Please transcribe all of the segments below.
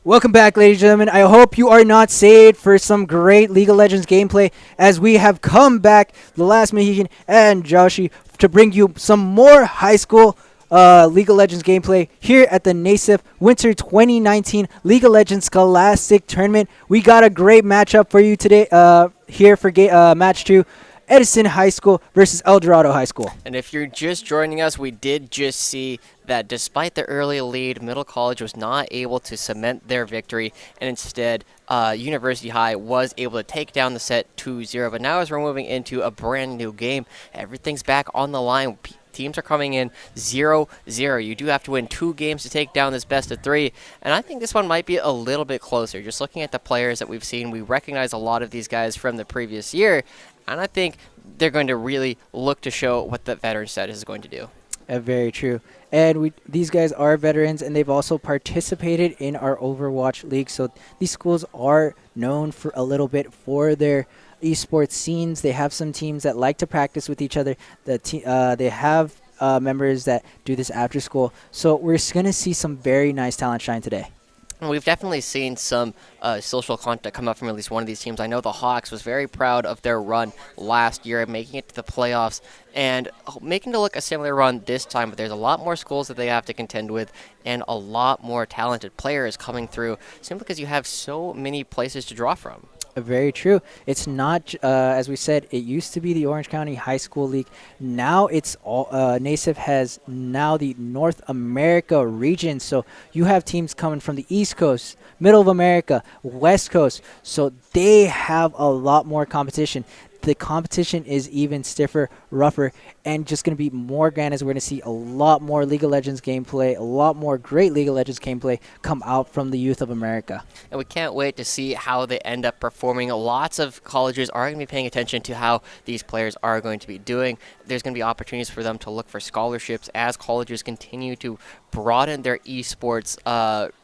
Welcome back, ladies and gentlemen. I hope you are not saved for some great League of Legends gameplay as we have come back, the last Mohican and Joshi, to bring you some more high school League of Legends gameplay here at the NASIF Winter 2019 League of Legends Scholastic Tournament. We got a great matchup for you today here for match 2. Edison High School versus Eldorado High School. And if you're just joining us, we did just see that despite the early lead, Middle College was not able to cement their victory, and instead University High was able to take down the set 2-0. But now as we're moving into a brand new game, everything's back on the line. Teams are coming in 0-0. You do have to win 2 games to take down this best of 3, and I think this one might be a little bit closer. Just looking at the players that we've seen, we recognize a lot of these guys from the previous year, and I think they're going to really look to show what the veteran status is going to do. Very true. And these guys are veterans, and they've also participated in our Overwatch League. So these schools are known for a little bit for their esports scenes. They have some teams that like to practice with each other. They have members that do this after school. So we're going to see some very nice talent shine today. We've definitely seen some social content come up from at least one of these teams. I know the Hawks was very proud of their run last year, making it to the playoffs and making to look a similar run this time. But there's a lot more schools that they have to contend with and a lot more talented players coming through simply because you have so many places to draw from. Very true. It's not, as we said, it used to be the Orange County High School League. Now it's all, NASIF has now the North America region. So you have teams coming from the East Coast, Middle of America, West Coast. So they have a lot more competition. The competition is even stiffer, rougher, and just going to be more grand as we're going to see a lot more League of Legends gameplay, a lot more great League of Legends gameplay come out from the youth of America. And we can't wait to see how they end up performing. Lots of colleges are going to be paying attention to how these players are going to be doing. There's going to be opportunities for them to look for scholarships as colleges continue to broaden their esports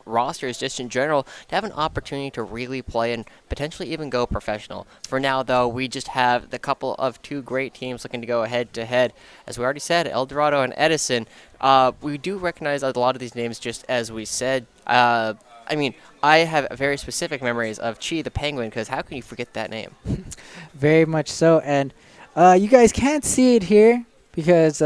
rosters just in general to have an opportunity to really play and potentially even go professional. For now, though, we just have the couple of 2 great teams looking to go head-to-head. As we already said, Eldorado and Edison. We do recognize a lot of these names just as we said. I mean, I have very specific memories of Chi the Penguin, because how can you forget that name? Very much so. And you guys can't see it here because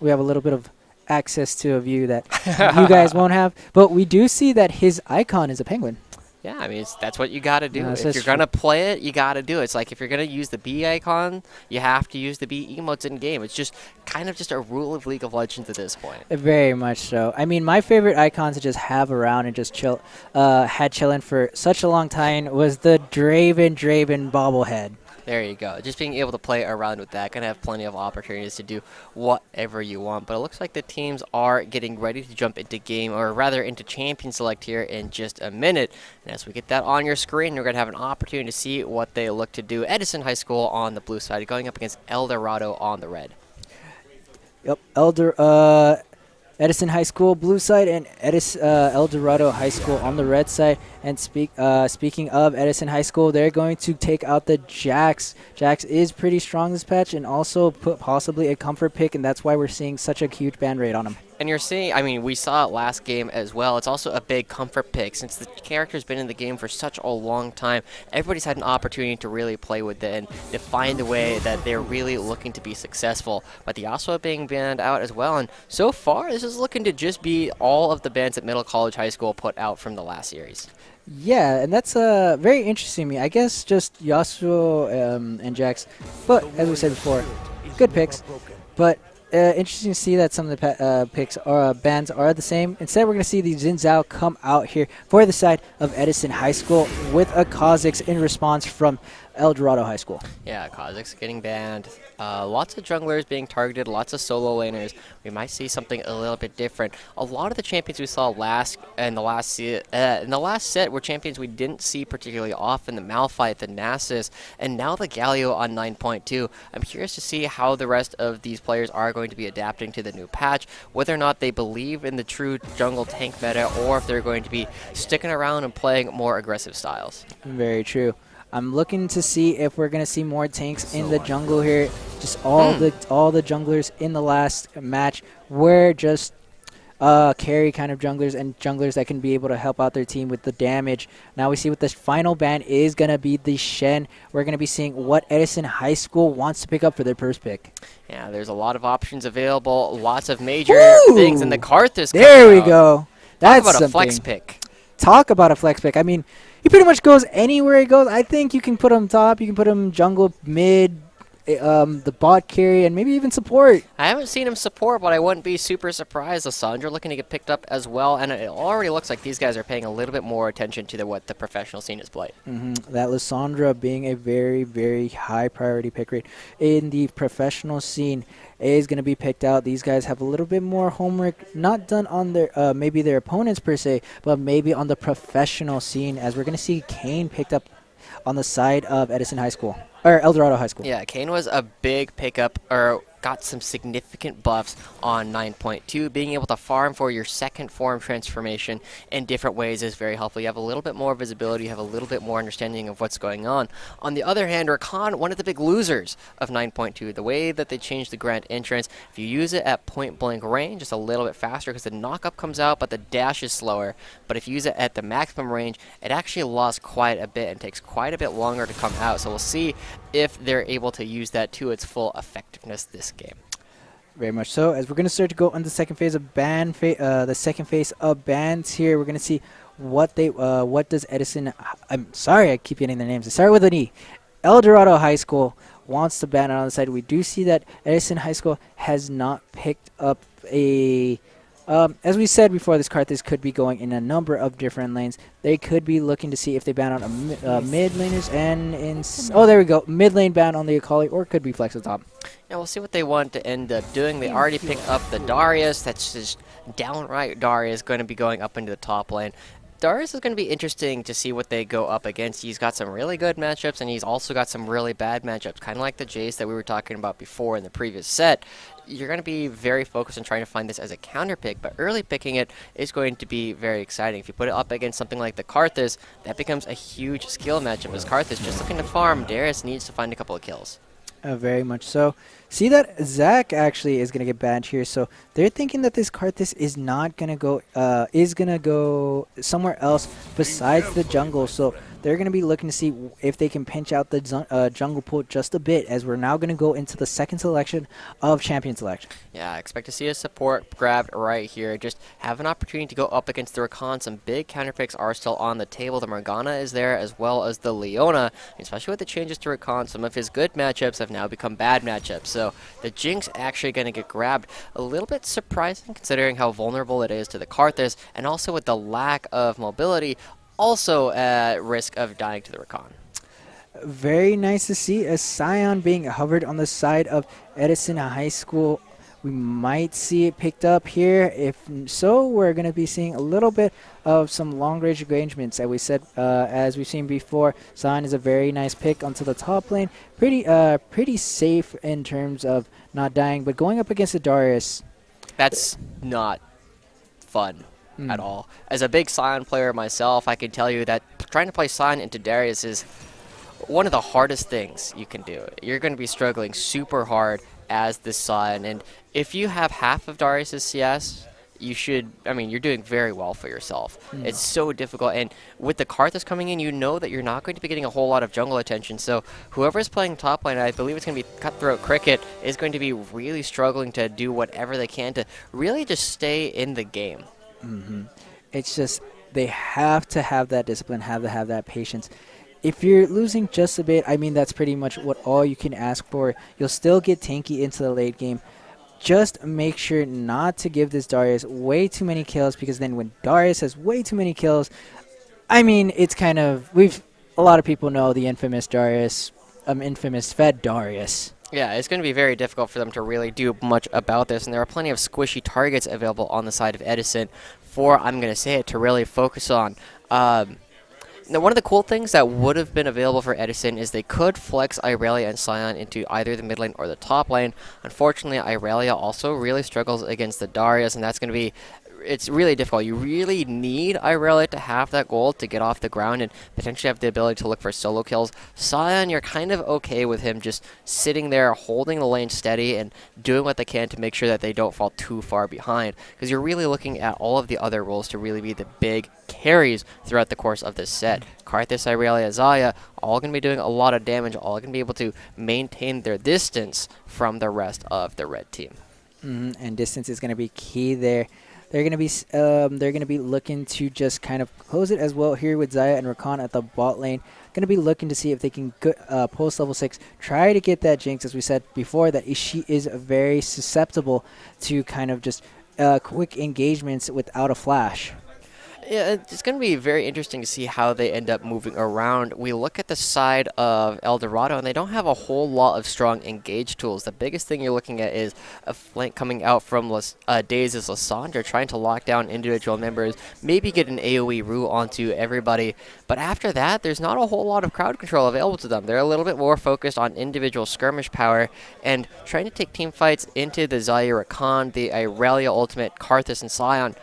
we have a little bit of access to a view that you guys won't have. But we do see that his icon is a penguin. Yeah, I mean, that's what you got to do. No, if you're going to play it, you got to do it. It's like if you're going to use the bee icon, you have to use the bee emotes in-game. It's just kind of just a rule of League of Legends at this point. Very much so. I mean, my favorite icon to just have around and just chill, had chilling for such a long time was the Draven bobblehead. There you go. Just being able to play around with that, going to have plenty of opportunities to do whatever you want. But it looks like the teams are getting ready to jump into game, or rather into Champion Select here in just a minute. And as we get that on your screen, you're going to have an opportunity to see what they look to do. Edison High School on the blue side going up against Eldorado on the red. Yep, Edison High School blue side and Eldorado High School on the red side. And speaking of Edison High School, they're going to take out the Jax. Jax is pretty strong this patch and also put possibly a comfort pick, and that's why we're seeing such a huge ban rate on him. And you're seeing, I mean, we saw it last game as well. It's also a big comfort pick. Since the character's been in the game for such a long time, everybody's had an opportunity to really play with it and to find a way that they're really looking to be successful. But the also being banned out as well. And so far, this is looking to just be all of the bans that Middle College High School put out from the last series. Yeah, and that's very interesting to me. I guess just Yasuo and Jax. But as we said before, good picks. But interesting to see that some of the bans are the same. Instead, we're going to see the Xin Zhao come out here for the side of Edison High School with a Kha'Zix in response from Eldorado High School. Yeah, Kha'Zix getting banned. Lots of junglers being targeted, lots of solo laners. We might see something a little bit different. A lot of the champions we saw in the last set were champions we didn't see particularly often. The Malphite, the Nasus, and now the Galio on 9.2. I'm curious to see how the rest of these players are going to be adapting to the new patch, whether or not they believe in the true jungle tank meta, or if they're going to be sticking around and playing more aggressive styles. Very true. I'm looking to see if we're going to see more tanks in the jungle here. Just all the junglers in the last match were just carry kind of junglers and junglers that can be able to help out their team with the damage. Now we see what the final ban is going to be the Shen. We're going to be seeing what Edison High School wants to pick up for their first pick. Yeah, there's a lot of options available, lots of major Woo! things, and the Karthus There we out. go. That's Talk about something. a flex pick. Talk about a flex pick. I mean, he pretty much goes anywhere he goes. I think you can put him top, you can put him jungle, mid, the bot carry, and maybe even support. I haven't seen him support, but I wouldn't be super surprised. Lissandra looking to get picked up as well, and it already looks like these guys are paying a little bit more attention to what the professional scene is played. That Lissandra being a very, very high priority pick rate in the professional scene is going to be picked out. These guys have a little bit more homework, not done on their maybe their opponents per se, but maybe on the professional scene, as we're going to see Kane picked up on the side of Edison High School, or Eldorado High School. Yeah, Kane was a big pickup, or got some significant buffs on 9.2. Being able to farm for your second form transformation in different ways is very helpful. You have a little bit more visibility, you have a little bit more understanding of what's going on. On the other hand, Rakan, one of the big losers of 9.2, the way that they changed the Grand Entrance, if you use it at point blank range, it's a little bit faster because the knock-up comes out, but the dash is slower. But if you use it at the maximum range, it actually lost quite a bit and takes quite a bit longer to come out. So we'll see if they're able to use that to its full effectiveness this game. Very much so. As we're going to start to go on the second phase of the second phase of bans here, we're going to see what does Edison. I'm sorry, I keep getting their names. They start with an E. Eldorado High School wants to ban it on the side. We do see that Edison High School has not picked up a. As we said before, this Karthus could be going in a number of different lanes. They could be looking to see if they ban on mid laners and there we go, mid lane ban on the Akali, or it could be flex at top. Yeah, we'll see what they want to end up doing. They already picked up the Darius. That's just downright Darius going to be going up into the top lane. Darius is going to be interesting to see what they go up against. He's got some really good matchups, and he's also got some really bad matchups, kind of like the Jace that we were talking about before in the previous set. You're going to be very focused on trying to find this as a counter pick, but early picking it is going to be very exciting. If you put it up against something like the Karthus, that becomes a huge skill matchup. As Karthus just looking to farm, Darius needs to find a couple of kills. Very much so. See that Zach actually is going to get banned here, so they're thinking that this Karthus is not going to go, is going to go somewhere else besides the jungle. So they're going to be looking to see if they can pinch out the jungle pool just a bit, as we're now going to go into the second selection of champion selection. Yeah, I expect to see a support grabbed right here. Just have an opportunity to go up against the Rakan. Some big counter picks are still on the table. The Morgana is there, as well as the Leona. Especially with the changes to Rakan, some of his good matchups have now become bad matchups. So the Jinx actually going to get grabbed. A little bit surprising considering how vulnerable it is to the Karthus, and also with the lack of mobility, also at risk of dying to the Rakan. Very nice to see a Scion being hovered on the side of Edison High School. We might see it picked up here. If so, we're going to be seeing a little bit of some long-range engagements. As we said, as we've seen before, Scion is a very nice pick onto the top lane. Pretty safe in terms of not dying, but going up against the Darius. That's not fun at all. As a big Scion player myself, I can tell you that trying to play Scion into Darius is one of the hardest things you can do. You're going to be struggling super hard as this Scion, and if you have half of Darius's CS, you're doing very well for yourself. It's so difficult, and with the Karthus coming in, you know that you're not going to be getting a whole lot of jungle attention, so whoever's playing top lane, I believe it's going to be Cutthroat Cricket, is going to be really struggling to do whatever they can to really just stay in the game. It's just they have to have that discipline, have to have that patience. If you're losing just a bit, I mean, that's pretty much all you can ask for. You'll still get tanky into the late game. Just make sure not to give this Darius way too many kills, because then when Darius has way too many kills, I mean, it's kind of, a lot of people know the infamous Darius, infamous Fed Darius. Yeah, it's going to be very difficult for them to really do much about this, and there are plenty of squishy targets available on the side of Edison for, I'm going to say it, to really focus on. Now, one of the cool things that would have been available for Edison is they could flex Irelia and Scion into either the mid lane or the top lane. Unfortunately, Irelia also really struggles against the Darius, and that's going to be it's really difficult. You really need Irelia to have that gold to get off the ground and potentially have the ability to look for solo kills. Sion, you're kind of okay with him just sitting there, holding the lane steady and doing what they can to make sure that they don't fall too far behind, because you're really looking at all of the other roles to really be the big carries throughout the course of this set. Karthus, Irelia, Xayah, all going to be doing a lot of damage, all going to be able to maintain their distance from the rest of the red team. And distance is going to be key there. They're going to be looking to just kind of close it as well here with Xayah and Rakan at the bot lane. Going to be looking to see if they can post level 6, try to get that Jinx, as we said before, that she is very susceptible to kind of just quick engagements without a flash. Yeah, it's going to be very interesting to see how they end up moving around. We look at the side of Dorado, and they don't have a whole lot of strong engage tools. The biggest thing you're looking at is a flank coming out from Daze's Lissandra, trying to lock down individual members, maybe get an AoE root onto everybody. But after that, there's not a whole lot of crowd control available to them. They're a little bit more focused on individual skirmish power and trying to take team fights into the Xayah Rakan, the Irelia ultimate, Karthus, and Sion.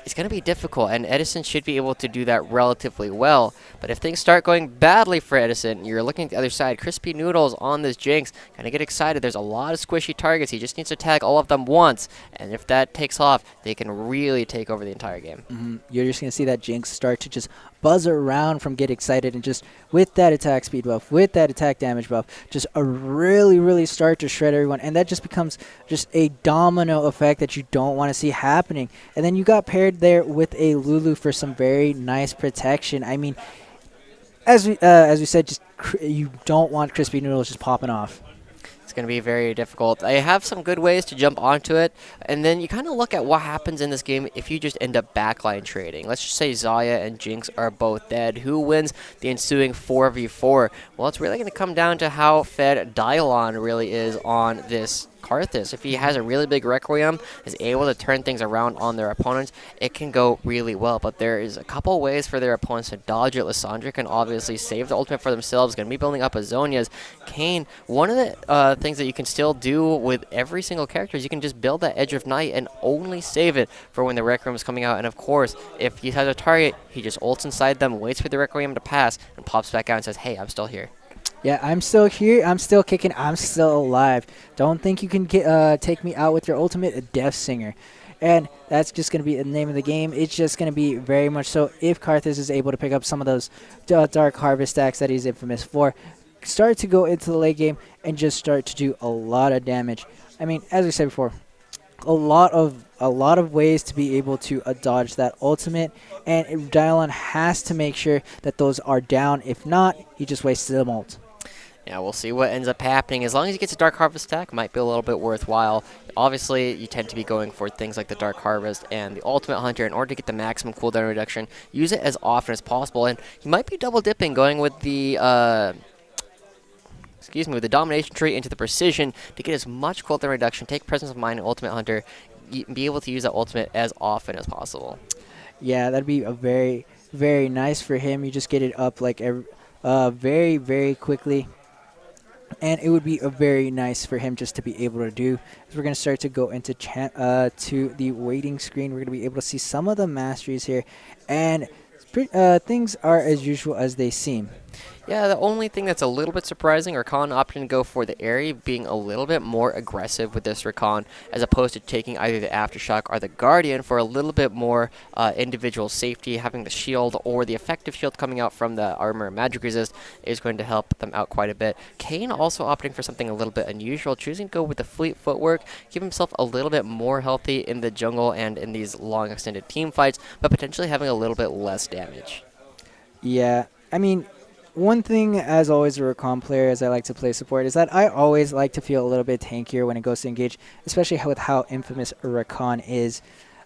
It's going to be difficult, and Edison should be able to do that relatively well. But if things start going badly for Edison, you're looking at the other side. Crispy Noodles on this Jinx. Kind of get excited. There's a lot of squishy targets. He just needs to tag all of them once. And if that takes off, they can really take over the entire game. You're just going to see that Jinx start to just buzz around from get excited, and just with that attack speed buff, with that attack damage buff, just really start to shred everyone. And that just becomes just a domino effect that you don't want to see happening. And then you got paired there with a Lulu for some very nice protection. I mean, as we said, just you don't want Crispy Noodles just popping off. It's going to be very difficult. They have some good ways to jump onto it, and then you kind of look at what happens in this game if you just end up backline trading. Let's just say Xayah and Jinx are both dead. Who wins the ensuing 4v4? Well, it's really going to come down to how fed Dylon really is on this Karthus. If he has a really big Requiem, is able to turn things around on their opponents, it can go really well. But there is a couple ways for their opponents to dodge it. Lissandra can obviously save the ultimate for themselves, going to be building up Azonias. Kayn, one of the things that you can still do with every single character is you can just build that Edge of Night and only save it for when the Requiem is coming out. And of course, if he has a target, he just ults inside them, waits for the Requiem to pass, and pops back out and says, hey, I'm still here. Yeah, I'm still here. I'm still kicking. I'm still alive. Don't think you can take me out with your ultimate, Death Singer. And that's just going to be the name of the game. It's just going to be very much so if Karthus is able to pick up some of those Dark Harvest stacks that he's infamous for, start to go into the late game and just start to do a lot of damage. I mean, as we said before, a lot of ways to be able to dodge that ultimate, and Dylon has to make sure that those are down. If not, he just wastes the ult. Yeah, we'll see what ends up happening. As long as he gets a Dark Harvest stack, might be a little bit worthwhile. Obviously, you tend to be going for things like the Dark Harvest and the Ultimate Hunter in order to get the maximum cooldown reduction. Use it as often as possible, and he might be double dipping, going with the with the Domination Tree into the Precision to get as much cooldown reduction, take Presence of Mind and Ultimate Hunter, be able to use that Ultimate as often as possible. Yeah, that'd be a very nice for him. You just get it up like very quickly. And it would be a very nice for him just to be able to do. As we're going to start to go into to the waiting screen, we're going to be able to see some of the masteries here. And things are as usual as they seem. Yeah, the only thing that's a little bit surprising, Rakan opting to go for the Aerie, being a little bit more aggressive with this Rakan, as opposed to taking either the Aftershock or the Guardian for a little bit more individual safety. Having the shield or the effective shield coming out from the armor and magic resist is going to help them out quite a bit. Kayn also opting for something a little bit unusual, choosing to go with the fleet footwork, give himself a little bit more healthy in the jungle and in these long extended team fights, but potentially having a little bit less damage. Yeah, I mean, one thing, as always, a Rakan player, as I like to play support, is that I always like to feel a little bit tankier when it goes to engage, especially with how infamous Rakan is.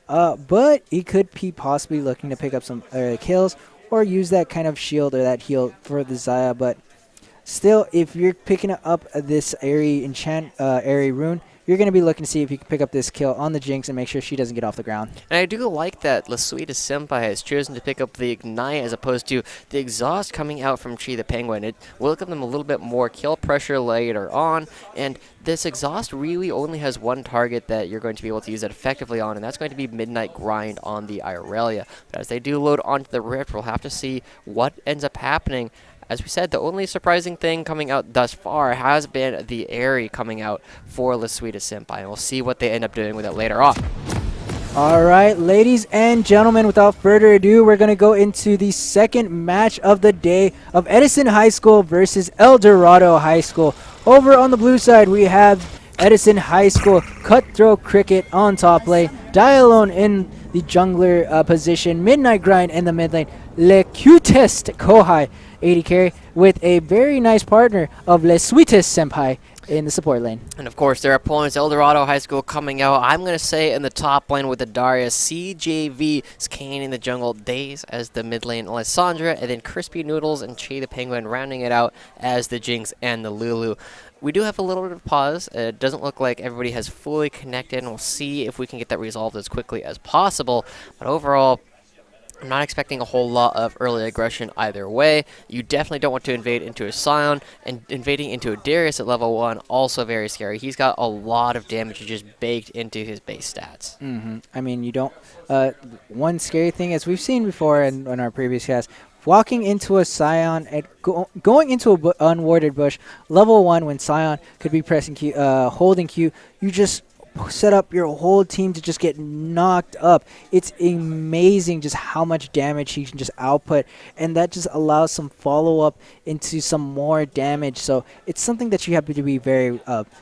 But he could be possibly looking to pick up some kills or use that kind of shield or that heal for the Xayah. But still, if you're picking up this Aerie rune, you're going to be looking to see if you can pick up this kill on the Jinx and make sure she doesn't get off the ground. And I do like that Lasuita Senpai has chosen to pick up the Ignite as opposed to the Exhaust coming out from Chi the Penguin. It will give them a little bit more kill pressure later on, and this Exhaust really only has one target that you're going to be able to use it effectively on, and that's going to be Midnight Grind on the Irelia. But as they do load onto the Rift, we'll have to see what ends up happening. As we said, the only surprising thing coming out thus far has been the Airy coming out for Lasuita Senpai, and we'll see what they end up doing with it later on. All right, ladies and gentlemen, without further ado, we're going to go into the second match of the day of Edison High School versus Eldorado High School. Over on the blue side, we have Edison High School, Cutthroat Cricket on top lane, Dialone in the jungler position, Midnight Grind in the mid lane, Le Cutest Kohai 80 carry with a very nice partner of Le Sweetest Senpai in the support lane. And of course, their opponents, Eldorado High School, coming out, I'm going to say, in the top lane with the Darius, CJV's Kane in the jungle, Days as the mid lane, Alessandra, and then Crispy Noodles and Che the Penguin rounding it out as the Jinx and the Lulu. We do have a little bit of pause. It doesn't look like everybody has fully connected, and we'll see if we can get that resolved as quickly as possible. But overall, I'm not expecting a whole lot of early aggression either way. You definitely don't want to invade into a Scion, and invading into a Darius at level 1, also very scary. He's got a lot of damage just baked into his base stats. I mean, you don't... one scary thing, as we've seen before in our previous cast, walking into a Scion and going into a unwarded bush, level 1 when Scion could be pressing Q, holding Q, you just set up your whole team to just get knocked up. It's amazing just how much damage he can just output, and that just allows some follow-up into some more damage. So it's something that you have to be very...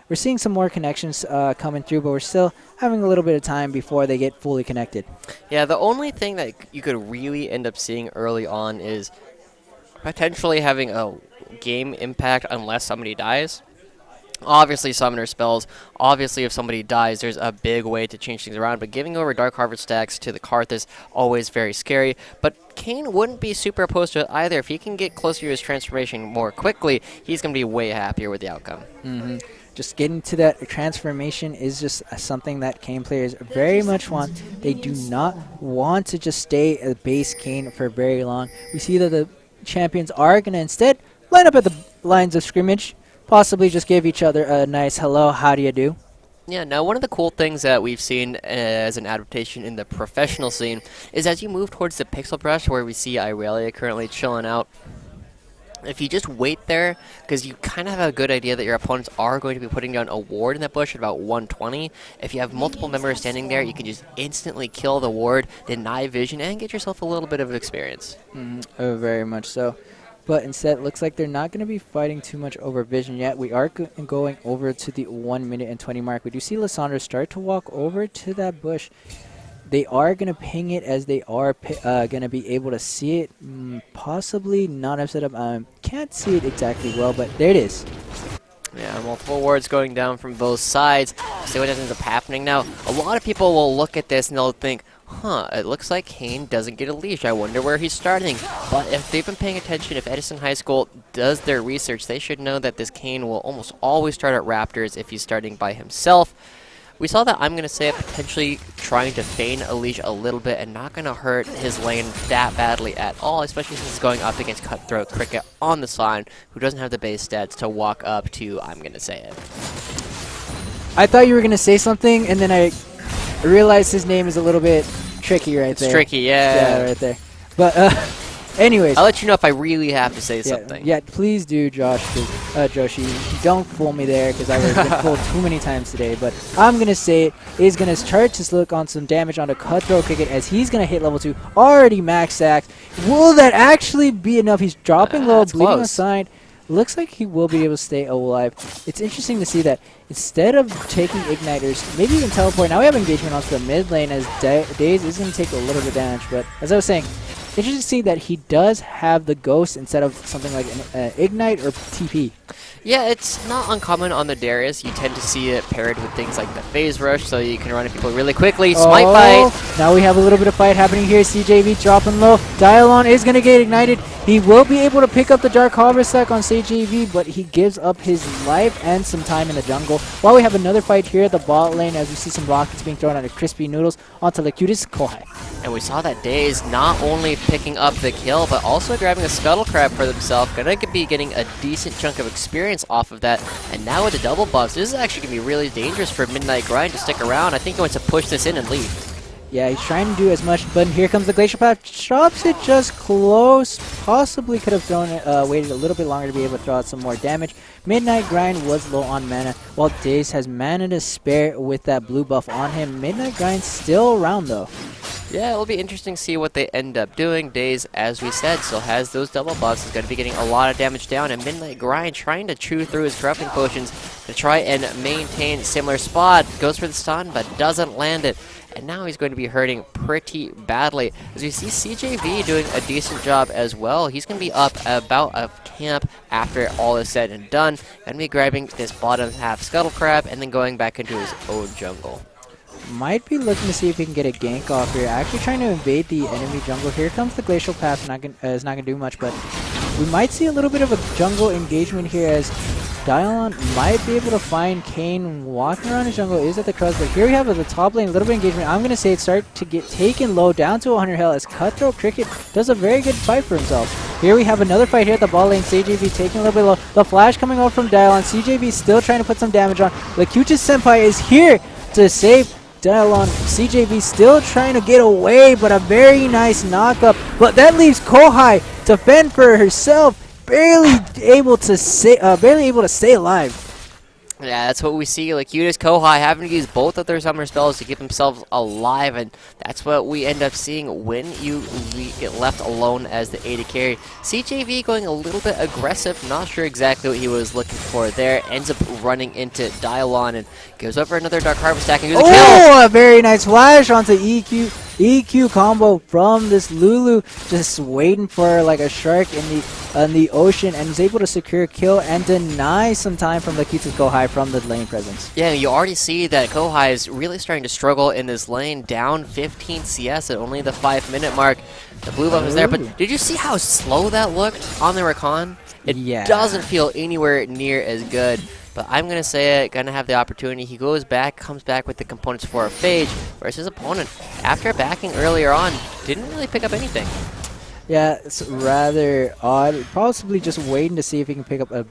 we're seeing some more connections coming through, but we're still having a little bit of time before they get fully connected. Yeah, the only thing that you could really end up seeing early on is potentially having a game impact unless somebody dies. Obviously, summoner spells. Obviously, if somebody dies, there's a big way to change things around. But giving over Dark Harvest stacks to the Karth is always very scary. But Kane wouldn't be super opposed to it either. If he can get closer to his transformation more quickly, he's going to be way happier with the outcome. Just getting to that transformation is just something that Kane players very much want. They do not want to just stay a base Kane for very long. We see that the champions are going to instead line up at the lines of scrimmage, possibly just give each other a nice hello, how do you do? Yeah, now one of the cool things that we've seen as an adaptation in the professional scene is as you move towards the Pixel Brush, where we see Irelia currently chilling out, if you just wait there, because you kind of have a good idea that your opponents are going to be putting down a ward in that bush at about 120, if you have multiple members standing there, you can just instantly kill the ward, deny vision, and get yourself a little bit of experience. Oh, very much so. But instead, it looks like they're not going to be fighting too much over vision yet. We are going over to the 1 minute and 20 mark. We do see Lysandra start to walk over to that bush. They are going to ping it as they are going to be able to see it. Possibly not have set up. Can't see it exactly well, but there it is. Yeah, multiple wards going down from both sides. See what ends up happening now. A lot of people will look at this and they'll think, it looks like Kane doesn't get a leash. I wonder where he's starting. But if they've been paying attention, if Edison High School does their research, they should know that this Kane will almost always start at Raptors if he's starting by himself. We saw that, I'm going to say it, potentially trying to feign a leash a little bit and not going to hurt his lane that badly at all, especially since he's going up against Cutthroat Cricket on the side, who doesn't have the base stats to walk up to, I'm going to say it. I thought you were going to say something, and then I realized his name is a little bit tricky right there. It's tricky, yeah. Yeah, right there. But, anyways. I'll let you know if I really have to say something. Yeah, please do, Josh. Joshi, don't fool me there, because I've been fooled too many times today. But I'm going to say it is going to start to look on some damage onto Cutthroat Cricket as he's going to hit level 2. Already max stacked. Will that actually be enough? He's dropping low, bleeding aside. Looks like he will be able to stay alive. It's interesting to see that instead of taking Igniters, maybe even teleport. Now we have engagement onto the mid lane as Daze is going to take a little bit of damage. But as I was saying, interesting to see that he does have the Ghost instead of something like an Ignite or TP. Yeah, it's not uncommon on the Darius. You tend to see it paired with things like the phase rush, so you can run at people really quickly. Smite fight. Now we have a little bit of fight happening here. CJV dropping low. Dialon is going to get ignited. He will be able to pick up the Dark Harvest on CJV, but he gives up his life and some time in the jungle. While we have another fight here at the bot lane, as we see some rockets being thrown out of Crispy Noodles onto the cutest Kohai. And we saw that Daze not only picking up the kill, but also grabbing a Scuttle Crab for themselves. Gonna be getting a decent chunk of experience off of that. And now with the double buffs, this is actually gonna be really dangerous for Midnight Grind to stick around. I think he wants to push this in and leave. Yeah, he's trying to do as much, but here comes the Glacial Path. Drops it just close. Possibly could have thrown it, waited a little bit longer to be able to throw out some more damage. Midnight Grind was low on mana, while Daze has mana to spare with that blue buff on him. Midnight Grind still around, though. Yeah, it'll be interesting to see what they end up doing. Daze, as we said, still has those double buffs. He's going to be getting a lot of damage down, and Midnight Grind trying to chew through his corrupting potions to try and maintain a similar spot. Goes for the stun, but doesn't land it. And now he's going to be hurting pretty badly. As we see CJV doing a decent job as well. He's going to be up about a camp after all is said and done. Going to be grabbing this bottom half Scuttle Crab and then going back into his own jungle. Might be looking to see if he can get a gank off here. Actually trying to invade the enemy jungle. Here comes the Glacial Path. Is not going to do much, but we might see a little bit of a jungle engagement here as Dialon might be able to find Kane walking around his jungle. Is at the crust, but here we have at the top lane a little bit of engagement. I'm going to say it start to get taken low down to 100 health as Cutthroat Cricket does a very good fight for himself. Here we have another fight here at the ball lane. CJV taking a little bit low. The flash coming out from Dialon. CJV still trying to put some damage on. The cutest Senpai is here to save Dialon. CJV still trying to get away, but a very nice knock-up. But that leaves Kohai to fend for herself. Barely able to stay alive. Yeah, that's what we see. Like Cutest Kohai having to use both of their summer spells to keep themselves alive, and that's what we end up seeing when you get left alone as the AD carry. CJV going a little bit aggressive, not sure exactly what he was looking for there. Ends up running into Dialon and goes over another Dark Harvest stack and gets a kill. Oh, a very nice flash onto EQ combo from this Lulu, just waiting for like a shark in the ocean, and is able to secure a kill and deny some time from the cutest Kohai from the lane presence. Yeah, you already see that Kohai is really starting to struggle in this lane, down 15 CS at only the 5-minute mark. The blue buff is there, but did you see how slow that looked on the recon? It doesn't feel anywhere near as good. But I'm going to say it, going to have the opportunity. He goes back, comes back with the components for a Phage, whereas his opponent, after backing earlier on, didn't really pick up anything. Yeah, it's rather odd. Possibly just waiting to see if he can pick up a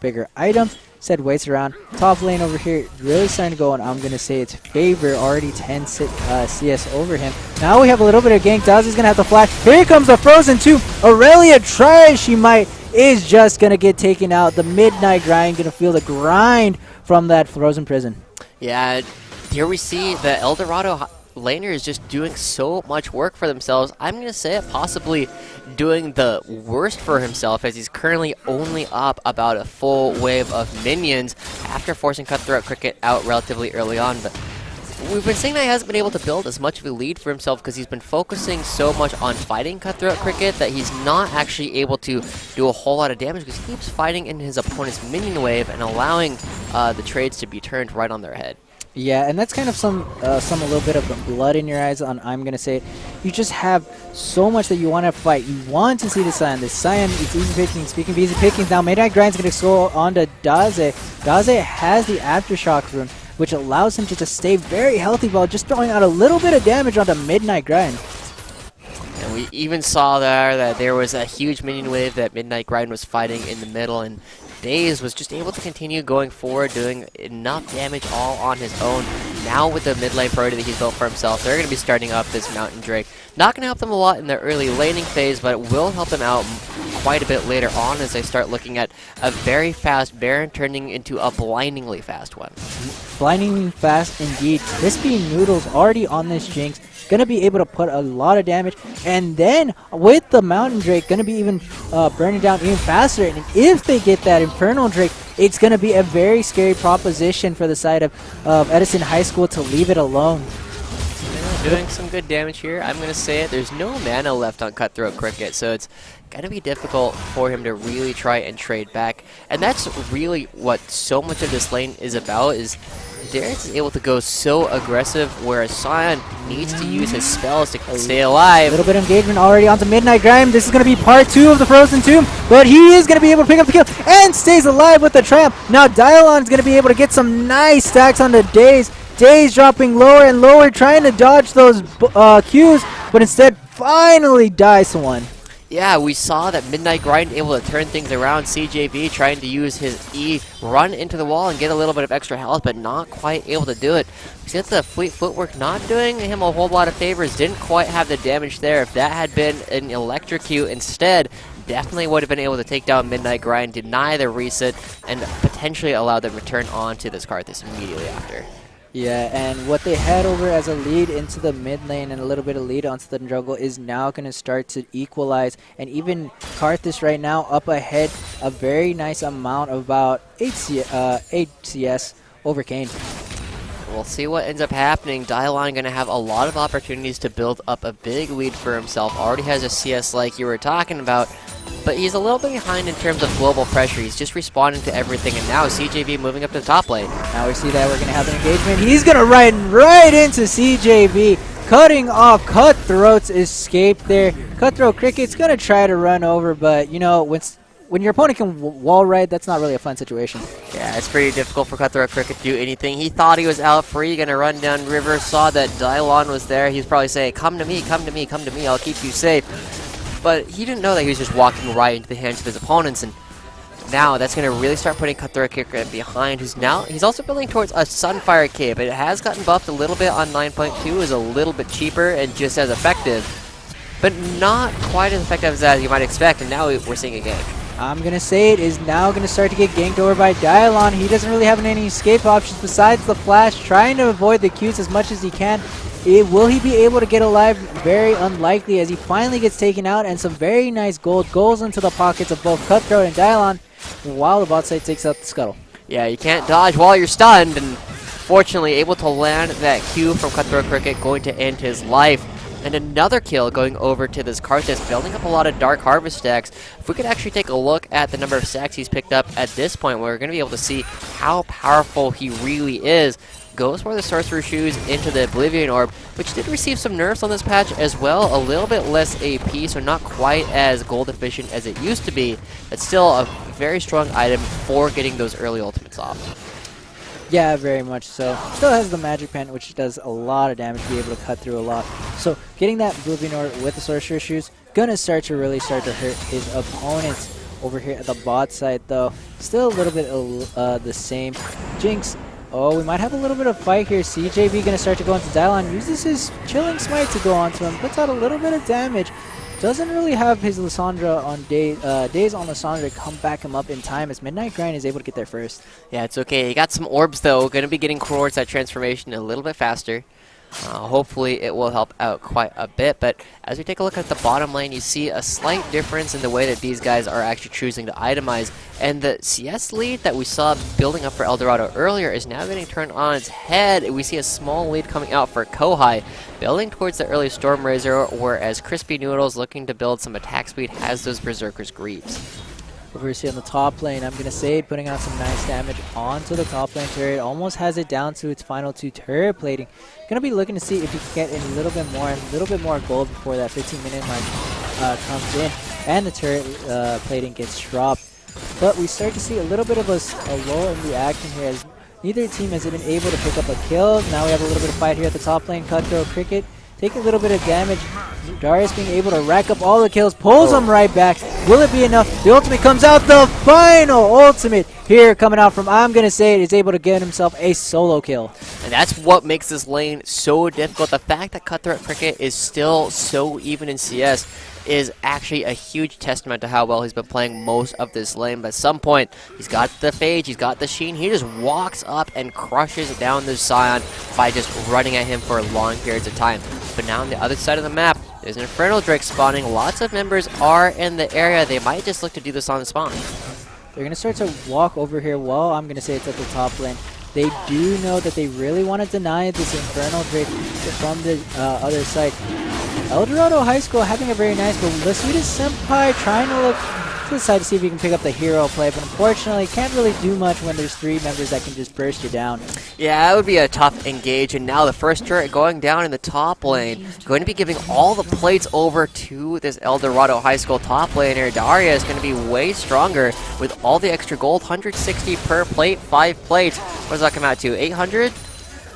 bigger item. Said waits around. Top lane over here really starting to go, and I'm going to say it's favor. Already 10 CS over him. Now we have a little bit of gank. Dazzy's going to have to flash. Here comes the Frozen 2. Aurelia tries. She might. Is just going to get taken out. The Midnight Grind going to feel the grind from that Frozen Prison. Yeah, here we see the Eldorado laner is just doing so much work for themselves. I'm going to say it possibly doing the worst for himself, as he's currently only up about a full wave of minions after forcing Cutthroat Cricket out relatively early on. But we've been saying that he hasn't been able to build as much of a lead for himself because he's been focusing so much on fighting Cutthroat Cricket that he's not actually able to do a whole lot of damage because he keeps fighting in his opponent's minion wave and allowing the trades to be turned right on their head. Yeah, and that's kind of some a little bit of the blood in your eyes on, I'm going to say it. You just have so much that you want to fight. You want to see the Scion. The Scion, it's easy picking. Speaking of easy pickings, now Midnight Grind's going to go on to Daze. Daze has the Aftershock rune, which allows him to just stay very healthy while just throwing out a little bit of damage onto Midnight Grind. And we even saw there that there was a huge minion wave that Midnight Grind was fighting in the middle, and Daze was just able to continue going forward, doing enough damage all on his own. Now with the mid lane priority that he's built for himself, they're going to be starting up this Mountain Drake. Not going to help them a lot in the early laning phase, but it will help them out quite a bit later on as they start looking at a very fast Baron turning into a blindingly fast one. Blindingly fast indeed. Crispy Noodles already on this Jinx. Going to be able to put a lot of damage, and then with the Mountain Drake going to be even burning down even faster, and if they get that Infernal Drake, it's going to be a very scary proposition for the side of Edison High School to leave it alone. Doing some good damage here. I'm going to say it. There's no mana left on Cutthroat Cricket, so it's going to be difficult for him to really try and trade back. And that's really what so much of this lane is about, is Darius is able to go so aggressive, whereas Sion needs to use his spells to stay alive. A little bit of engagement already onto Midnight Grime. This is going to be part 2 of the Frozen Tomb, but he is going to be able to pick up the kill and stays alive with the Triumph. Now Dialon's going to be able to get some nice stacks on the Daze. Daze dropping lower and lower, trying to dodge those Qs, but instead finally dies one. Yeah, we saw that Midnight Grind able to turn things around. CJB trying to use his E, run into the wall and get a little bit of extra health, but not quite able to do it. Since the Fleet Footwork not doing him a whole lot of favors, didn't quite have the damage there. If that had been an Electrocute instead, definitely would have been able to take down Midnight Grind, deny the reset, and potentially allow them to return on to this Karthus immediately after. Yeah, and what they had over as a lead into the mid lane and a little bit of lead onto the jungle is now going to start to equalize. And even Karthus right now up ahead a very nice amount of about 8 CS over Kane. We'll see what ends up happening. Dialon going to have a lot of opportunities to build up a big lead for himself. Already has a CS like you were talking about, but he's a little bit behind in terms of global pressure. He's just responding to everything, and now CJB moving up to the top lane. Now we see that we're going to have an engagement. He's going to ride right into CJB, cutting off Cutthroat's escape there. Cutthroat Cricket's going to try to run over, but, you know, when your opponent can wall ride, that's not really a fun situation. Yeah, it's pretty difficult for Cutthroat Cricket to do anything. He thought he was out free, gonna run down river, saw that Dylon was there. He's probably saying, come to me, come to me, come to me, I'll keep you safe. But he didn't know that he was just walking right into the hands of his opponents, and now that's gonna really start putting Cutthroat Cricket behind, he's also building towards a Sunfire Cape. It has gotten buffed a little bit on 9.2, is a little bit cheaper and just as effective, but not quite as effective as you might expect, and now we're seeing a gank. I'm going to say it is now going to start to get ganked over by Dialon. He doesn't really have any escape options besides the flash, trying to avoid the Qs as much as he can. Will he be able to get alive? Very unlikely, as he finally gets taken out, and some very nice gold goes into the pockets of both Cutthroat and Dialon, while the bot side takes out the scuttle. Yeah, you can't dodge while you're stunned, and fortunately able to land that Q from Cutthroat Cricket, going to end his life. And another kill going over to this Karthus, building up a lot of Dark Harvest stacks. If we could actually take a look at the number of stacks he's picked up at this point, we're going to be able to see how powerful he really is. Goes for the Sorcerer Shoes into the Oblivion Orb, which did receive some nerfs on this patch as well. A little bit less AP, so not quite as gold efficient as it used to be. But still a very strong item for getting those early ultimates off. Yeah, very much so. Still has the Magic Pen, which does a lot of damage, be able to cut through a lot. So getting that Oblivion Orb with the Sorcerer Shoes, gonna really start to hurt his opponents. Over here at the bot side, though, still a little bit the same. Jinx, oh, we might have a little bit of fight here. CJB gonna start to go into Dylon, uses his Chilling Smite to go onto him, puts out a little bit of damage. Doesn't really have his Lissandra on Days on Lissandra come back him up in time, as Midnight Grind is able to get there first. Yeah, it's okay. He got some orbs, though. Going to be getting towards that transformation a little bit faster. Hopefully it will help out quite a bit, but as we take a look at the bottom lane, you see a slight difference in the way that these guys are actually choosing to itemize, and the CS lead that we saw building up for Eldorado earlier is now getting turned on its head. We see a small lead coming out for Kohai, building towards the early Storm Razor, whereas Crispy Noodles, looking to build some attack speed, has those Berserker's Greaves. Over here on the top lane, I'm going to say putting out some nice damage onto the top lane turret. Almost has it down to its final 2 turret plating. Going to be looking to see if he can get a little bit more gold before that 15-minute mark comes in and the turret plating gets dropped. But we start to see a little bit of a lull in the action here, as neither team has been able to pick up a kill. Now we have a little bit of fight here at the top lane. Cutthroat Cricket take a little bit of damage. Darius being able to rack up all the kills, pulls him right back. Will it be enough? The ultimate comes out. The final ultimate here coming out from, I'm going to say it, is able to get himself a solo kill. And that's what makes this lane so difficult. The fact that Cutthroat Cricket is still so even in CS is actually a huge testament to how well he's been playing most of this lane. But at some point, he's got the Phage, he's got the Sheen, he just walks up and crushes down the Scion by just running at him for long periods of time. But now on the other side of the map, there's an Infernal Drake spawning. Lots of members are in the area. They might just look to do this on the spawn. They're going to start to walk over here. Well, I'm going to say it's at the top lane. They do know that they really want to deny this Infernal Drake from the other side. Eldorado High School having a very nice, but Lasuita Senpai trying to look to the side to see if he can pick up the hero play, but unfortunately can't really do much when there's 3 members that can just burst you down. Yeah, that would be a tough engage, and now the first turret going down in the top lane, going to be giving all the plates over to this Eldorado High School top laner. Daria is going to be way stronger with all the extra gold, 160 per plate, 5 plates. What does that come out to, 800?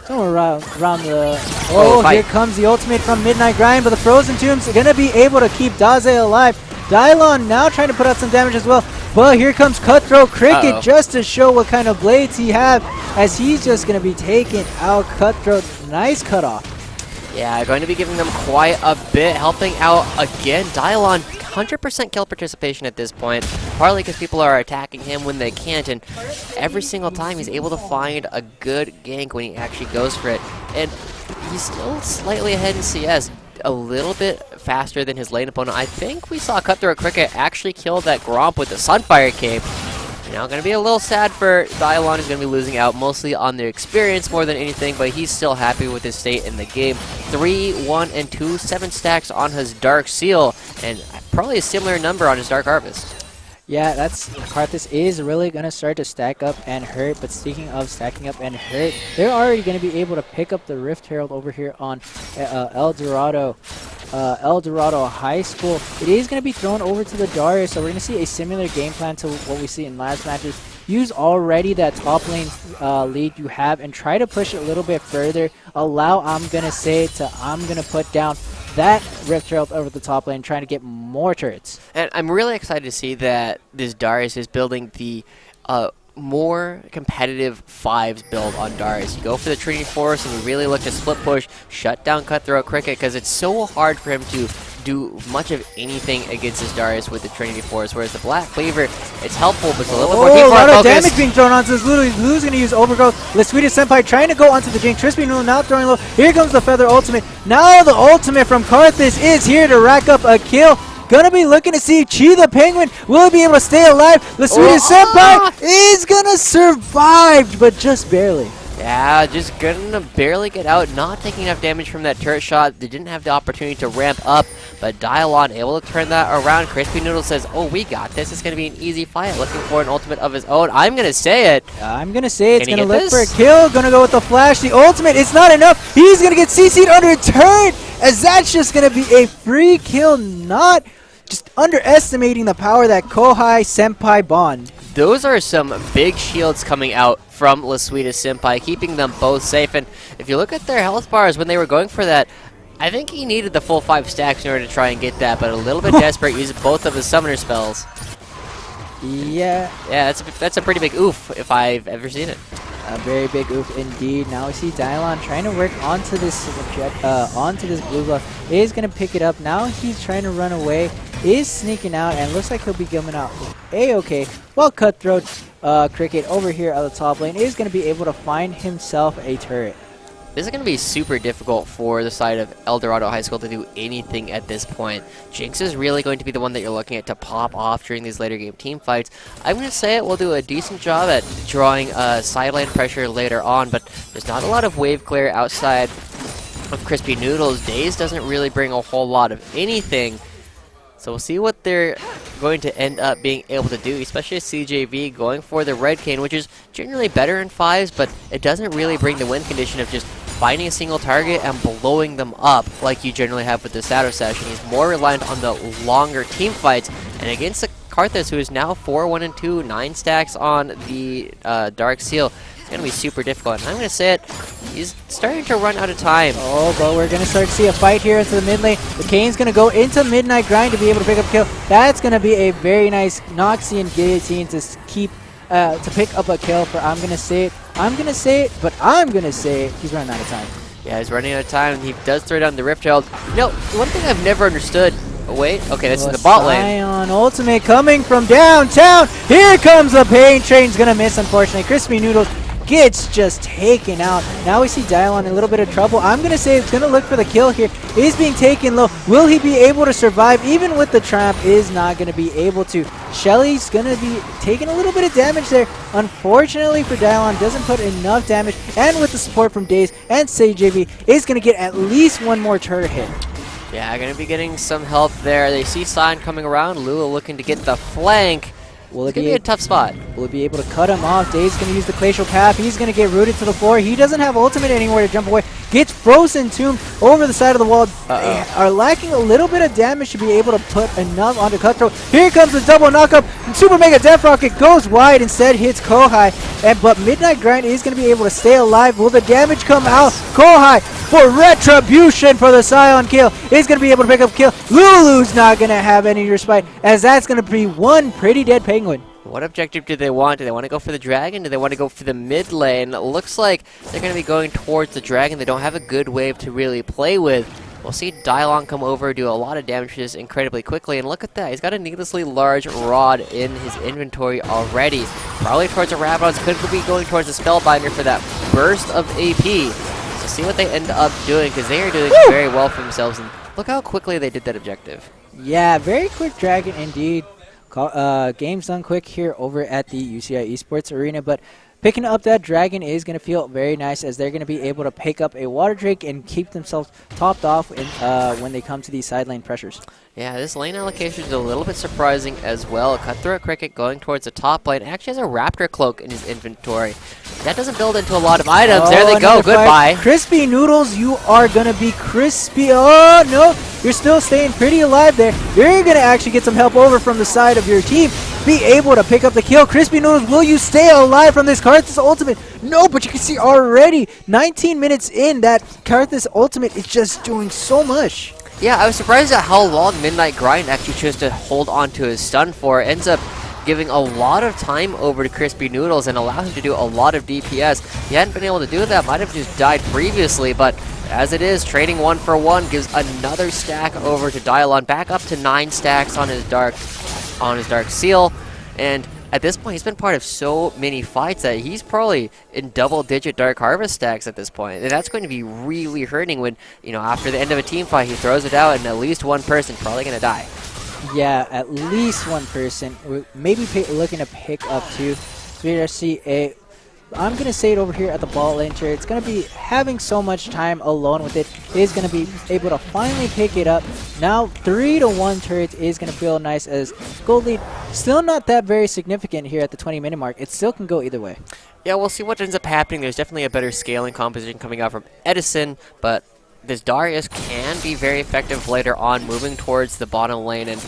Somewhere around the... Oh, here comes the ultimate from Midnight Grind, but the Frozen Tombs are going to be able to keep Daze alive. Dylon now trying to put out some damage as well, but here comes Cutthroat Cricket just to show what kind of blades he has, as he's just going to be taking out Cutthroat. Nice cutoff. Yeah, going to be giving them quite a bit, helping out again. Dylon, 100% kill participation at this point, partly because people are attacking him when they can't, and every single time he's able to find a good gank when he actually goes for it. And he's still slightly ahead in CS, a little bit faster than his lane opponent. I think we saw Cutthroat Cricket actually kill that Gromp with the Sunfire Cape. Now, going to be a little sad for Dylon. He's going to be losing out mostly on the experience more than anything, but he's still happy with his state in the game. 3, 1, and 2, 7 stacks on his Dark Seal, and probably a similar number on his Dark Harvest. Yeah, that's Karthus is really going to start to stack up and hurt, but speaking of stacking up and hurt, they're already going to be able to pick up the Rift Herald over here on Eldorado High School. It is going to be thrown over to the Darius, so we're going to see a similar game plan to what we see in last matches. Use already that top lane lead you have and try to push it a little bit further. Allow I'm going to put down that Rift Herald over the top lane, trying to get more turrets. And I'm really excited to see that this Darius is building the more competitive 5s build on Darius. You go for the Trinity Force and you really look to split push, shut down Cutthroat Cricket, because it's so hard for him to do much of anything against this Darius with the Trinity Force, whereas the Black Cleaver, it's helpful, but it's a little bit more team a lot of focused. damage being thrown onto this. Lu's going to use Overgrowth. Lasuita Senpai trying to go onto the Jinx. Crispy Noodle now throwing low. Here comes the Feather Ultimate. Now the ultimate from Karthus is here to rack up a kill. Gonna be looking to see Chi the Penguin. Will he be able to stay alive? Lasuita Senpai is gonna survive, but just barely. Yeah, just gonna barely get out, not taking enough damage from that turret shot. They didn't have the opportunity to ramp up, but Dylon able to turn that around. Crispy Noodle says, oh, we got this. It's gonna be an easy fight. Looking for an ultimate of his own. I'm gonna say it. I'm gonna say it's Can gonna he get look for a this? kill. Gonna go with the flash. The ultimate, it's not enough. He's gonna get CC'd under a turret, as that's just gonna be a free kill. Not just underestimating the power that Kohai Senpai bond. Those are some big shields coming out from Lasuita Senpai, keeping them both safe. And if you look at their health bars when they were going for that, I think he needed the full 5 stacks in order to try and get that, but a little bit desperate, using both of his summoner spells. Yeah. Yeah, that's a pretty big oof if I've ever seen it. A very big oof indeed. Now we see Dylon trying to work onto this blue buff. Is going to pick it up. Now he's trying to run away. Is sneaking out, and looks like he'll be coming out A-okay. While Cutthroat Cricket over here at the top lane is going to be able to find himself a turret. This is going to be super difficult for the side of Eldorado High School to do anything at this point. Jinx is really going to be the one that you're looking at to pop off during these later game team fights. I'm going to say it will do a decent job at drawing sideline pressure later on, but there's not a lot of wave clear outside of Crispy Noodles. Daze doesn't really bring a whole lot of anything. So we'll see what they're going to end up being able to do, especially CJV going for the Red Cane, which is generally better in 5s, but it doesn't really bring the win condition of just finding a single target and blowing them up like you generally have with the Shadow Session. He's more reliant on the longer team fights, and against the Karthus, who is now 4, 1, and 2, 9 stacks on the Dark Seal, it's going to be super difficult. And I'm going to say it, he's starting to run out of time. Oh, but we're going to start to see a fight here into the mid lane. The Kane's going to go into Midnight Grind to be able to pick up a kill. That's going to be a very nice Noxian Guillotine to keep to pick up a kill for I'm going to say it. I'm going to say it, but I'm going to say it. He's running out of time. Yeah, he's running out of time. He does throw down the Rift Herald. You know, one thing I've never understood. Oh, wait. Okay, that's in the bot lane. Scion ultimate coming from downtown. Here comes the pain train's going to miss, unfortunately. Crispy Noodles gets just taken out. Now we see Dylon in a little bit of trouble. I'm going to say it's going to look for the kill here. Is being taken low. Will he be able to survive? Even with the trap, is not going to be able to. Shelly's going to be taking a little bit of damage there. Unfortunately for Dylon, doesn't put enough damage. And with the support from Daze and CJV, is going to get at least one more turret hit. Yeah, going to be getting some help there. They see Sign coming around. Lulu looking to get the flank. Will It's it going to be a tough spot. Will it be able to cut him off? Dave's going to use the glacial path. He's going to get rooted to the floor. He doesn't have ultimate anywhere to jump away. Gets frozen tomb over the side of the wall. They are lacking a little bit of damage to be able to put enough onto Cutthroat. Here comes the double knockup. Super Mega Death Rocket goes wide. Instead hits Kohai. But Midnight Grind is going to be able to stay alive. Will the damage come out? Kohai for retribution for the Scion kill. Is going to be able to pick up kill. Lulu's not going to have any respite, as that's going to be one pretty dead penguin. What objective do they want? Do they want to go for the dragon? Do they want to go for the mid lane? It looks like they're going to be going towards the dragon. They don't have a good wave to really play with. We'll see Dylon come over, do a lot of damage to this incredibly quickly, and look at that. He's got a needlessly large rod in his inventory already. Probably towards the Rabadons, could be going towards the Spellbinder for that burst of AP. So see what they end up doing, because they are doing very well for themselves, and look how quickly they did that objective. Yeah, very quick dragon indeed. Game's done quick here over at the UCI Esports Arena, but picking up that dragon is going to feel very nice, as they're going to be able to pick up a water drake and keep themselves topped off when they come to these side lane pressures. Yeah, this lane allocation is a little bit surprising as well. Cutthroat Cricket going towards the top lane actually has a Raptor Cloak in his inventory. That doesn't build into a lot of items. There they go. Goodbye. Crispy Noodles, you are going to be crispy. Oh, no. You're still staying pretty alive there. You're going to actually get some help over from the side of your team. Be able to pick up the kill. Crispy Noodles, will you stay alive from this Karthus ultimate? No, but you can see already 19 minutes in that Karthus ultimate is just doing so much. Yeah, I was surprised at how long Midnight Grind actually chose to hold on to his stun for. It ends up giving a lot of time over to Crispy Noodles and allow him to do a lot of DPS. He hadn't been able to do that, might have just died previously, but as it is, trading 1 for 1 gives another stack over to Dylon, back up to 9 stacks on his Dark Seal, and at this point, he's been part of so many fights that he's probably in double-digit Dark Harvest stacks at this point. And that's going to be really hurting when, after the end of a team fight, he throws it out and at least one person probably going to die. Yeah, at least one person. We're maybe looking to pick up two. So we're going to see I'm going to say it over here at the ball lane chair. It's going to be having so much time alone with it. It is going to be able to finally pick it up. Now 3-1 turret is going to feel nice, as gold lead still not that very significant here at the 20-minute mark. It still can go either way. Yeah, we'll see what ends up happening. There's definitely a better scaling composition coming out from Edison, but this Darius can be very effective later on, moving towards the bottom lane and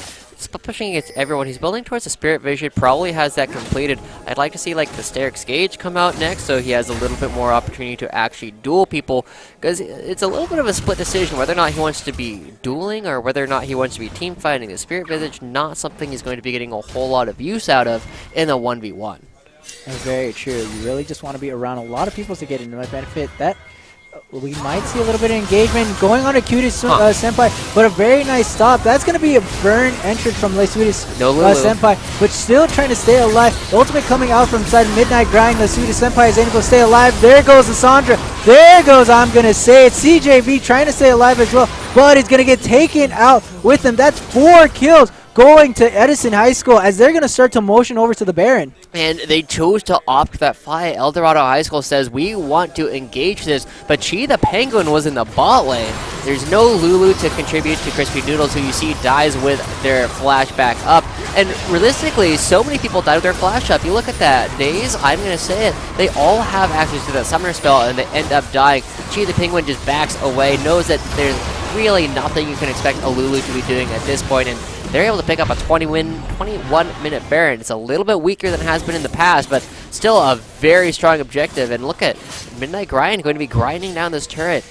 pushing against everyone. He's building towards the Spirit Vision, probably has that completed. I'd like to see like the Sterix Gauge come out next, so he has a little bit more opportunity to actually duel people, because it's a little bit of a split decision whether or not he wants to be dueling or whether or not he wants to be team fighting. The Spirit Visage, not something he's going to be getting a whole lot of use out of in a 1v1. Very true. You really just want to be around a lot of people to get into my benefit. That we might see a little bit of engagement going on to Cutis Senpai, but a very nice stop. That's going to be a burn entrance from Lesuitis Senpai, but still trying to stay alive. The ultimate coming out from side Midnight Grind. Lesuitis Senpai is able to stay alive. There goes Lissandra. There goes, I'm going to say it, CJV trying to stay alive as well, but he's going to get taken out with him. That's 4 kills going to Edison High School, as they're going to start to motion over to the Baron. And they chose to opt that fight. Eldorado High School says, we want to engage this, but Chi the Penguin was in the bot lane. There's no Lulu to contribute to Crispy Noodles, who you see dies with their flashback up. And realistically, so many people died with their flash up. You look at that. Days, I'm going to say it, they all have access to that summoner spell, and they end up dying. Chi the Penguin just backs away, knows that there's really nothing you can expect a Lulu to be doing at this point, and they're able to pick up a 21-minute Baron. It's a little bit weaker than it has been in the past, but still a very strong objective. And look at Midnight Grind going to be grinding down this turret.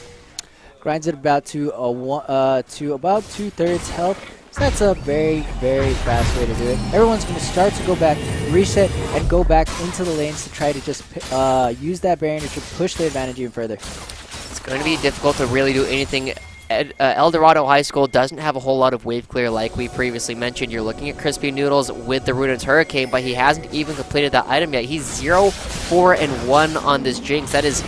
Grinds it about to about 2/3 health. So that's a very, very fast way to do it. Everyone's going to start to go back, reset, and go back into the lanes to try to just use that barrier to push the advantage even further. It's going to be difficult to really do anything. Eldorado High School doesn't have a whole lot of wave clear like we previously mentioned. You're looking at Crispy Noodles with the Ruinous Hurricane, but he hasn't even completed that item yet. He's 0-4-1 on this Jinx. That is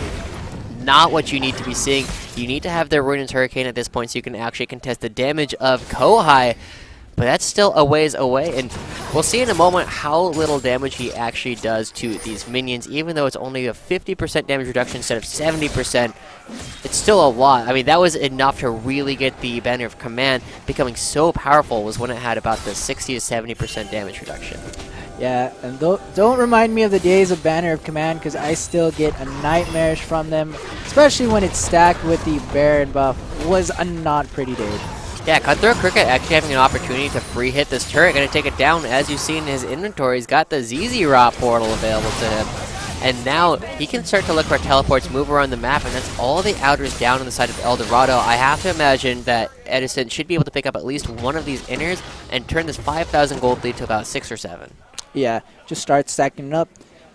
not what you need to be seeing. You need to have the Ruinous Hurricane at this point so you can actually contest the damage of Kohai. but that's still a ways away, and we'll see in a moment how little damage he actually does to these minions. Even though it's only a 50% damage reduction instead of 70%, it's still a lot. I mean, that was enough to really get the Banner of Command becoming so powerful, was when it had about the 60 to 70% damage reduction. Yeah, and don't remind me of the days of Banner of Command, because I still get a nightmarish from them, especially when it's stacked with the Baron buff. Was a not pretty day. Yeah, Cutthroat Cricket actually having an opportunity to free hit this turret, going to take it down. As you see in his inventory, he's got the ZZ Rot portal available to him. And now he can start to look for teleports, move around the map, and that's all the outers down on the side of Eldorado. I have to imagine that Edison should be able to pick up at least one of these inners and turn this 5,000 gold lead to about 6 or 7. Yeah, just start stacking it up.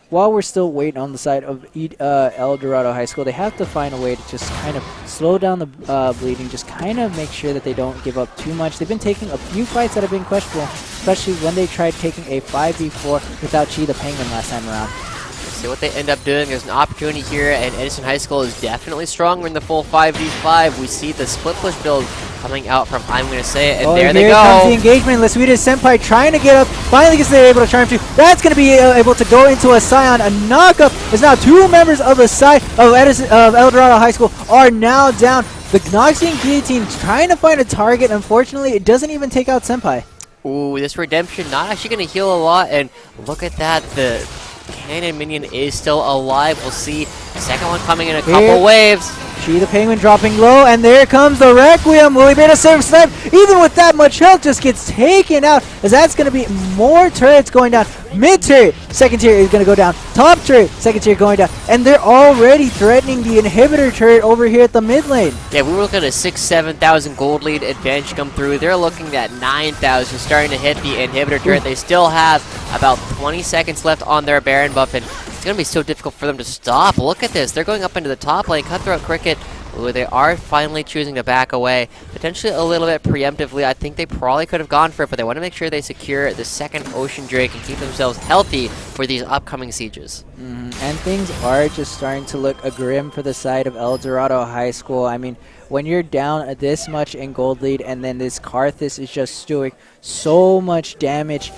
While we're still waiting on the side of Eldorado High School, they have to find a way to just kind of slow down the bleeding, just kind of make sure that they don't give up too much. They've been taking a few fights that have been questionable, especially when they tried taking a 5v4 without Chi the Penguin last time around. See what they end up doing. There's an opportunity here, and Edison High School is definitely stronger in the full 5v5. We see the split push build coming out from I'm Gonna Say It, and there they go. Comes the engagement. Laswita Senpai trying to get up. Finally gets able to triumph. That's going to be able to go into a Scion. A knockup is now 2 members of the side of Eldorado High School are now down. The Noxian Guillotine trying to find a target. Unfortunately, it doesn't even take out Senpai. Ooh, this Redemption not actually going to heal a lot, and look at that. The Cannon minion is still alive. We'll see the second one coming in a couple waves. Chi the Penguin dropping low, and there comes the Requiem. Will he be able to snipe? Even with that much health, just gets taken out, as that's going to be more turrets going down. Mid turret, second tier is going to go down. Top turret, second tier going down. And they're already threatening the inhibitor turret over here at the mid lane. Yeah, we were looking at a 6,000-7,000 gold lead advantage come through. They're looking at 9,000, starting to hit the inhibitor turret. They still have about 20 seconds left on their Baron buff, and it's going to be so difficult for them to stop. Look at this. They're going up into the top lane. Cutthroat Cricket, they are finally choosing to back away, potentially a little bit preemptively. I think they probably could have gone for it, but they want to make sure they secure the second Ocean Drake and keep themselves healthy for these upcoming sieges. And things are just starting to look grim for the side of Eldorado High School. I mean, when you're down this much in gold lead, and then this Karthus is just doing so much damage,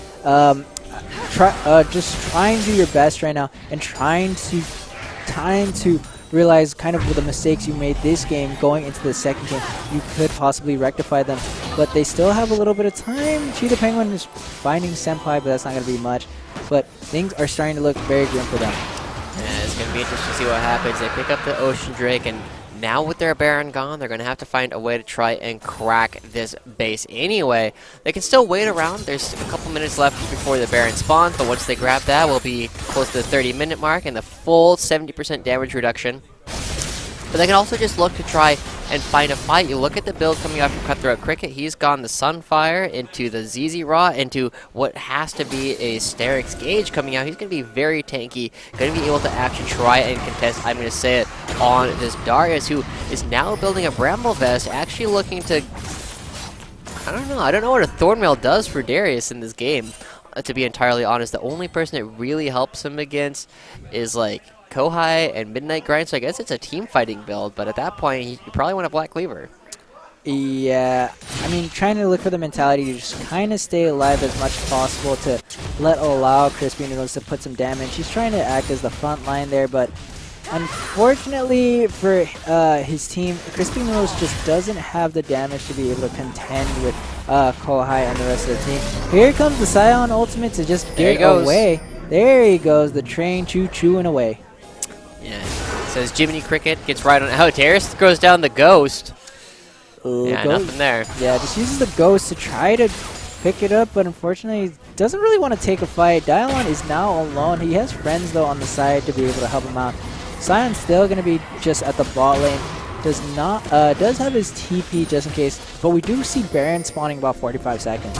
just try and do your best right now, and trying to realize kind of the mistakes you made this game going into the second game. You could possibly rectify them, but they still have a little bit of time. Chi the Penguin is finding Senpai, but that's not going to be much. But things are starting to look very grim for them. Yeah, it's going to be interesting to see what happens. They pick up the Ocean Drake, and now with their Baron gone, they're going to have to find a way to try and crack this base anyway. They can still wait around. There's a couple minutes left before the Baron spawns, but once they grab that, we'll be close to the 30-minute mark and the full 70% damage reduction. But they can also just look to try and find a fight. You look at the build coming out from Cutthroat Cricket. He's gone the Sunfire into the ZZ Raw into what has to be a Sterix Gauge coming out. He's going to be very tanky, going to be able to actually try and contest, I'm going to say it, on this Darius, who is now building a Bramble Vest, actually looking to... I don't know what a Thornmail does for Darius in this game, to be entirely honest. The only person that really helps him against is, like, Kohai and Midnight Grind, so I guess it's a team fighting build, but at that point, you probably want a Black Cleaver. Yeah, I mean, trying to look for the mentality to just kind of stay alive as much as possible to allow Crispy Noodles to put some damage. He's trying to act as the front line there, but unfortunately for his team, Crispy Noodles just doesn't have the damage to be able to contend with Kohai and the rest of the team. Here comes the Scion Ultimate to just get away. There he goes, the train choo-chooing away. Yeah, says Jiminy Cricket gets right on. Oh, Darius throws down the Ghost. Yeah, nothing there. Yeah, just uses the Ghost to try to pick it up, but unfortunately doesn't really want to take a fight. Dialon is now alone. He has friends, though, on the side to be able to help him out. Sion's still going to be just at the bot lane. Does have his TP just in case, but we do see Baron spawning about 45 seconds.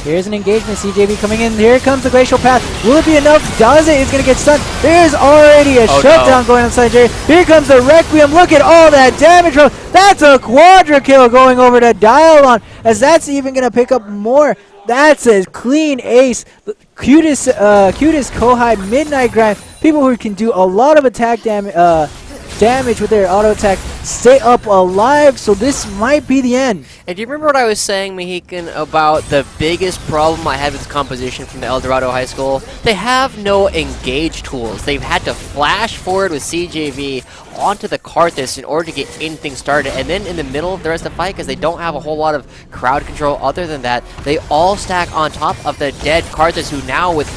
Here's an engagement, CJB coming in. Here comes the Glacial Path. Will it be enough? Does it? It's going to get stunned. There's already a shutdown going on side Jerry. Here comes the Requiem. Look at all that damage. That's a quadra kill going over to Dialon, as that's even going to pick up more. That's a clean ace. Cutest Kohai, Midnight Grind. People who can do a lot of attack damage, damage with their auto attack, stay up alive, so this might be the end. And do you remember what I was saying, Mohican, about the biggest problem I had with this composition from the Eldorado High School? They have no engage tools. They've had to flash forward with CJV onto the Karthus in order to get anything started, and then in the middle of the rest of the fight, because they don't have a whole lot of crowd control other than that, they all stack on top of the dead Karthus, who now with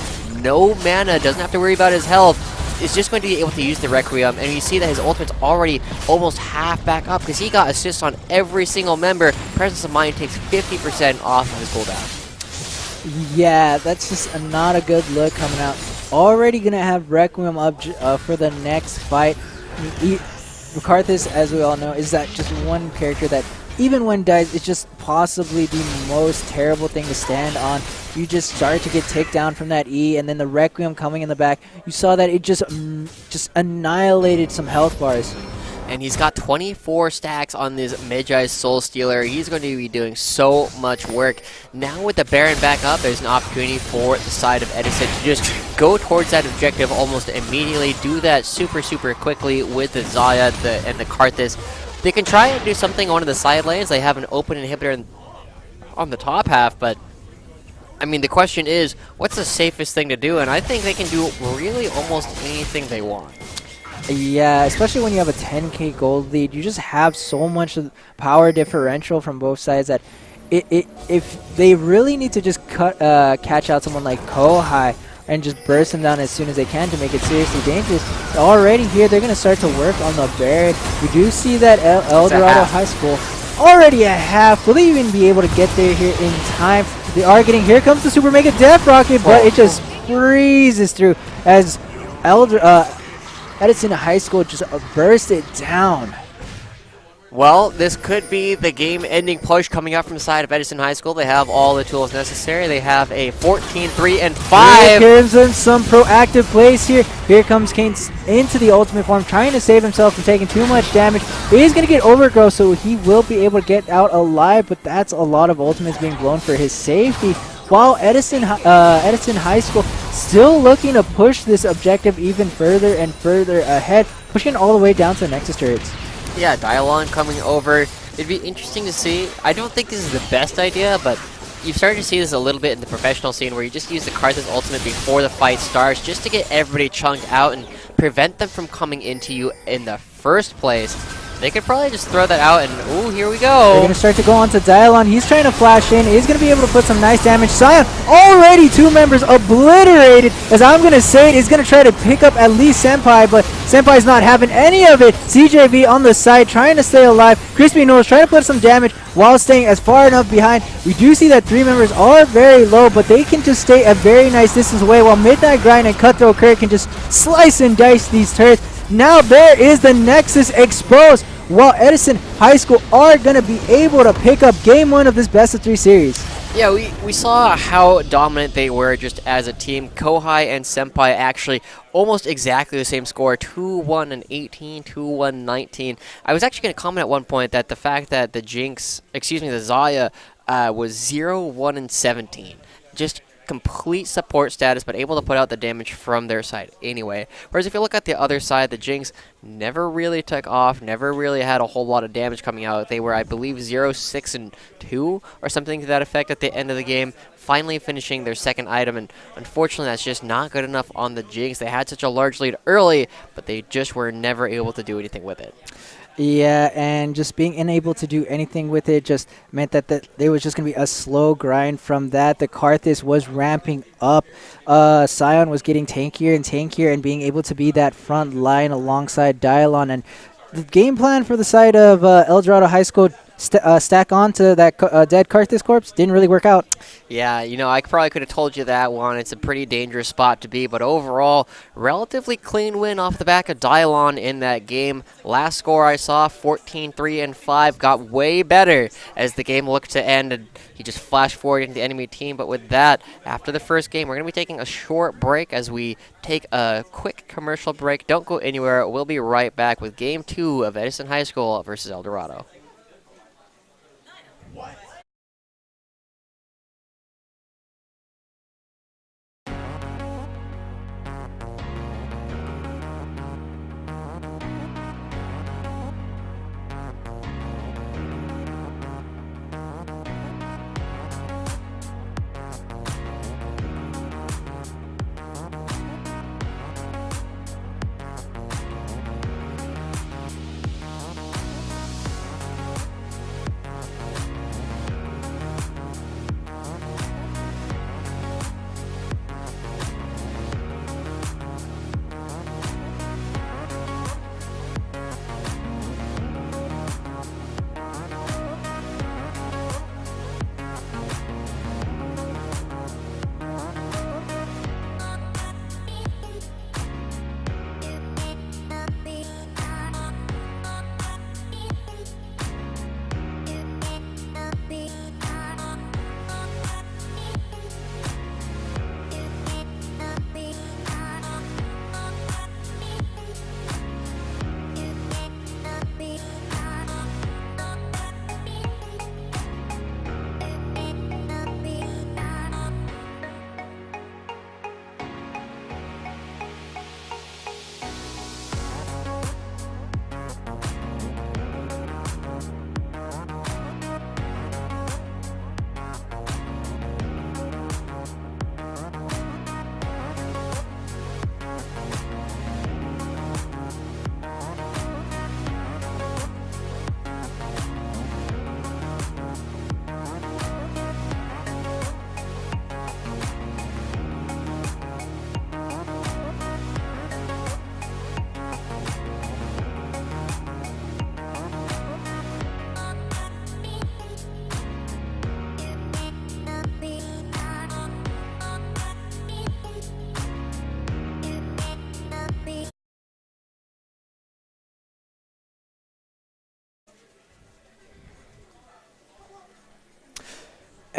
no mana, doesn't have to worry about his health, is just going to be able to use the Requiem, and you see that his ultimate's already almost half back up because he got assists on every single member. Presence of Mind takes 50% off of his cooldown. Yeah, that's just not a good look coming out. Already going to have Requiem up for the next fight. Karthus, as we all know, is that just one character that even when dies, it's just possibly the most terrible thing to stand on. You just start to get ticked down from that E, and then the Requiem coming in the back. You saw that it just annihilated some health bars. And he's got 24 stacks on this Magi's Soul Stealer. He's going to be doing so much work. Now with the Baron back up, there's an opportunity for the side of Edison to just go towards that objective almost immediately. Do that super quickly with the Zaya and the Karthus. They can try and do something on the side lanes. They have an open inhibitor on the top half, but I mean, the question is, what's the safest thing to do? And I think they can do really almost anything they want. Yeah, especially when you have a 10k gold lead. You just have so much power differential from both sides that if they really need to just catch out someone like Kohai and just burst him down as soon as they can to make it seriously dangerous, already here they're going to start to work on the Baron. We do see that Eldorado High School already a half. Will they even be able to get there here in time? They are getting, here comes the Super Mega Death Rocket, but it just breezes through as Edison High School just burst it down. Well, this could be the game-ending push coming out from the side of Edison High School. They have all the tools necessary. They have a 14-3-5. Here comes some proactive plays here. Here comes Kane into the ultimate form, trying to save himself from taking too much damage. He's going to get overgrowth, so he will be able to get out alive, but that's a lot of ultimates being blown for his safety. While Edison High School still looking to push this objective even further and further ahead, pushing all the way down to the Nexus turrets. Yeah, Dialon coming over. It'd be interesting to see. I don't think this is the best idea, but you've started to see this a little bit in the professional scene where you just use the Karthus ultimate before the fight starts just to get everybody chunked out and prevent them from coming into you in the first place. They could probably just throw that out and, ooh, here we go. They're going to start to go on to Dialon. He's trying to flash in. He's going to be able to put some nice damage. Sion, already 2 members obliterated. As I'm going to say, is going to try to pick up at least Senpai, but Senpai's not having any of it. CJV on the side trying to stay alive. Crispy Noodles trying to put some damage while staying as far enough behind. We do see that 3 members are very low, but they can just stay a very nice distance away while Midnight Grind and Cutthroat Kirk can just slice and dice these turrets. Now there is the Nexus exposed, while Edison High School are going to be able to pick up Game 1 of this best-of-3 series. Yeah, we saw how dominant they were just as a team. Kohai and Senpai actually almost exactly the same score, 2-1 and 18, 2-1, 19. I was actually going to comment at one point that the fact that the the Zaya was 0-1 and 17. Just complete support status, but able to put out the damage from their side anyway. Whereas if you look at the other side, the Jinx never really took off, never really had a whole lot of damage coming out. They were, I believe, 0-6 and 2 or something to that effect at the end of the game, finally finishing their second item, and unfortunately that's just not good enough on the Jinx. They had such a large lead early, but they just were never able to do anything with it. Yeah, and just being unable to do anything with it just meant that there was just going to be a slow grind from that. The Karthus was ramping up. Sion was getting tankier and tankier and being able to be that front line alongside Dialon. And the game plan for the side of Eldorado High School stack onto that dead Karthus corpse didn't really work out. Yeah, you know, I probably could have told you that one. It's a pretty dangerous spot to be, but overall, relatively clean win off the back of Dialon in that game. Last score I saw, 14-3-5, got way better as the game looked to end, and he just flashed forward into the enemy team. But with that, after the first game, we're going to be taking a short break as we take a quick commercial break. Don't go anywhere. We'll be right back with Game 2 of Edison High School versus Eldorado.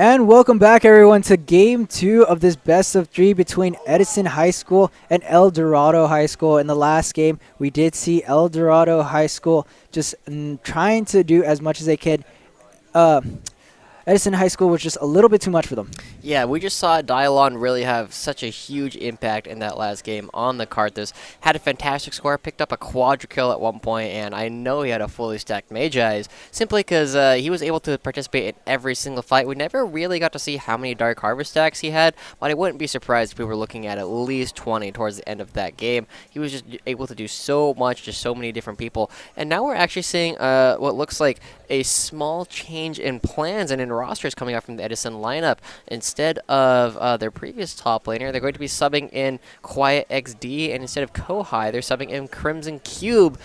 And welcome back, everyone, to Game 2 of this best of 3 between Edison High School and El Dorado High School. In the last game, we did see El Dorado High School just trying to do as much as they could. Edison High School was just a little bit too much for them. Yeah, we just saw Dialon really have such a huge impact in that last game on the Carthus. Had a fantastic score, picked up a quadra kill at one point, and I know he had a fully stacked Magi's simply because he was able to participate in every single fight. We never really got to see how many Dark Harvest stacks he had, but I wouldn't be surprised if we were looking at least 20 towards the end of that game. He was just able to do so much to so many different people, and now we're actually seeing what looks like a small change in plans and in rosters coming out from the Edison lineup. Instead of their previous top laner, they're going to be subbing in Quiet XD, and instead of Kohai, they're subbing in Crimson Cube.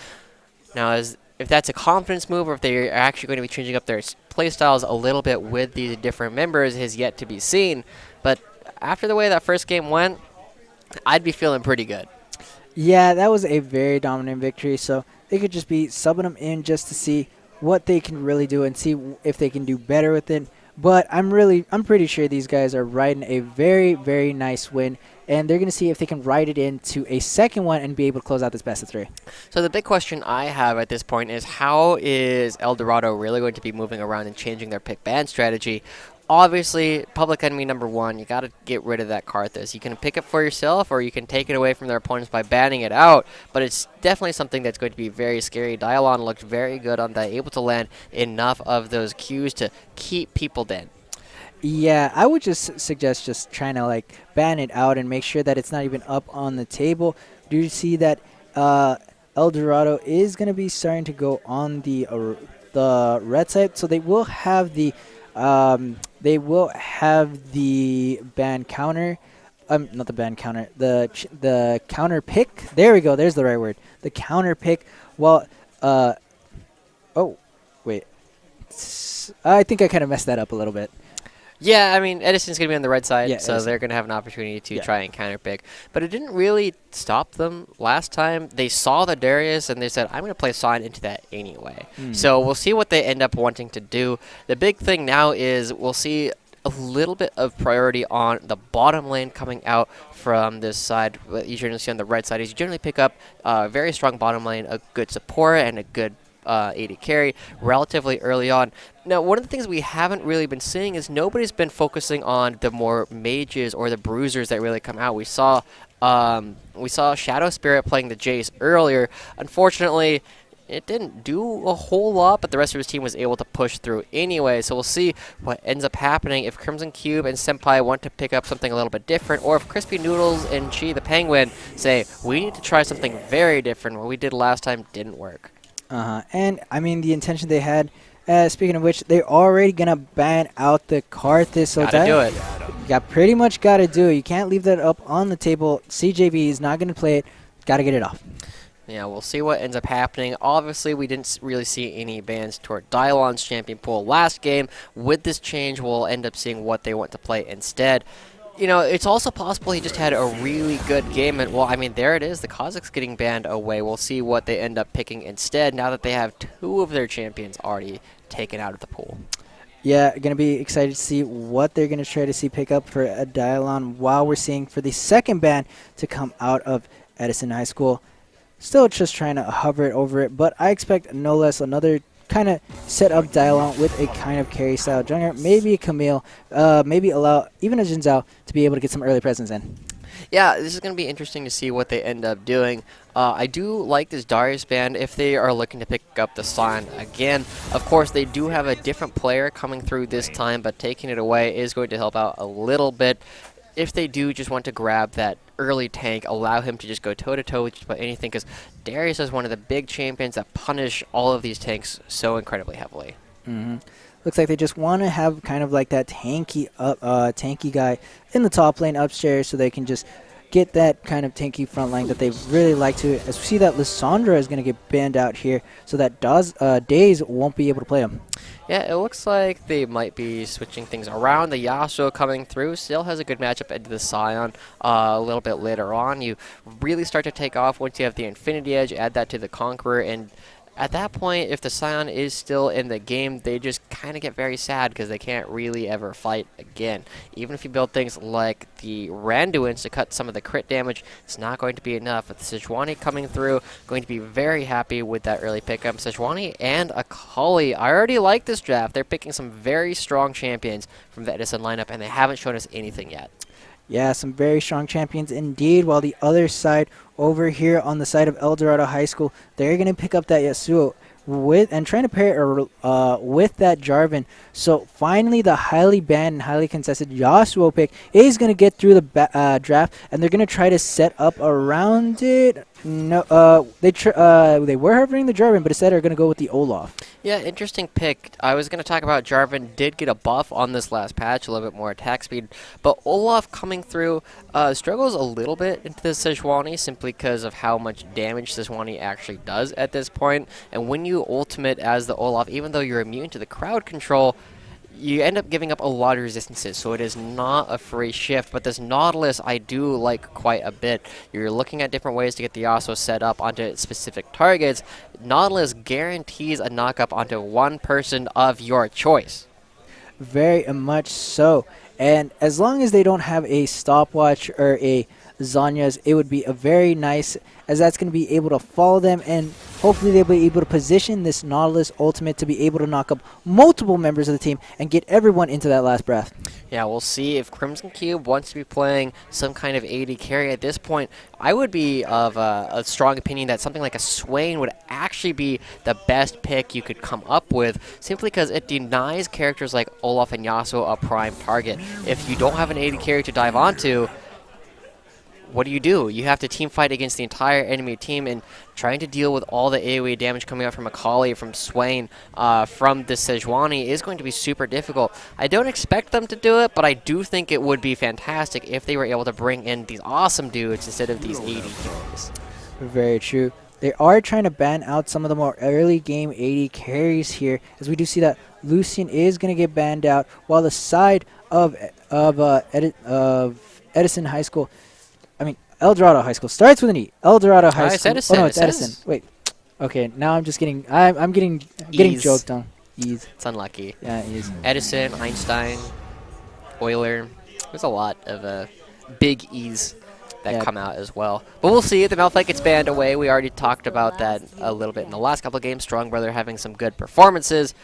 Now, if that's a confidence move or if they're actually going to be changing up their playstyles a little bit with these different members is yet to be seen. But after the way that first game went, I'd be feeling pretty good. Yeah, that was a very dominant victory, so they could just be subbing them in just to see what they can really do and see if they can do better with it. But I'm pretty sure these guys are riding a very, very nice win, and they're going to see if they can ride it into a second one and be able to close out this best of 3. So the big question I have at this point is, how is El Dorado really going to be moving around and changing their pick ban strategy? Obviously, public enemy number 1, you got to get rid of that Carthus. You can pick it for yourself, or you can take it away from their opponents by banning it out, but it's definitely something that's going to be very scary. Dialon looked very good on that, able to land enough of those Qs to keep people dead. Yeah, I would just suggest just trying to ban it out and make sure that it's not even up on the table. Do you see that El Dorado is going to be starting to go on the red side, so they will have the ban counter. Not the ban counter. The counter pick. There we go. There's the right word. The counter pick. Well, oh, wait. I think I kind of messed that up a little bit. Yeah, I mean, Edison's going to be on the red side, yeah, so Edison. they're going to have an opportunity to try and counterpick. But it didn't really stop them last time. They saw the Darius, and they said, I'm going to play Sign into that anyway. So we'll see what they end up wanting to do. The big thing now is we'll see a little bit of priority on the bottom lane coming out from this side. What you generally see on the red side is you generally pick up a very strong bottom lane, a good support, and a good AD carry relatively early on. Now, one of the things we haven't really been seeing is nobody's been focusing on the more mages or the bruisers that really come out. We saw Shadow Spirit playing the Jace earlier. Unfortunately, it didn't do a whole lot, but the rest of his team was able to push through anyway. So we'll see what ends up happening if Crimson Cube and Senpai want to pick up something a little bit different, or if Crispy Noodles and Chi the Penguin say, we need to try something very different. What we did last time didn't work. And, I mean, the intention they had, speaking of which, they're already going to ban out the Carthus. So Gotta do it. You pretty much got to do it. You can't leave that up on the table. CJV is not going to play it. Got to get it off. Yeah, we'll see what ends up happening. Obviously, we didn't really see any bans toward Dialon's champion pool last game. With this change, we'll end up seeing what they want to play instead. You know, it's also possible he just had a really good game. And, well, I mean, there it is. The Kazakhs getting banned away. We'll see what they end up picking instead now that they have 2 of their champions already taken out of the pool. Yeah, going to be excited to see what they're going to try to see pick up for a Dialon while we're seeing for the second ban to come out of Edison High School. Still just trying to hover it over it, but I expect no less another kind of set up Dialon with a kind of carry style jungler, maybe a Camille, maybe allow even a Jin Zhao to be able to get some early presence in. Yeah, this is going to be interesting to see what they end up doing. I do like this Darius band if they are looking to pick up the Sign again. Of course, they do have a different player coming through this time, but taking it away is going to help out a little bit. If they do just want to grab that early tank, allow him to just go toe-to-toe with just about anything, because Darius is one of the big champions that punish all of these tanks so incredibly heavily. Looks like they just want to have kind of like that tanky guy in the top lane upstairs so they can just get that kind of tanky front line that they really like to. As we see that Lissandra is going to get banned out here so that Daze won't be able to play him. Yeah, it looks like they might be switching things around. The Yasuo coming through still has a good matchup into the Scion a little bit later on. You really start to take off once you have the Infinity Edge, add that to the Conqueror, and At that point, if the Scion is still in the game, they just kind of get very sad because they can't really ever fight again. Even if you build things like the Randuins to cut some of the crit damage, it's not going to be enough. With Sejuani coming through, going to be very happy with that early pickup. Sejuani and Akali, I already like this draft. They're picking some very strong champions from the Edison lineup, and they haven't shown us anything yet. Yeah, some very strong champions indeed. While the other side, over here on the side of Eldorado High School, they're going to pick up that Yasuo with and trying to pair it with that Jarvan. So finally, the highly banned and highly contested Yasuo pick is going to get through the draft, and they're going to try to set up around it. No, they were hovering the Jarvan, but instead are going to go with the Olaf. Yeah, interesting pick. I was going to talk about Jarvan did get a buff on this last patch, a little bit more attack speed, but Olaf coming through struggles a little bit into the Sejuani simply because of how much damage Sejuani actually does at this point. And when you ultimate as the Olaf, even though you're immune to the crowd control, you end up giving up a lot of resistances, so it is not a free shift. But this Nautilus I do like quite a bit. You're looking at different ways to get the Yasuo set up onto specific targets. Nautilus guarantees a knockup onto one person of your choice. Very much so. And as long as they don't have a stopwatch or a Zanya's, it would be a very nice, as that's going to be able to follow them, and hopefully they'll be able to position this Nautilus ultimate to be able to knock up multiple members of the team and get everyone into that last breath. Yeah, we'll see if Crimson Cube wants to be playing some kind of AD carry at this point. I would be of a strong opinion that something like a Swain would actually be the best pick you could come up with, simply because it denies characters like Olaf and Yasuo a prime target. If you don't have an AD carry to dive onto, what do? You have to team fight against the entire enemy team, and trying to deal with all the AoE damage coming out from Akali, from Swain, from the Sejuani is going to be super difficult. I don't expect them to do it, but I do think it would be fantastic if they were able to bring in these awesome dudes instead of these AD carries. Very true. They are trying to ban out some of the more early game AD carries here, as we do see that Lucian is going to get banned out, while the side of Edison High School, Eldorado High School starts with an E. Eldorado High School. Edison. Oh no, it's Edison. Wait. Okay, now I'm just getting. I'm getting joked on. Ease. It's unlucky. Yeah, ease. Edison, Einstein, Euler. There's a lot of big E's that come out as well. But we'll see. The Malphite gets banned away. We already talked about that a little bit in the last couple of games. Strong Brother having some good performances.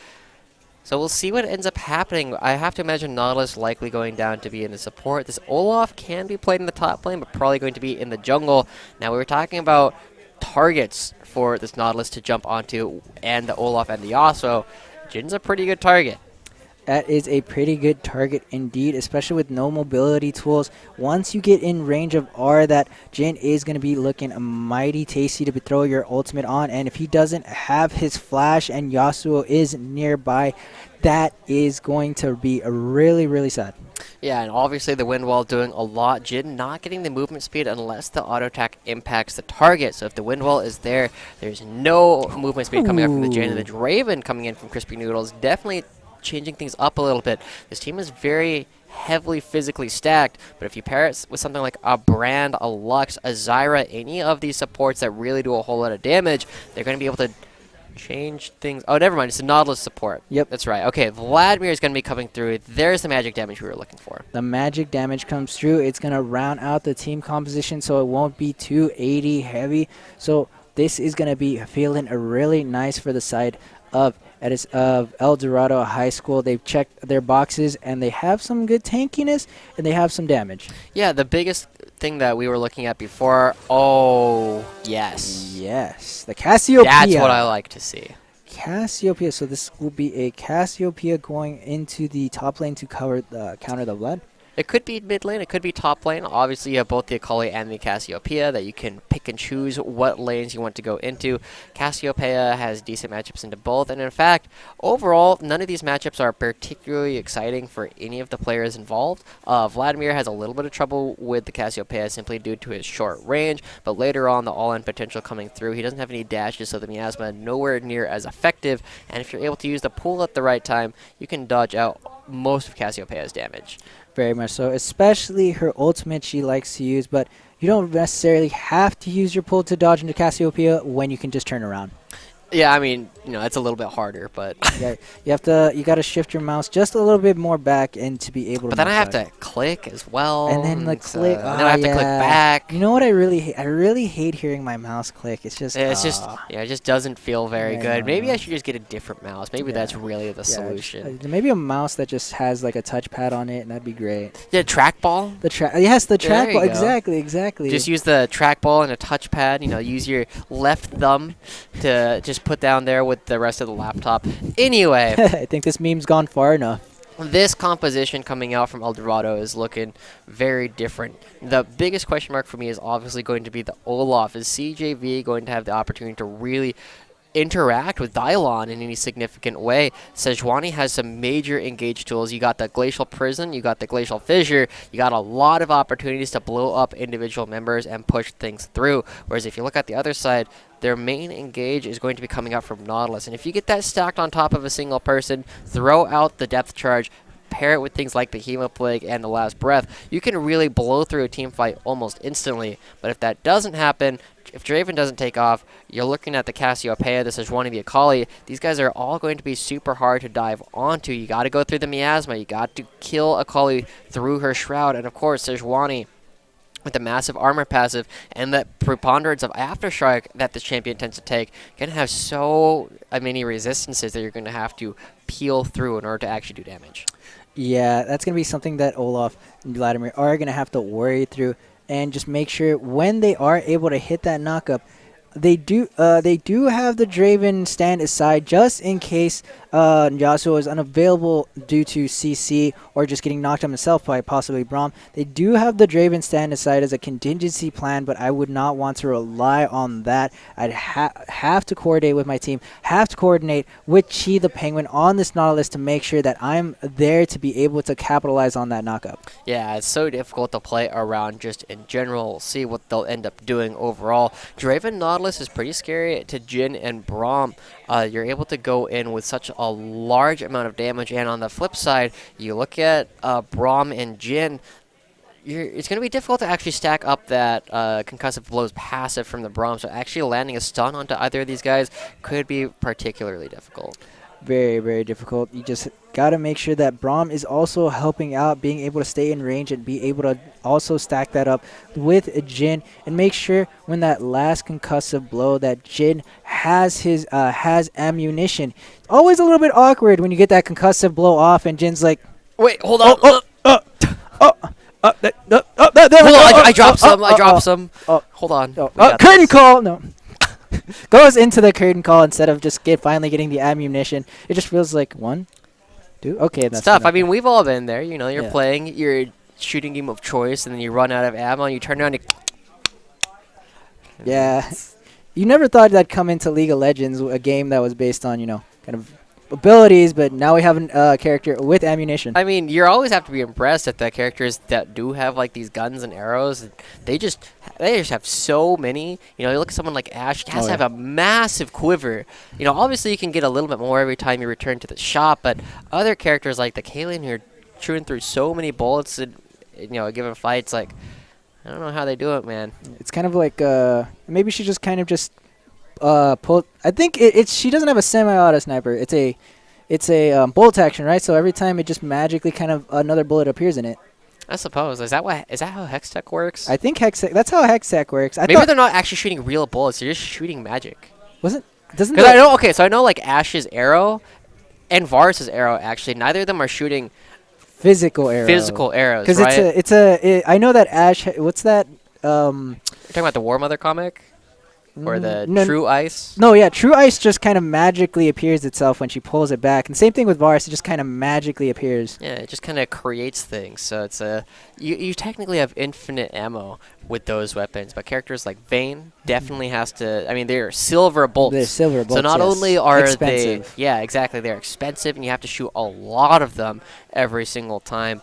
So we'll see what ends up happening. I have to imagine Nautilus likely going down to be in the support. This Olaf can be played in the top lane, but probably going to be in the jungle. Now, we were talking about targets for this Nautilus to jump onto, and the Olaf and the Yasuo. Jin's a pretty good target. That is a pretty good target indeed, especially with no mobility tools. Once you get in range of R, that Jin is going to be looking mighty tasty to throw your ultimate on. And if he doesn't have his flash and Yasuo is nearby, that is going to be really, really sad. Yeah, and obviously the wind wall doing a lot. Jin not getting the movement speed unless the auto attack impacts the target. So if the wind wall is there, there's no movement speed coming out from the Jin. And the Draven coming in from Crispy Noodles definitely changing things up a little bit. This team is very heavily physically stacked, but if you pair it with something like a Brand, a Lux, a Zyra, any of these supports that really do a whole lot of damage, they're going to be able to change things. Oh, never mind. It's a Nautilus support. Yep. That's right. Okay, Vladimir is going to be coming through. There's the magic damage we were looking for. The magic damage comes through. It's going to round out the team composition so it won't be too AD heavy. So this is going to be feeling really nice for the side of Eldorado High School. They've checked their boxes, and they have some good tankiness, and they have some damage. Yeah, the biggest thing that we were looking at before, oh, yes. Yes, the Cassiopeia. That's what I like to see. Cassiopeia. So this will be a Cassiopeia going into the top lane to counter the Vlad. It could be mid lane, it could be top lane. Obviously, you have both the Akali and the Cassiopeia that you can pick and choose what lanes you want to go into. Cassiopeia has decent matchups into both, and in fact, overall, none of these matchups are particularly exciting for any of the players involved. Vladimir has a little bit of trouble with the Cassiopeia simply due to his short range, but later on, the all-in potential coming through. He doesn't have any dashes, so the miasma nowhere near as effective, and if you're able to use the pool at the right time, you can dodge out most of Cassiopeia's damage. Very much so, especially her ultimate she likes to use, but you don't necessarily have to use your pull to dodge into Cassiopeia when you can just turn around. Yeah, I mean, it's a little bit harder, but Yeah, you got to shift your mouse just a little bit more back and to be able to. but then I have dodge. to click as well, And then the click. and then I have to click yeah. back. You know what I really hate? I really hate hearing my mouse click. It's just. It just doesn't feel very Yeah, good. Maybe no. I should just get a different mouse. Maybe Yeah. that's really the Yeah, solution. maybe a mouse that just has like a touchpad on it, and that'd be great. Yeah, trackball. Yes, the There you trackball. go. Exactly. Just use the trackball and a touchpad. Use your left thumb to just put down there with the rest of the laptop. Anyway, I think this meme's gone far enough. this composition coming out from Eldorado is looking very different. The biggest question mark for me is obviously going to be the Olaf. Is CJV going to have the opportunity to really interact with Dylon in any significant way? Sejuani has some major engage tools. You got the Glacial Prison, you got the Glacial Fissure, you got a lot of opportunities to blow up individual members and push things through. Whereas if you look at the other side, their main engage is going to be coming out from Nautilus. And if you get that stacked on top of a single person, throw out the depth charge, pair it with things like the Hemoplague and the Last Breath, you can really blow through a team fight almost instantly. But if that doesn't happen, if Draven doesn't take off, you're looking at the Cassiopeia, the Sejuani, the Akali. These guys are all going to be super hard to dive onto. You got to go through the Miasma. You got to kill Akali through her Shroud. And of course, Sejuani, with the massive armor passive and the preponderance of Aftershock that this champion tends to take, can have so many resistances that you're going to have to peel through in order to actually do damage. Yeah, that's going to be something that Olaf and Vladimir are going to have to worry through and just make sure when they are able to hit that knockup, they do have the Draven stand aside just in case Yasuo is unavailable due to CC or just getting knocked out himself by possibly Braum. They do have the Draven stand aside as a contingency plan, but I would not want to rely on that. I'd have to coordinate with my team, have to coordinate with Chi the Penguin on this Nautilus to make sure that I'm there to be able to capitalize on that knockup. Yeah, it's so difficult to play around just in general. We'll see what they'll end up doing overall. Draven Nautilus is pretty scary to Jin and Braum. You're able to go in with such a large amount of damage, and on the flip side, you look at Braum and Jin, it's going to be difficult to actually stack up that concussive blows passive from the Braum, so actually landing a stun onto either of these guys could be particularly difficult. Very, very difficult. You just got to make sure that Braum is also helping out, being able to stay in range and be able to also stack that up with Jin, and make sure when that last concussive blow that Jin has has ammunition. Always a little bit awkward when you get that concussive blow off and Jin's like, wait, hold on. there Hold on, I dropped some. I dropped some. Hold on. Curtain call. No. Goes into the curtain call instead of just finally getting the ammunition. It just feels like 1, 2. Okay, that's tough. enough. I mean, we've all been there. You're Yeah. playing your shooting game of choice, and then you run out of ammo, and you turn around and Yeah. You never thought that'd come into League of Legends, a game that was based on, kind of abilities, but now we have a character with ammunition. I mean, you always have to be impressed at the characters that do have like these guns and arrows. They just have so many. You look at someone like Ashe, he has to have a massive quiver. Obviously you can get a little bit more every time you return to the shop, but other characters like the Kaylin who are chewing through so many bullets in a given fight, it's like, I don't know how they do it, man. It's kind of like maybe she just kind of just pulled. I think she doesn't have a semi-auto sniper. It's a bolt action, right? So every time it just magically kind of another bullet appears in it. I suppose. Is that how Hextech works? I think that's how Hextech works. Maybe they're not actually shooting real bullets. They're just shooting magic. Doesn't Because I know. Okay, so I know like Ashe's arrow and Varus's arrow. Actually, neither of them are shooting physical arrows. Because right? I know that Ashe. What's that? You're talking about the War Mother comic, or the True Ice? No, yeah, True Ice just kind of magically appears itself when she pulls it back, and same thing with Varus. It just kind of magically appears. Yeah, it just kind of creates things. So it's you technically have infinite ammo with those weapons, but characters like Vayne definitely has to. I mean, they're silver bolts. They're silver bolts. So not only are expensive. yeah, exactly, they're expensive, and you have to shoot a lot of them every single time.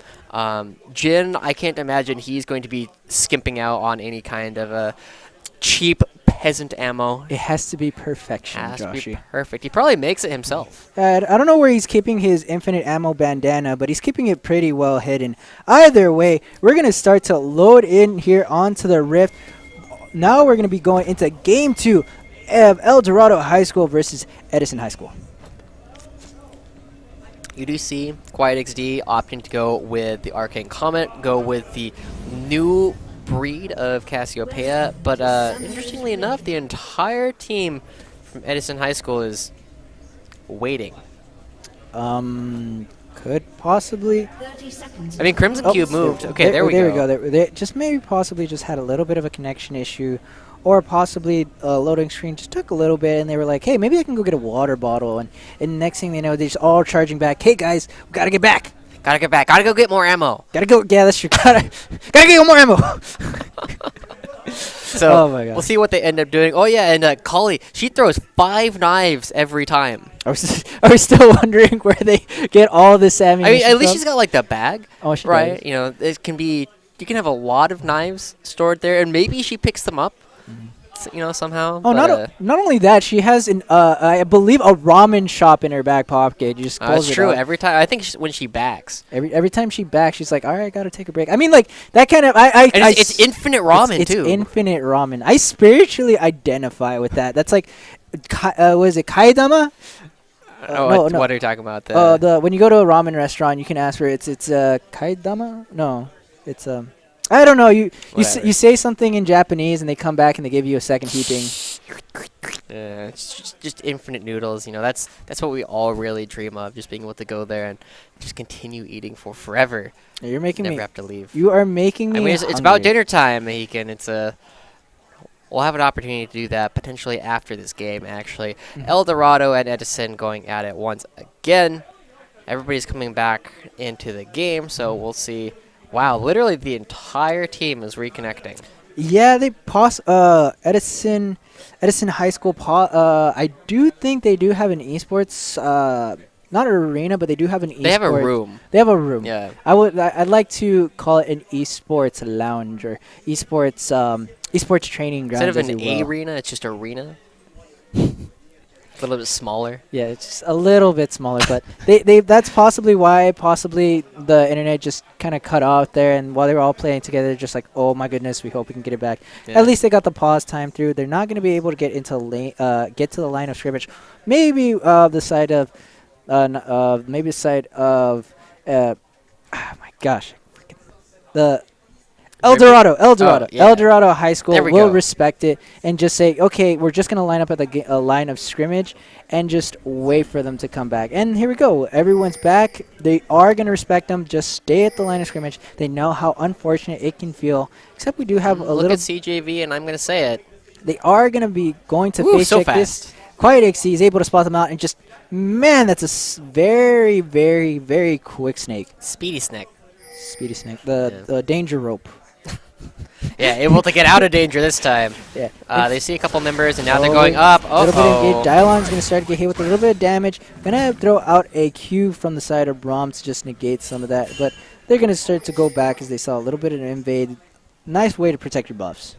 Jin, I can't imagine he's going to be skimping out on any kind of a cheap peasant ammo. It has to be perfection, Has to Joshy. be perfect. He probably makes it himself. I don't know where he's keeping his infinite ammo bandana, but he's keeping it pretty well hidden. Either way, we're going to start to load in here onto the Rift. Now we're going to be going into Game 2. have El Dorado High School versus Edison High School. You do see Quiet XD opting to go with the Arcane Comet, go with the new breed of Cassiopeia, but interestingly enough, the entire team from Edison High School is waiting. Could possibly. I mean, Crimson Cube moved. Okay, there we go. They just maybe possibly just had a little bit of a connection issue, or possibly a loading screen just took a little bit, and they were like, hey, maybe I can go get a water bottle. And next thing they know, they're just all charging back. Hey, guys, we got to get back. Gotta get back. Gotta go get more ammo. Gotta go. Yeah, that's true. Gotta get more ammo. So oh my God. We'll see what they end up doing. Oh, yeah, and Kali, she throws 5 knives every time. Are we still wondering where they get all this ammunition? I mean, at least from? she's got, like, the bag. Oh, she right? does. You know, it can be... You can have a lot of knives stored there, and maybe she picks them up, you know, somehow. Oh, not only that, she has an I believe a ramen shop in her back pocket. You just close that's it true. up. Every time, I think when she backs, every time she backs, she's like, "All right, I gotta take a break." I mean, like that kind of. it's infinite ramen it's too. It's infinite ramen. I spiritually identify with that. That's like, was it kaidama? No. What are you talking about? The when you go to a ramen restaurant, you can ask for it's kaidama. No, it's I don't know. You say something in Japanese and they come back and they give you a second heaping. It's just infinite noodles. You know, that's what we all really dream of. Just being able to go there and just continue eating for forever. You're making Never me have to leave. You are making me. I mean, it's about dinner time, Mexican. We'll have an opportunity to do that potentially after this game. Actually, El Dorado and Edison going at it once again. Everybody's coming back into the game, so we'll see. Wow, literally the entire team is reconnecting. Yeah, they Edison High School. I do think they do have an esports. Not an arena, but they do have an esports. They have a room. They have a room. Yeah. I'd like to call it an esports lounge or esports training ground. Instead of an arena, it's just arena. A little bit smaller. Yeah, it's just a little bit smaller, but that's possibly why the internet just kind of cut off there, and while they were all playing together, they're just like, oh my goodness, we hope we can get it back. Yeah. At least they got the pause time through. They're not going to be able to get into get to the line of scrimmage. Maybe the side of oh my gosh, the El Dorado High School will respect it and just say, okay, we're just going to line up at the line of scrimmage and just wait for them to come back. And here we go. Everyone's back. They are going to respect them. Just stay at the line of scrimmage. They know how unfortunate it can feel. Except we do have a little... Look at CJV, and I'm going to say it. They are going to be going to face check this. Quiet XC is able to spot them out and just... Man, that's a very, very, very quick snake. Speedy snake. The danger rope. Yeah, able to get out of danger this time. Yeah. They see a couple members, and now they're going up. Dylon's going to start to get hit with a little bit of damage. Going to throw out a Q from the side of Braum to just negate some of that. But they're going to start to go back as they saw a little bit of an invade. Nice way to protect your buffs.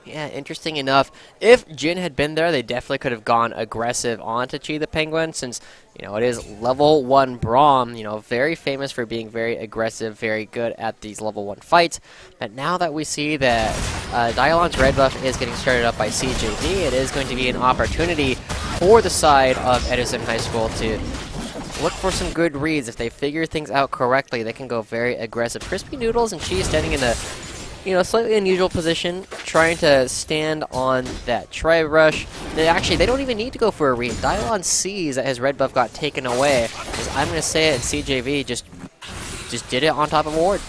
Yeah, interesting enough. If Jin had been there, they definitely could have gone aggressive onto Chi the Penguin, since, you know, it is level 1 Braum, you know, very famous for being very aggressive, very good at these level 1 fights. But now that we see that Dylon's red buff is getting started up by CJD, it is going to be an opportunity for the side of Edison High School to look for some good reads. If they figure things out correctly, they can go very aggressive. Crispy Noodles and Chi standing in a slightly unusual position, trying to stand on that tri rush. They don't even need to go for a read. Dylon sees that his red buff got taken away. I'm going to say it, CJV just did it on top of ward.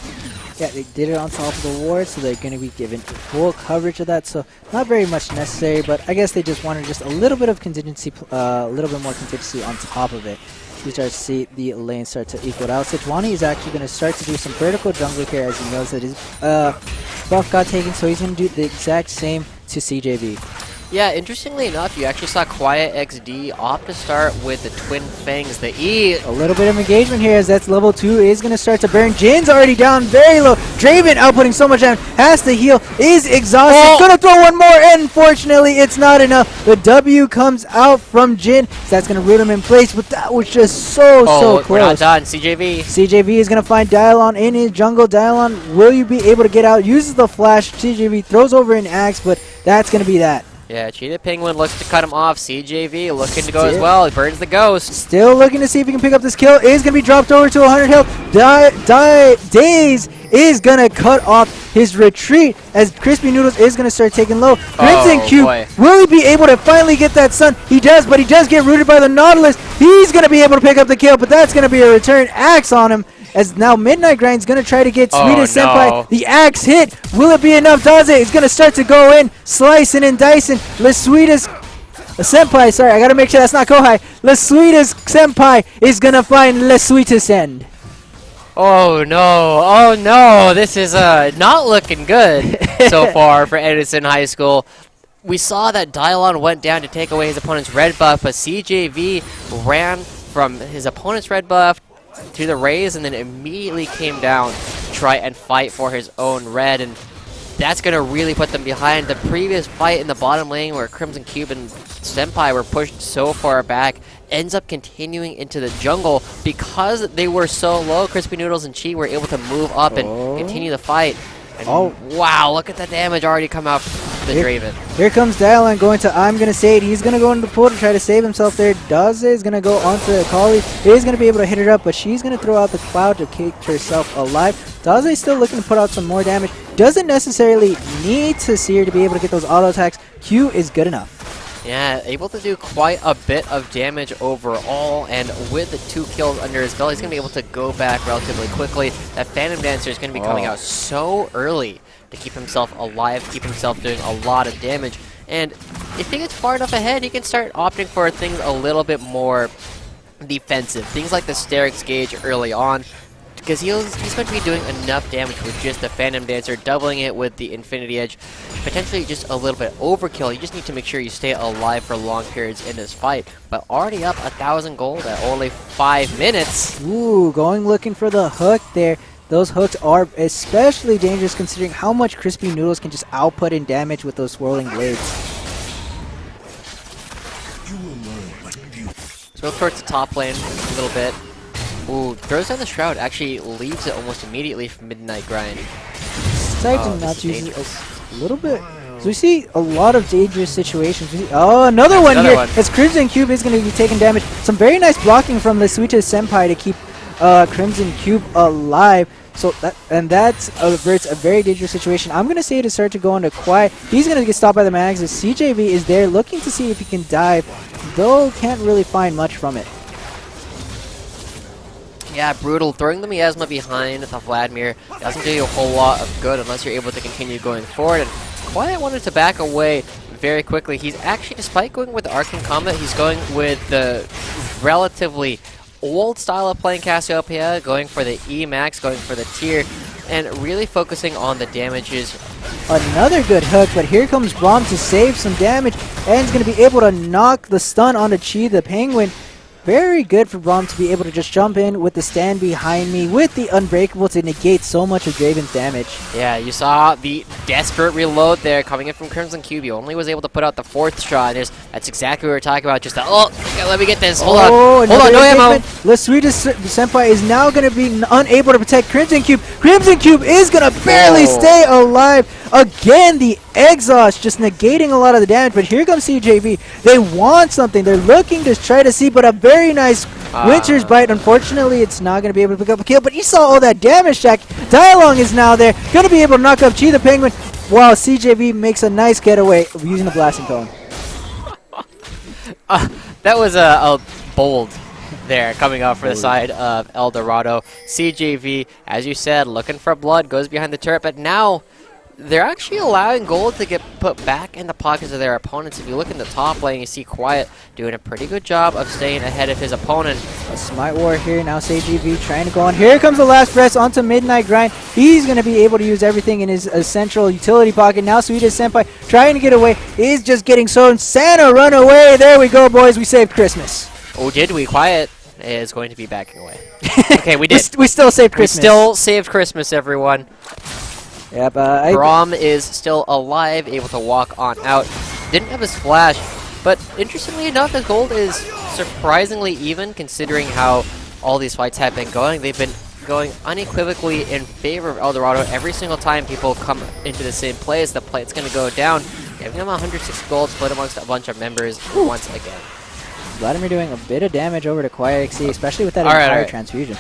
Yeah, they did it on top of the ward, so they're going to be given full coverage of that. So not very much necessary, but I guess they just wanted just a little bit of contingency, a little bit more contingency on top of it. You start to see the lane start to equal out. Sejuani is actually going to start to do some vertical jungle here as he knows that his buff got taken, so he's going to do the exact same to CJV. Yeah, interestingly enough, you actually saw Quiet XD opt to start with the Twin Fangs, the E. A little bit of engagement here as that's level 2 is going to start to burn. Jin's already down very low. Draven outputting so much damage, has to heal, is exhausted. Going to throw one more, and unfortunately it's not enough. The W comes out from Jin, so that's going to root him in place, but that was just so close. We're not done. CJV is going to find Dylon in his jungle. Dylon, will you be able to get out? Uses the flash. CJV throws over an axe, but that's going to be that. Yeah, Cheetah Penguin looks to cut him off. CJV looking to go as well. He burns the ghost. Still looking to see if he can pick up this kill. Is going to be dropped over to 100 health. Daze is going to cut off his retreat as Crispy Noodles is going to start taking low. Crimson Cube, boy. will he be able to finally get that stun? He does, but he does get rooted by the Nautilus. He's going to be able to pick up the kill, but that's going to be a return axe on him. As now Midnight Grind's going to try to get Sweetest Senpai. The axe hit. Will it be enough? Daze is going to start to go in, slicing and dicing. Le Sweetest Senpai, sorry, I got to make sure that's not Kohai. Le Sweetest Senpai is going to find Le Sweetest End. Oh no, this is not looking good so far for Edison High School. We saw that Dylon went down to take away his opponent's red buff, but CJV ran from his opponent's red buff to the raise and then immediately came down to try and fight for his own red, and that's going to really put them behind. The previous fight in the bottom lane where Crimson Cube and Senpai were pushed so far back ends up continuing into the jungle because they were so low. Crispy Noodles and Chi were able to move up and continue the fight. And wow, look at the damage already come out from the Draven. Here comes Dylon going to I'm going to say it. He's going to go into the pool to try to save himself there. Daze is going to go onto Akali. He's going to be able to hit her up, but she's going to throw out the cloud to keep herself alive. Daze is still looking to put out some more damage. Doesn't necessarily need to see her to be able to get those auto attacks. Q is good enough. Yeah, able to do quite a bit of damage overall, and with the 2 kills under his belt, he's going to be able to go back relatively quickly. That Phantom Dancer is going to be coming out so early to keep himself alive, keep himself doing a lot of damage. And if he gets far enough ahead, he can start opting for things a little bit more defensive. Things like the Sterix Gauge early on, because he's going to be doing enough damage with just the Phantom Dancer, doubling it with the Infinity Edge. Potentially just a little bit overkill. You just need to make sure you stay alive for long periods in this fight. But already up 1,000 gold at only 5 minutes. Ooh, going looking for the hook there. Those hooks are especially dangerous considering how much Crispy Noodles can just output in damage with those swirling blades. So go towards the top lane a little bit. Ooh, throws down the Shroud, actually leaves it almost immediately from Midnight Grind. Decided to not use it a little bit. So we see a lot of dangerous situations. Another one here. As Crimson Cube is going to be taking damage. Some very nice blocking from the Sweetest Senpai to keep Crimson Cube alive. So that's a very dangerous situation. I'm going to say to start to go into Quiet. He's going to get stopped by the Mags. CJV is there looking to see if he can dive, though can't really find much from it. Yeah, brutal. Throwing the Miasma behind the Vladimir doesn't do you a whole lot of good unless you're able to continue going forward. And Quiet wanted to back away very quickly. He's actually, despite going with the Arcane Combat, he's going with the relatively old style of playing Cassiopeia, going for the E-Max, going for the tier, and really focusing on the damages. Another good hook, but here comes Braum to save some damage, and he's going to be able to knock the stun onto Chi the Penguin. Very good for Braum to be able to just jump in with the stand behind me with the Unbreakable to negate so much of Draven's damage. Yeah, you saw the desperate reload there coming in from Crimson Cube. He only was able to put out the 4th shot. That's exactly what we were talking about. Just let me get this. Hold on, no ammo. The Sweetest Senpai is now going to be unable to protect Crimson Cube. Crimson Cube is going to barely stay alive. Again, the exhaust just negating a lot of the damage, but here comes CJV. They want something. They're looking to try to see, but a very nice Winter's Bite. Unfortunately, it's not going to be able to pick up a kill, but you saw all that damage, Jack. Dialong is now there, going to be able to knock up Chi the Penguin, while CJV makes a nice getaway using the Blasting Cone. That was a bold there coming out for the side of Eldorado. CJV, as you said, looking for blood, goes behind the turret, but now they're actually allowing gold to get put back in the pockets of their opponents. If you look in the top lane, you see Quiet doing a pretty good job of staying ahead of his opponent. A Smite War here, now CJV trying to go on. Here comes the last press onto Midnight Grind. He's going to be able to use everything in his central utility pocket. Now Sweetest Senpai trying to get away. He's just getting sown. Santa, run away. There we go, boys. We saved Christmas. Oh, did we? Quiet is going to be backing away. Okay, we did. We still saved Christmas. We still saved Christmas, everyone. Yep, Braum is still alive, able to walk on out. Didn't have his flash, but interestingly enough, his gold is surprisingly even considering how all these fights have been going. They've been going unequivocally in favor of Eldorado every single time people come into the same place. The plate's going to go down. giving him 106 gold split amongst a bunch of members once again. Vladimir doing a bit of damage over to Quiet XC, especially with that All right, entire all right. transfusion.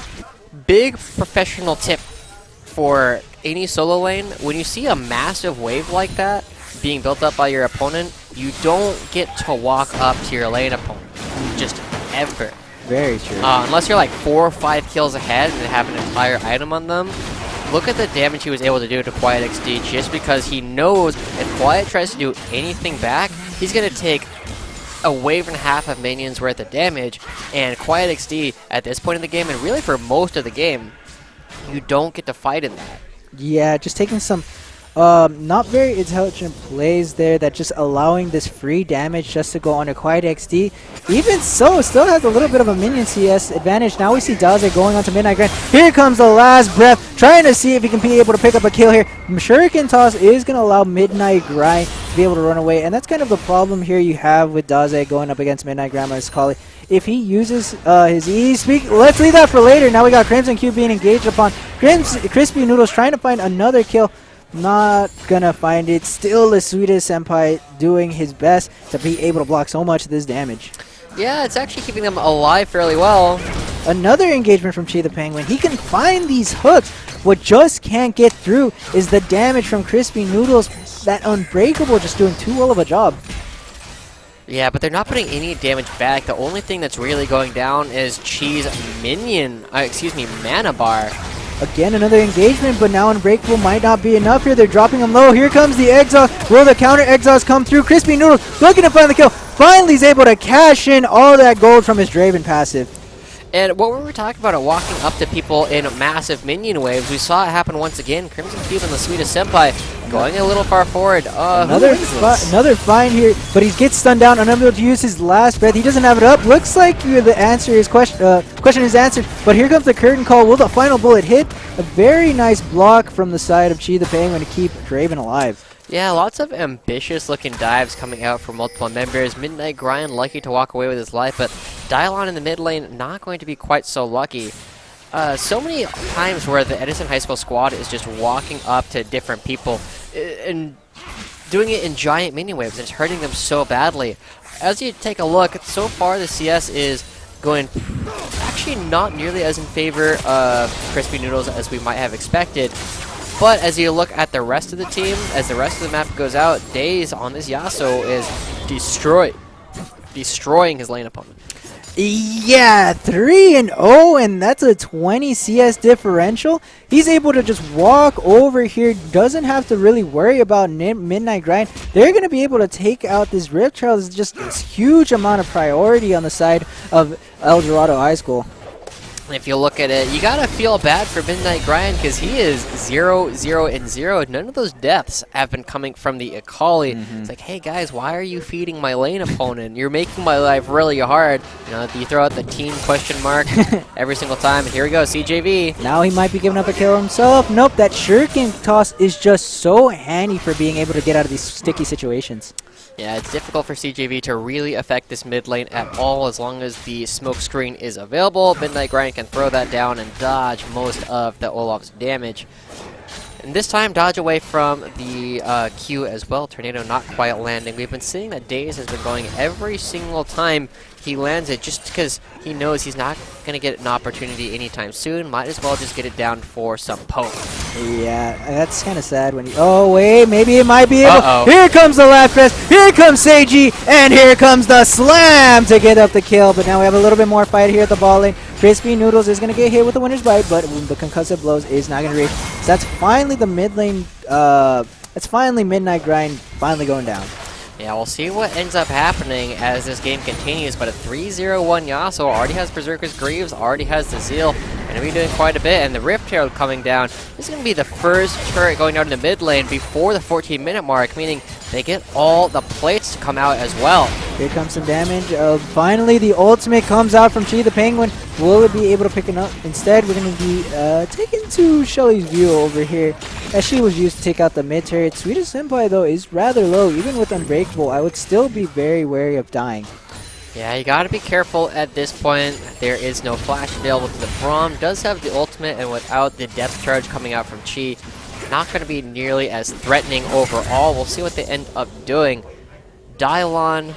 Big professional tip for any solo lane: when you see a massive wave like that being built up by your opponent, you don't get to walk up to your lane opponent. Just ever. Very true. Unless you're like 4 or 5 kills ahead and have an entire item on them. Look at the damage he was able to do to Quiet XD, just because he knows if Quiet tries to do anything back, he's going to take a wave and a half of minions worth of damage. And Quiet XD, at this point in the game, and really for most of the game, you don't get to fight in that. Yeah, just taking some not very intelligent plays there, that just allowing this free damage just to go under Quiet XD. Even so, still has a little bit of a minion CS advantage. Now we see Daze going onto Midnight Grind. Here comes the last breath, trying to see if he can be able to pick up a kill here. Shuriken Toss is going to allow Midnight Grind to be able to run away, and that's kind of the problem here you have with Daze going up against Midnight Grind, as Kali. If he uses his E speak, let's leave that for later. Now we got Crimson Cube being engaged upon. Crispy Noodles trying to find another kill. Not gonna find it. Still the sweetest Senpai doing his best to be able to block so much of this damage. Yeah, it's actually keeping them alive fairly well. Another engagement from Chi the Penguin. He can find these hooks. What just can't get through is the damage from Crispy Noodles. That Unbreakable just doing too well of a job. Yeah, but they're not putting any damage back. The only thing that's really going down is Chi's mana bar. Again, another engagement, but now Unbreakable might not be enough here. They're dropping him low. Here comes the exhaust. Will the counter exhaust come through? Crispy Noodles looking to find the kill. Finally is able to cash in all that gold from his Draven passive. And what we were talking about, walking up to people in massive minion waves, we saw it happen once again. Crimson Cube and the sweetest Senpai going a little far forward. Another find here, but he gets stunned down, unable to use his last breath. He doesn't have it up. Looks like the answer is question is answered, but here comes the curtain call. Will the final bullet hit? A very nice block from the side of Chi the Penguin to keep Draven alive. Yeah, lots of ambitious looking dives coming out from multiple members. Midnight Grind lucky to walk away with his life, but Dylon in the mid lane not going to be quite so lucky. So many times where the Edison High School squad is just walking up to different people and doing it in giant minion waves, and it's hurting them so badly. As you take a look, so far the CS is going actually not nearly as in favor of Crispy Noodles as we might have expected. But as you look at the rest of the team, as the rest of the map goes out, Daze on this Yasuo is destroying his lane opponent. Yeah, 3-0, and that's a 20 CS differential. He's able to just walk over here, doesn't have to really worry about Midnight Grind. They're going to be able to take out this Rift Trail. It's just this huge amount of priority on the side of Eldorado High School. If you look at it, you gotta feel bad for Midnight Grind because he is 0, 0, and 0. None of those deaths have been coming from the Akali. It's like, hey guys, why are you feeding my lane opponent? You're making my life really hard. You know, you throw out the team question mark every single time. And here we go, CJV. Now he might be giving up a kill himself. Nope, that shuriken toss is just so handy for being able to get out of these sticky situations. Yeah, it's difficult for CJV to really affect this mid lane at all as long as the smoke screen is available. Midnight Grind can throw that down and dodge most of the Olaf's damage. And this time, dodge away from the Q as well. Tornado not quite landing. We've been seeing that Daze has been going every single time he lands it just because he knows he's not going to get an opportunity anytime soon. Might as well just get it down for some poke. Yeah, that's kind of sad when you... Oh, wait, maybe it might be able... Uh-oh. Here comes the last press. Here comes Seiji. And here comes the slam to get up the kill. But now we have a little bit more fight here at the ball lane. Crispy Noodles is going to get hit with the winner's bite, but the concussive blows is not going to reach. So that's finally the mid lane... that's finally Midnight Grind finally going down. Yeah, we'll see what ends up happening as this game continues, but a 3-0-1 Yasuo already has Berserker's Greaves, already has the Zeal, going to be doing quite a bit, and the Rift Herald coming down. This is going to be the first turret going out in the mid lane before the 14-minute mark, meaning they get all the plates to come out as well. Here comes some damage. Finally, the ultimate comes out from Chi the Penguin. Will it be able to pick it up? Instead, we're going to be taken to Shelly's view over here, as she was used to take out the mid turret. Sweetest Senpai, though, is rather low. Even with Unbreakable, I would still be very wary of dying. Yeah, you gotta be careful at this point. There is no flash available to the Braum. Does have the ultimate, and without the depth charge coming out from Chi, not going to be nearly as threatening overall. We'll see what they end up doing. Dylon,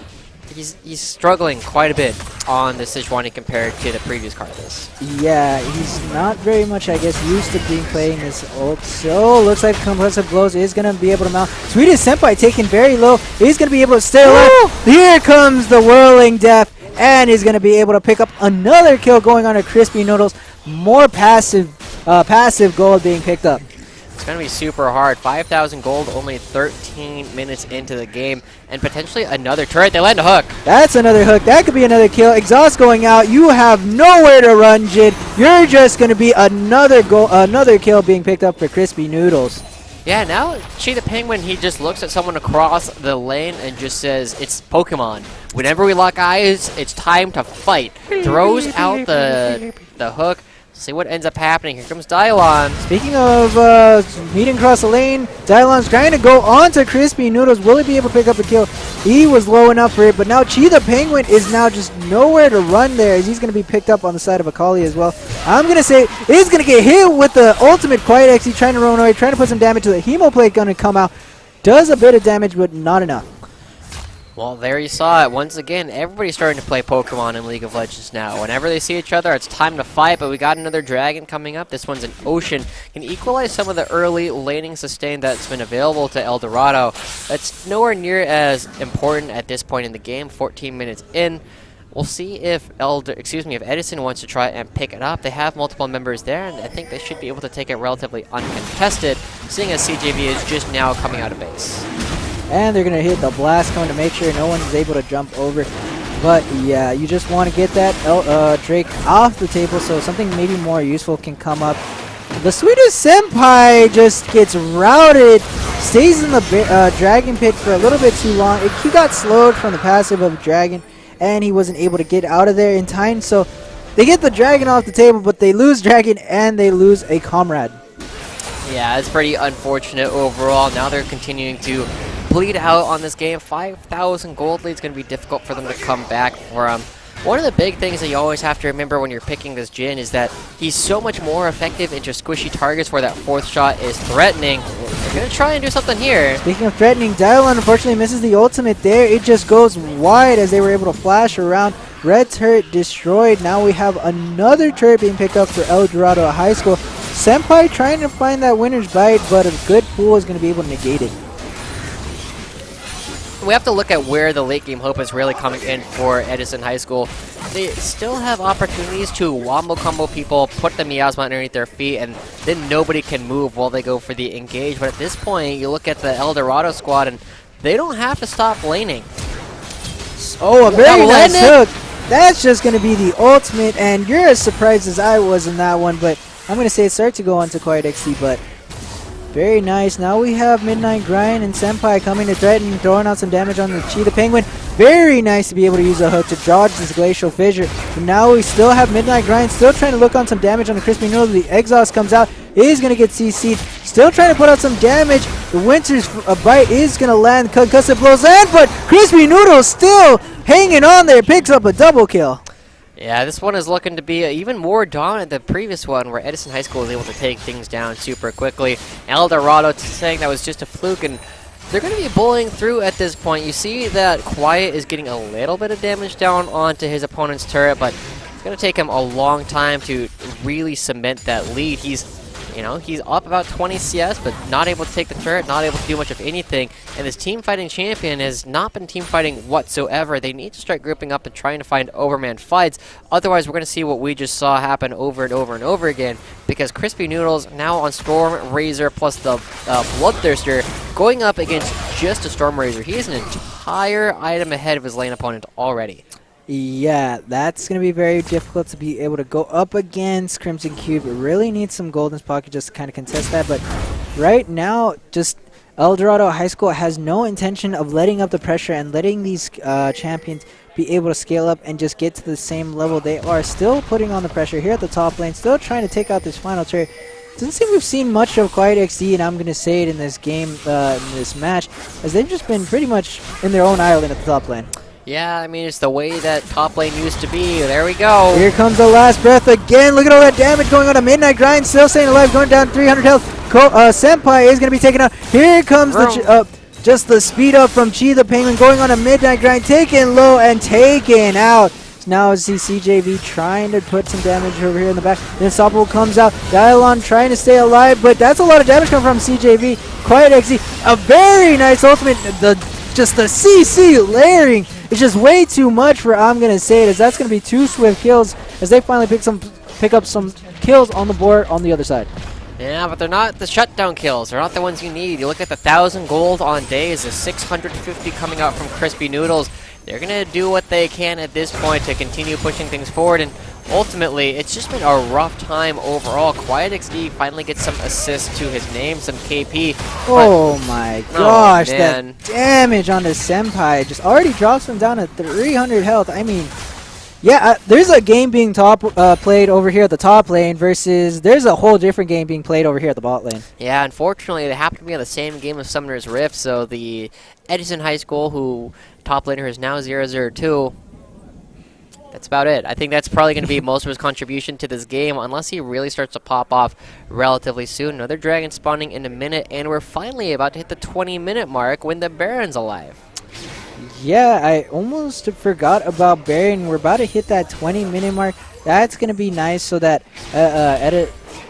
he's struggling quite a bit on the Sejuani compared to the previous card list. Yeah, he's not very much, I guess, used to being playing this ult. So looks like Compressive Blows is going to be able to mount. Swedish Senpai taken very low. He's going to be able to stay alive. Here comes the Whirling Death. And he's going to be able to pick up another kill going on to Crispy Noodles. More passive gold being picked up. It's going to be super hard. 5,000 gold, only 13 minutes into the game, and potentially another turret. They land a hook. That's another hook. That could be another kill. Exhaust going out. You have nowhere to run, Jid. You're just going to be another kill being picked up for Crispy Noodles. Yeah, now Chi the Penguin, he just looks at someone across the lane and just says, it's Pokemon. Whenever we lock eyes, it's time to fight. Throws out the hook. See what ends up happening. Here comes Dylon. Speaking of meeting across the lane, Dylon's trying to go on to Crispy Noodles. Will he be able to pick up a kill? He was low enough for it, but now Chi the Penguin is now just nowhere to run there, as he's going to be picked up on the side of Akali as well. I'm going to say he's going to get hit with the ultimate Quiet X. He's trying to run away, trying to put some damage to the Hemoplate going to come out. Does a bit of damage, but not enough. Well, there you saw it. Once again, everybody's starting to play Pokemon in League of Legends now. Whenever they see each other, it's time to fight, but we got another dragon coming up. This one's an Ocean. Can equalize some of the early laning sustain that's been available to Eldorado. That's nowhere near as important at this point in the game, 14 minutes in. We'll see if Edison wants to try and pick it up. They have multiple members there, and I think they should be able to take it relatively uncontested, seeing as CJV is just now coming out of base. And they're going to hit the blast cone to make sure no one is able to jump over. But yeah, you just want to get that Drake off the table so something maybe more useful can come up. The Swedish Senpai just gets routed, stays in the Dragon Pit for a little bit too long. He got slowed from the passive of Dragon, and he wasn't able to get out of there in time. So they get the Dragon off the table, but they lose Dragon and they lose a comrade. Yeah, it's pretty unfortunate overall. Now they're continuing to bleed out on this game. 5,000 gold lead is going to be difficult for them to come back from. One of the big things that you always have to remember when you're picking this Jin is that he's so much more effective into squishy targets where that fourth shot is threatening. They're going to try and do something here. Speaking of threatening, Dylon unfortunately misses the ultimate there. It just goes wide as they were able to flash around. Red turret destroyed. Now we have another turret being picked up for Eldorado High School. Senpai trying to find that winner's bite, but a good pool is going to be able to negate it. We have to look at where the late game hope is really coming in for Edison High School. They still have opportunities to wombo combo people, put the Miasma underneath their feet, and then nobody can move while they go for the engage. But at this point, you look at the Eldorado squad, and they don't have to stop laning. Oh, a very nice hook. That's just going to be the ultimate, and you're as surprised as I was in that one, but I'm going to say it starts to go on to Quiet XD, but very nice. Now we have Midnight Grind and Senpai coming to threaten, throwing out some damage on the Chi the Penguin. Very nice to be able to use a hook to dodge this Glacial Fissure. But now we still have Midnight Grind, still trying to look on some damage on the Crispy Noodle. The Exhaust comes out, is going to get CC'd, still trying to put out some damage. The Winter's Bite is going to land, Concussive Blows land, but Crispy Noodle still hanging on there, picks up a double kill. Yeah, this one is looking to be even more dominant than the previous one, where Edison High School was able to take things down super quickly. Eldorado saying that was just a fluke, and they're going to be bullying through at this point. You see that Quiet is getting a little bit of damage down onto his opponent's turret, but it's going to take him a long time to really cement that lead. He's up about 20 CS, but not able to take the turret, not able to do much of anything. And this team fighting champion has not been team fighting whatsoever. They need to start grouping up and trying to find overman fights. Otherwise, we're going to see what we just saw happen over and over and over again. Because Crispy Noodles now on Storm Razor plus the Bloodthirster going up against just a Storm Razor. He is an entire item ahead of his lane opponent already. Yeah, that's going to be very difficult to be able to go up against Crimson Cube. It really needs some gold in his pocket just to kind of contest that. But right now, just Eldorado High School has no intention of letting up the pressure and letting these champions be able to scale up and just get to the same level. They are still putting on the pressure here at the top lane, still trying to take out this final turret. Doesn't seem we've seen much of Quiet XD, and I'm going to say it in this game, in this match, as they've just been pretty much in their own island at the top lane. Yeah, I mean, it's the way that top lane used to be. There we go. Here comes the last breath again. Look at all that damage going on. A Midnight Grind still staying alive, going down 300 health. Senpai is going to be taken out. Here comes the just the speed up from Chi the Penguin going on a midnight grind, taken low and taken out. Now I see CJV trying to put some damage over here in the back. Then Sopple comes out. Dialon trying to stay alive, but that's a lot of damage coming from CJV. Quiet XZ, a very nice ultimate. Just the CC layering is just way too much for I'm going to say it, as that's going to be 2 swift kills as they finally pick up some kills on the board on the other side. Yeah, but they're not the shutdown kills. They're not the ones you need. You look at the 1,000 gold on days, the 650 coming out from Crispy Noodles. They're going to do what they can at this point to continue pushing things forward, and ultimately, it's just been a rough time overall. Quiet XD finally gets some assists to his name, some KP. Oh my gosh, that damage on the Senpai just already drops him down to 300 health. I mean, yeah, there's a game being played over here at the top lane versus there's a whole different game being played over here at the bot lane. Yeah, unfortunately, they happen to be on the same game of Summoner's Rift, so the Edison High School, who top laner is now 0-0-2, that's about it. I think that's probably going to be most of his contribution to this game, unless he really starts to pop off relatively soon. Another dragon spawning in a minute, and we're finally about to hit the 20-minute mark when the Baron's alive. Yeah, I almost forgot about Baron. We're about to hit that 20-minute mark. That's going to be nice so that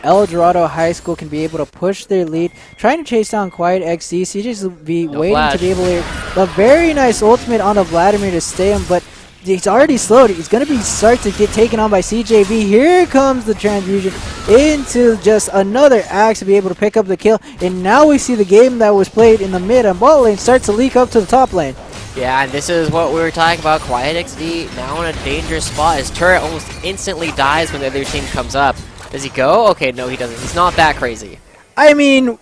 Eldorado High School can be able to push their lead. Trying to chase down Quiet XD. CJ's will be waiting to be able to... A very nice ultimate on the Vladimir to stay him, but he's already slowed. He's going to be start to get taken on by CJV. Here comes the transfusion into just another axe to be able to pick up the kill. And now we see the game that was played in the mid and bot lane start to leak up to the top lane. Yeah, and this is what we were talking about. Quiet XD now in a dangerous spot. His turret almost instantly dies when the other team comes up. Does he go? Okay, no, he doesn't. He's not that crazy. I mean,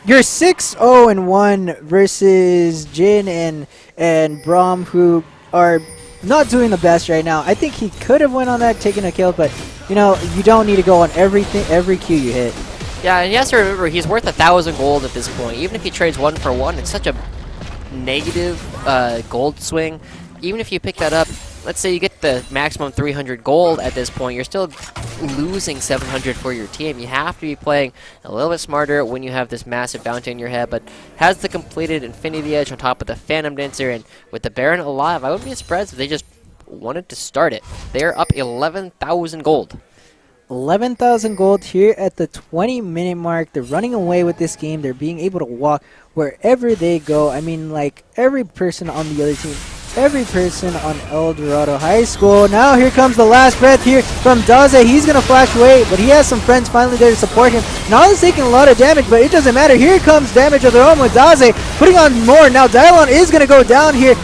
you're 6-0-1 versus Jin and Braum, who are not doing the best right now. I think he could have went on that, taking a kill, but you know, you don't need to go on every Q you hit. Yeah, and you have to remember, he's worth 1,000 gold at this point. Even if he trades 1 for 1, it's such a negative gold swing. Even if you pick that up, let's say you get the maximum 300 gold at this point, you're still losing 700 for your team. You have to be playing a little bit smarter when you have this massive bounty in your head, but has the completed Infinity Edge on top of the Phantom Dancer, and with the Baron alive, I wouldn't be surprised if they just wanted to start it. They're up 11,000 gold. 11,000 gold here at the 20-minute mark. They're running away with this game. They're being able to walk wherever they go. I mean, like, every person on the other team, every person on Eldorado High School. Now here comes the last breath here from Daze. He's going to flash away, but he has some friends finally there to support him. Now he's taking a lot of damage, but it doesn't matter. Here comes damage of their own with Daze putting on more. Now Dylon is going to go down here.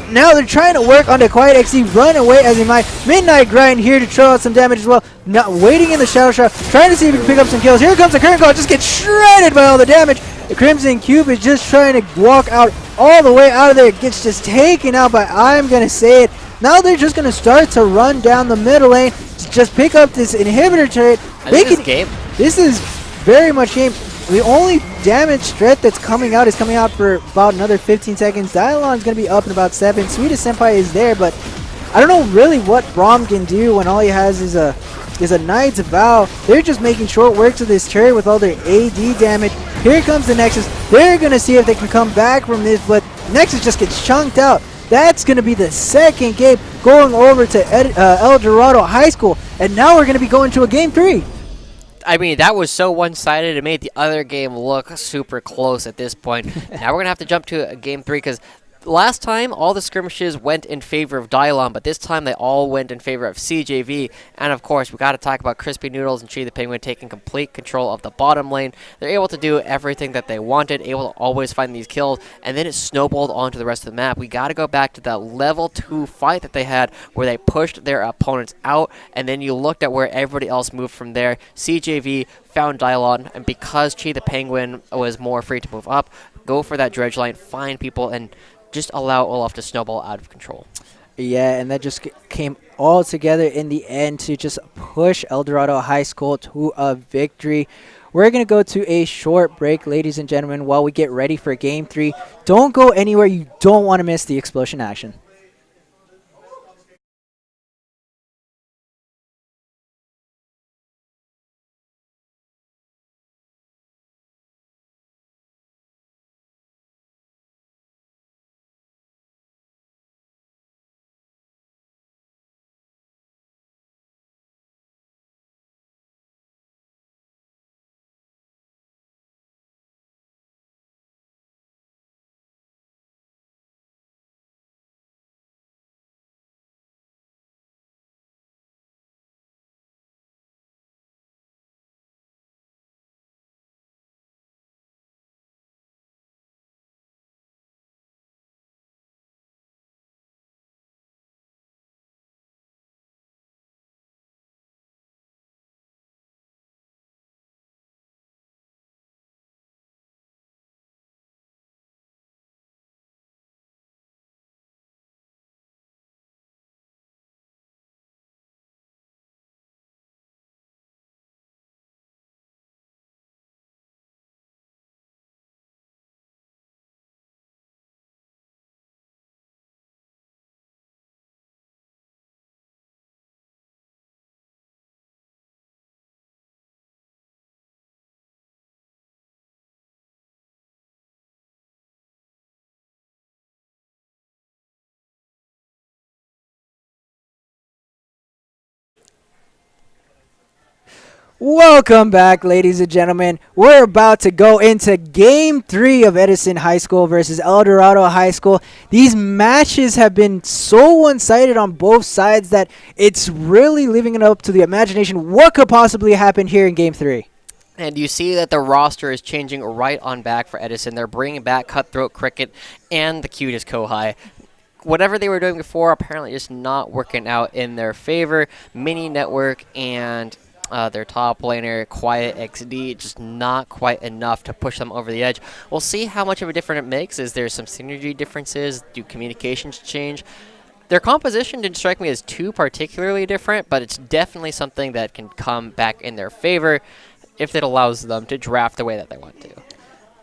Now they're trying to work on the Quiet XD, run away as he might. Midnight Grind here to throw out some damage as well. Now waiting in the Shadow Shroud, trying to see if he can pick up some kills. Here comes the Current Call, just gets shredded by all the damage. The Crimson Cube is just trying to walk out all the way out of there. Gets just taken out by, I'm going to say it. Now they're just going to start to run down the middle lane. Just pick up this inhibitor turret. This is game. This is very much game. The only damage threat that's coming out is coming out for about another 15 seconds. Dylon's going to be up in about 7. Sweetest Senpai is there, but I don't know really what Braum can do when all he has is a Knight's Vow. They're just making short works of this turret with all their AD damage. Here comes the Nexus. They're going to see if they can come back from this, but Nexus just gets chunked out. That's going to be the second game going over to Eldorado High School, and now we're going to be going to a Game 3. I mean, that was so one-sided. It made the other game look super close at this point. Now we're going to have to jump to Game 3 because last time all the skirmishes went in favor of Dylon, but this time they all went in favor of CJV. And of course, we got to talk about Crispy Noodles and Chi the Penguin taking complete control of the bottom lane. They're able to do everything that they wanted, able to always find these kills, and then it snowballed onto the rest of the map. We got to go back to that level 2 fight that they had where they pushed their opponents out, and then you looked at where everybody else moved from there. CJV found Dylon, and because Chi the Penguin was more free to move up, go for that dredge line, find people, and just allow Olaf to snowball out of control. Yeah, and that just came all together in the end to just push Eldorado High School to a victory. We're going to go to a short break, ladies and gentlemen, while we get ready for Game 3. Don't go anywhere. You don't want to miss the explosion action. Welcome back, ladies and gentlemen. We're about to go into Game 3 of Edison High School versus Eldorado High School. These matches have been so one-sided on both sides that it's really leaving it up to the imagination what could possibly happen here in Game 3. And you see that the roster is changing right on back for Edison. They're bringing back Cutthroat Cricket and the cutest Kohai. Whatever they were doing before, apparently just not working out in their favor. Mini Network and their top laner, Quiet XD, just not quite enough to push them over the edge. We'll see how much of a difference it makes. Is there some synergy differences? Do communications change? Their composition didn't strike me as too particularly different, but it's definitely something that can come back in their favor if it allows them to draft the way that they want to.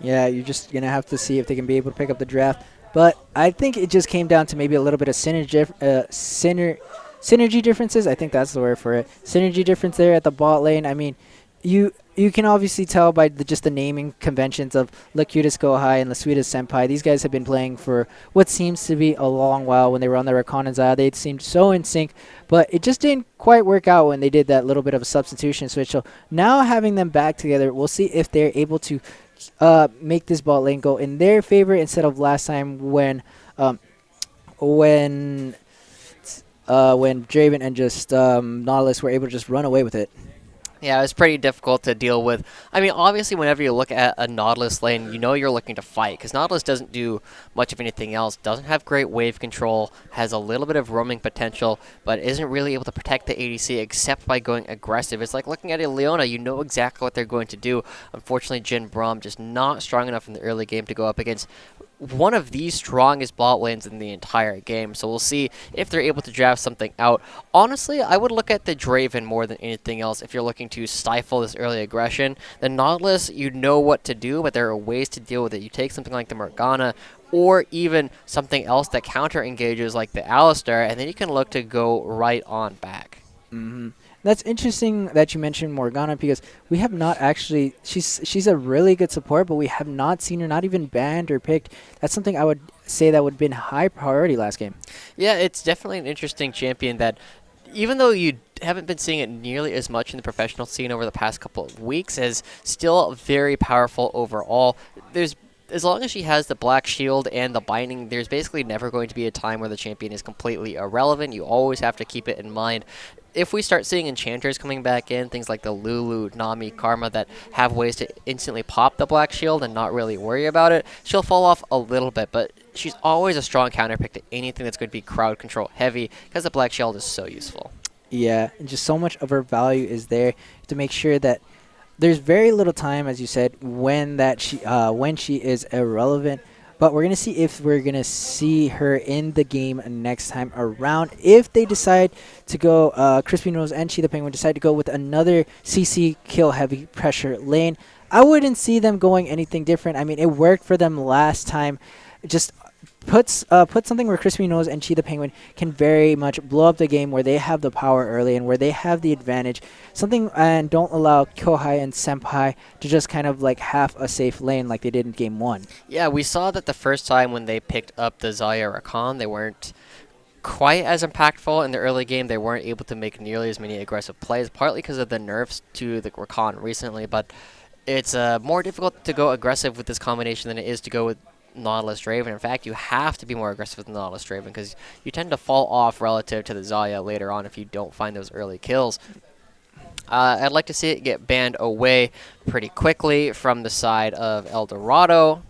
Yeah, you're just going to have to see if they can be able to pick up the draft. But I think it just came down to maybe a little bit of synergy differences. I think that's the word for it. Synergy difference there at the bot lane. I mean, you can obviously tell by just the naming conventions of La Cutest Kohai and La Sweetest Senpai. These guys have been playing for what seems to be a long while. When they were on the Rakon and Zaya, they seemed so in sync, but it just didn't quite work out when they did that little bit of a substitution switch. So now having them back together, we'll see if they're able to make this bot lane go in their favor instead of last time when Draven and just Nautilus were able to just run away with it. Yeah, it was pretty difficult to deal with. I mean, obviously, whenever you look at a Nautilus lane, you know you're looking to fight, because Nautilus doesn't do much of anything else, doesn't have great wave control, has a little bit of roaming potential, but isn't really able to protect the ADC except by going aggressive. It's like looking at a Leona, you know exactly what they're going to do. Unfortunately, Jin Braum just not strong enough in the early game to go up against one of the strongest bot lanes in the entire game. So we'll see if they're able to draft something out. Honestly, I would look at the Draven more than anything else if you're looking to stifle this early aggression. The Nautilus, you know what to do, but there are ways to deal with it. You take something like the Morgana or even something else that counter engages like the Alistar, and then you can look to go right on back. Mm-hmm. That's interesting that you mentioned Morgana, because we have not actually, she's a really good support, but we have not seen her not even banned or picked. That's something I would say that would have been high priority last game. Yeah, it's definitely an interesting champion that, even though you haven't been seeing it nearly as much in the professional scene over the past couple of weeks, is still very powerful overall. As long as she has the Black Shield and the Binding, there's basically never going to be a time where the champion is completely irrelevant. You always have to keep it in mind. If we start seeing enchanters coming back in, things like the Lulu, Nami, Karma, that have ways to instantly pop the Black Shield and not really worry about it, she'll fall off a little bit, but she's always a strong counter pick to anything that's going to be crowd control heavy, because the Black Shield is so useful. Yeah, and just so much of her value is there to make sure that there's very little time, as you said, when she is irrelevant. But we're going to see if we're going to see her in the game next time around. If they decide to go, Crispy Nose and Cheetah Penguin decide to go with another CC kill heavy pressure lane, I wouldn't see them going anything different. I mean, it worked for them last time. Just put something where Crispy Nose and Cheetah Penguin can very much blow up the game, where they have the power early and where they have the advantage. Something, and don't allow Kohai and Senpai to just kind of like half a safe lane like they did in game 1. Yeah, we saw that the first time when they picked up the Zaya Rakan, they weren't quite as impactful in the early game. They weren't able to make nearly as many aggressive plays, partly because of the nerfs to the Rakan recently, but it's more difficult to go aggressive with this combination than it is to go with Nautilus Draven. In fact, you have to be more aggressive with Nautilus Draven, because you tend to fall off relative to the Zaya later on if you don't find those early kills. I'd like to see it get banned away pretty quickly from the side of Eldorado,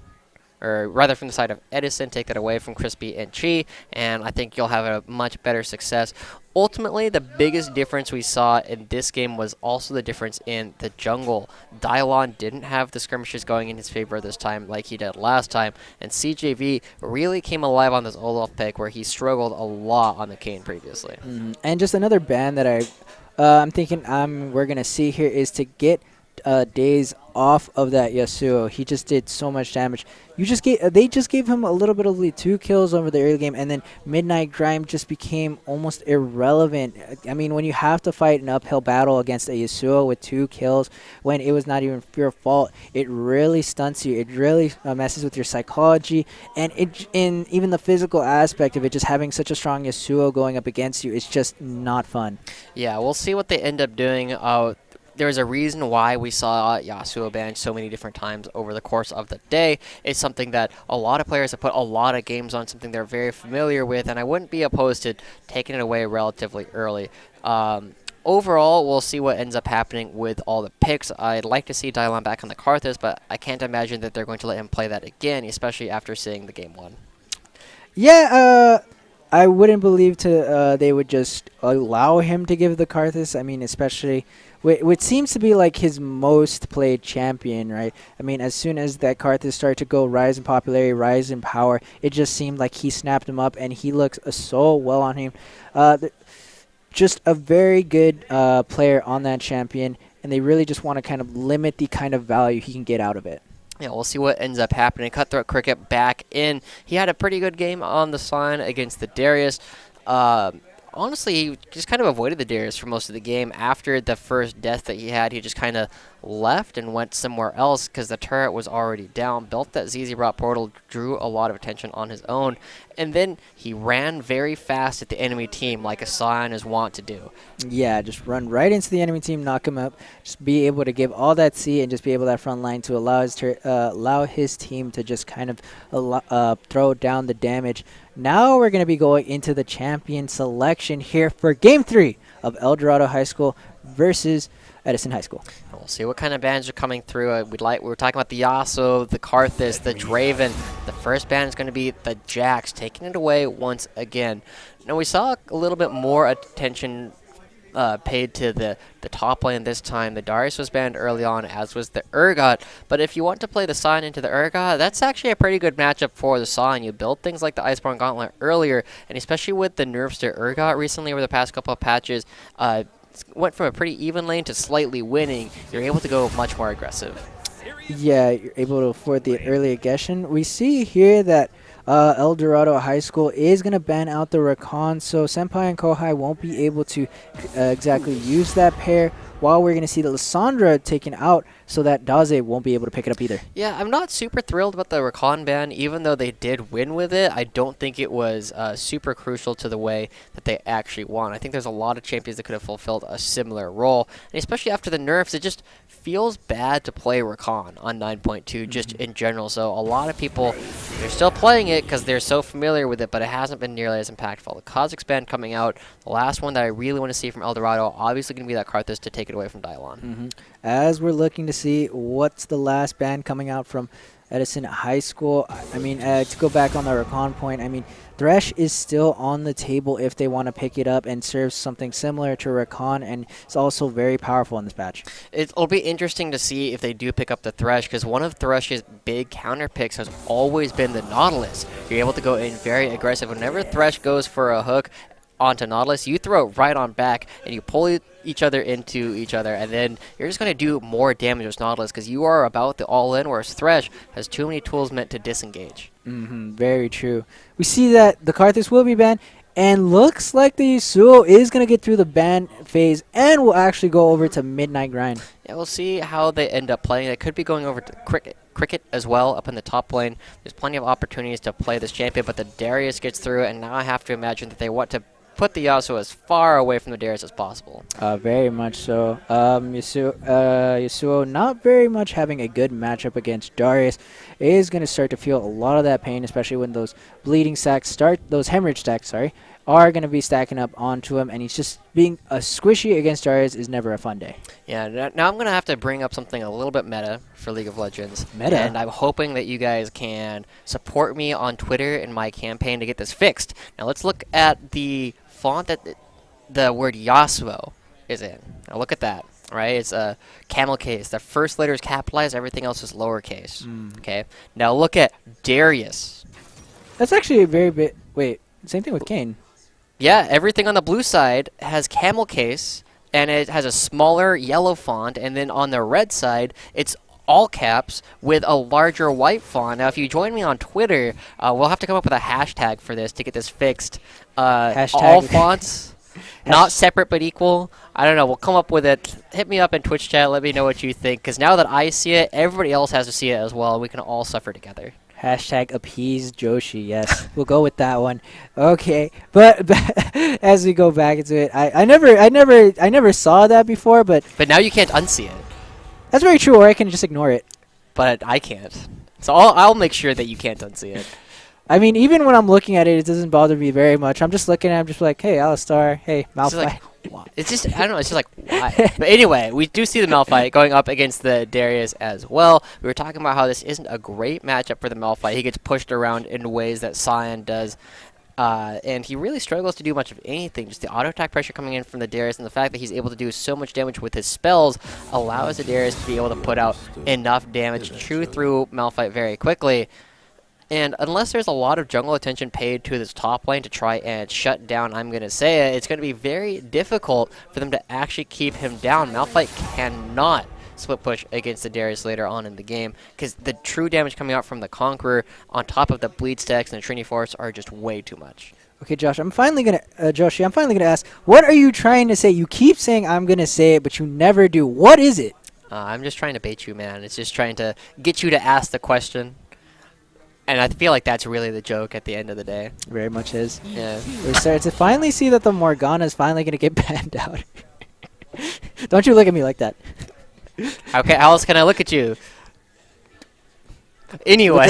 or rather from the side of Edison. Take that away from Crispy and Chi, and I think you'll have a much better success. Ultimately, the biggest difference we saw in this game was also the difference in the jungle. Dylon didn't have the skirmishes going in his favor this time like he did last time, and CJV really came alive on this Olaf pick, where he struggled a lot on the Kayn previously. And just another ban that I'm thinking we're going to see here is to get Days off of that Yasuo. He just did so much damage. They just gave him a little bit of lead, 2 kills over the early game, and then Midnight Grime just became almost irrelevant. I mean, when you have to fight an uphill battle against a Yasuo with 2 kills when it was not even your fault, it really stunts you. It really messes with your psychology, and in even the physical aspect of it, just having such a strong Yasuo going up against you, it's just not fun. Yeah, we'll see what they end up doing. there's a reason why we saw Yasuo banned so many different times over the course of the day. It's something that a lot of players have put a lot of games on, something they're very familiar with, and I wouldn't be opposed to taking it away relatively early. Overall, we'll see what ends up happening with all the picks. I'd like to see Dylon back on the Karthus, but I can't imagine that they're going to let him play that again, especially after seeing the game one. Yeah, I wouldn't believe they would just allow him to give the Karthus. I mean, especially which seems to be like his most played champion, right? I mean, as soon as that Karthus started to go rise in popularity, rise in power, it just seemed like he snapped him up, and he looks so well on him. Just a very good player on that champion, and they really just want to kind of limit the kind of value he can get out of it. Yeah, we'll see what ends up happening. Cutthroat Cricket back in. He had a pretty good game on the sign against the Darius. Honestly, he just kind of avoided the Darius for most of the game. After the first death that he had, he just kind of left and went somewhere else because the turret was already down. Built that ZZ Rot portal, drew a lot of attention on his own, and then he ran very fast at the enemy team like a Scion is wont to do. Yeah, just run right into the enemy team, knock him up, just be able to give all that C and just be able that front line to allow his team to just kind of throw down the damage. Now we're going to be going into the champion selection here for Game 3 of Eldorado High School versus Edison High School. We'll see what kind of bans are coming through. We were talking about the Yasuo, the Karthus, the Draven. The first ban is going to be the Jax, taking it away once again. Now we saw a little bit more attention paid to the top lane this time. The Darius was banned early on, as was the Urgot. But if you want to play the Scion into the Urgot, that's actually a pretty good matchup for the Scion. You build things like the Iceborne Gauntlet earlier, and especially with the nerfs to Urgot recently over the past couple of patches, went from a pretty even lane to slightly winning. You're able to go much more aggressive. Yeah, you're able to afford the early aggression. We see here that Eldorado High School is going to ban out the Rakan, so Senpai and Kohai won't be able to exactly use that pair, while we're going to see the Lissandra taken out so that Daze won't be able to pick it up either. Yeah, I'm not super thrilled about the Rakan ban. Even though they did win with it, I don't think it was super crucial to the way that they actually won. I think there's a lot of champions that could have fulfilled a similar role, and especially after the nerfs, it just feels bad to play Rakan on 9.2 just in general. So a lot of people, they're still playing it because they're so familiar with it, but it hasn't been nearly as impactful. The Kha'Zix ban coming out, the last one that I really want to see from Eldorado, obviously going to be that Karthus to take it away from Dylon. As we're looking to see what's the last ban coming out from Edison High School, I mean, to go back on the Rakan point, I mean, Thresh is still on the table if they want to pick it up and serve something similar to Rakan, and it's also very powerful in this patch. It'll be interesting to see if they do pick up the Thresh, because one of Thresh's big counter picks has always been the Nautilus. You're able to go in very aggressive. Whenever Thresh goes for a hook onto Nautilus, you throw it right on back, and you pull each other into each other, and then you're just going to do more damage with Nautilus, because you are about the all-in, whereas Thresh has too many tools meant to disengage. Very true. We see that the Karthus will be banned, and looks like the Yasuo is going to get through the ban phase and will actually go over to Midnight Grind. Yeah, we'll see how they end up playing. They could be going over to Cricket as well up in the top lane. There's plenty of opportunities to play this champion, but the Darius gets through it, and now I have to imagine that they want to put the Yasuo as far away from the Darius as possible. Very much so. Yasuo not very much having a good matchup against Darius, is going to start to feel a lot of that pain, especially when those bleeding stacks those hemorrhage stacks, are going to be stacking up onto him, and he's just being a squishy against Darius is never a fun day. Yeah, now I'm going to have to bring up something a little bit meta for League of Legends. Meta? And I'm hoping that you guys can support me on Twitter in my campaign to get this fixed. Now let's look at the font that the word Yasuo is in. Now look at that, right? It's a camel case. The first letter is capitalized, everything else is lowercase. Okay. Now look at Darius. That's actually a very bit. Wait, same thing with Kane. Yeah, everything on the blue side has camel case, and it has a smaller yellow font, and then on the red side, it's all caps with a larger white font. Now, if you join me on Twitter, we'll have to come up with a hashtag for this to get this fixed. All fonts, not separate but equal. I don't know. We'll come up with it. Hit me up in Twitch chat. Let me know what you think, because now that I see it, everybody else has to see it as well. We can all suffer together. Hashtag appease Joshi. Yes, we'll go with that one. Okay, but as we go back into it, I never saw that before, but But now you can't unsee it. that's very true. Or I can just ignore it. But I can't. So I'll make sure that you can't unsee it. I mean, even when I'm looking at it, it doesn't bother me very much. I'm just looking at it, I'm just like, hey, Alistar, hey, It's Malphite. like, why? It's just, I don't know, it's just like, why? But anyway, we do see the Malphite going up against the Darius as well. We were talking about how this isn't a great matchup for the Malphite. He gets pushed around in ways that Cyan does. And he really struggles to do much of anything. Just the auto attack pressure coming in from the Darius and the fact that he's able to do so much damage with his spells allows the Darius to be able to put out enough damage to chew through Malphite very quickly. And unless there's a lot of jungle attention paid to this top lane to try and shut down I'm going to say it's going to be very difficult for them to actually keep him down. Malphite cannot split push against the Darius later on in the game because the true damage coming out from the Conqueror on top of the bleed stacks and the Trinity Force are just way too much. Okay, Josh, I'm finally gonna ask, what are you trying to say? You keep saying I'm gonna say it, but you never do. What is it? I'm just trying to bait you, man. It's just trying to get you to ask the question. And I feel like that's really the joke at the end of the day. Very much is. Yeah. We're starting to finally see that the Morgana is finally gonna get banned out. Don't you look at me like that. Okay, how else can I look at you? Anyway.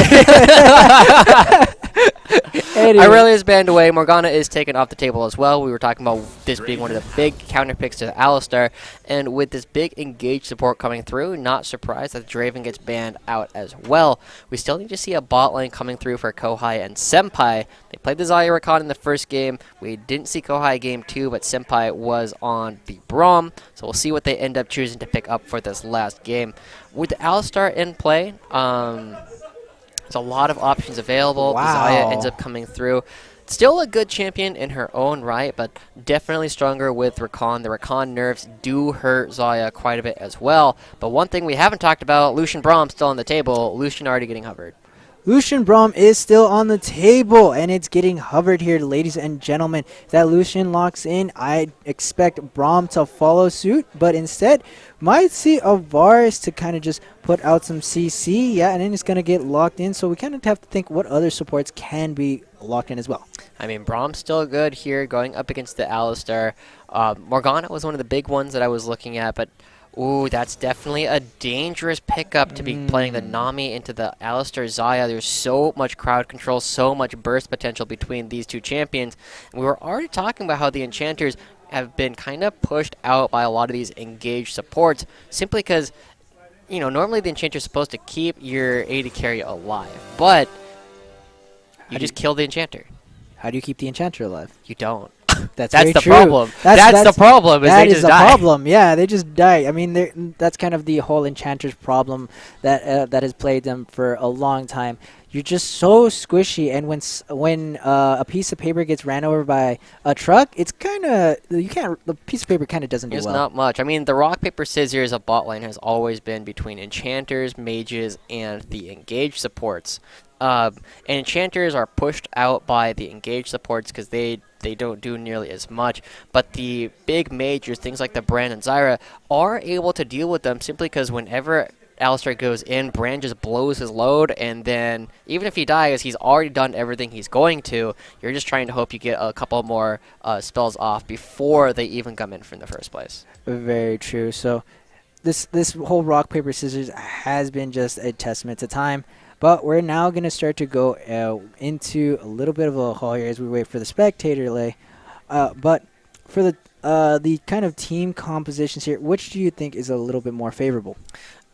Anyway. Irelia is banned away. Morgana is taken off the table as well. We were talking about this being one of the big counter picks to Alistar. And with this big engaged support coming through, not surprised that Draven gets banned out as well. We still need to see a bot lane coming through for Kohai and Senpai. They played the Xayah Rakan in the first game. We didn't see Kohai game 2, but Senpai was on the Braum. So we'll see what they end up choosing to pick up for this last game. With Alistar in play, there's a lot of options available. Wow. Xayah ends up coming through. Still a good champion in her own right, but definitely stronger with Rakan. The Rakan nerfs do hurt Xayah quite a bit as well. But one thing we haven't talked about, Lucian Braum still on the table. Lucian already getting hovered. Lucian Braum is still on the table, and it's getting hovered here, ladies and gentlemen. If that Lucian locks in, I expect Braum to follow suit, but instead, might see a Varus to kind of just put out some CC, yeah, and then it's going to get locked in, so we kind of have to think what other supports can be locked in as well. I mean, Braum's still good here, going up against the Alistar. Morgana was one of the big ones that I was looking at, but ooh, that's definitely a dangerous pickup to be playing the Nami into the Alistar Xayah. There's so much crowd control, so much burst potential between these two champions. And we were already talking about how the Enchanters have been kind of pushed out by a lot of these engaged supports simply because, you know, normally the Enchanter's supposed to keep your AD carry alive, but you just kill the Enchanter. How do you keep the Enchanter alive? You don't. That's the true. problem. That's the problem. That is the problem. Yeah, they just die. I mean, that's kind of the whole Enchanter's problem that has plagued them for a long time. You're just so squishy, and when a piece of paper gets ran over by a truck, it's kind of the piece of paper kind of doesn't do well. There's not much. I mean, the rock paper scissors of bot lane has always been between enchanters, mages, and the engaged supports. And enchanters are pushed out by the engaged supports because they don't do nearly as much. But the big majors, things like the Brand and Zyra, are able to deal with them simply because whenever Alistar goes in, Brand just blows his load, and then even if he dies, he's already done everything he's going to. You're just trying to hope you get a couple more spells off before they even come in from the first place. Very true. So this whole rock, paper, scissors has been just a testament to time. But we're now going to start to go into a little bit of a haul here as we wait for the spectator lay. But for the kind of team compositions here, which do you think is a little bit more favorable?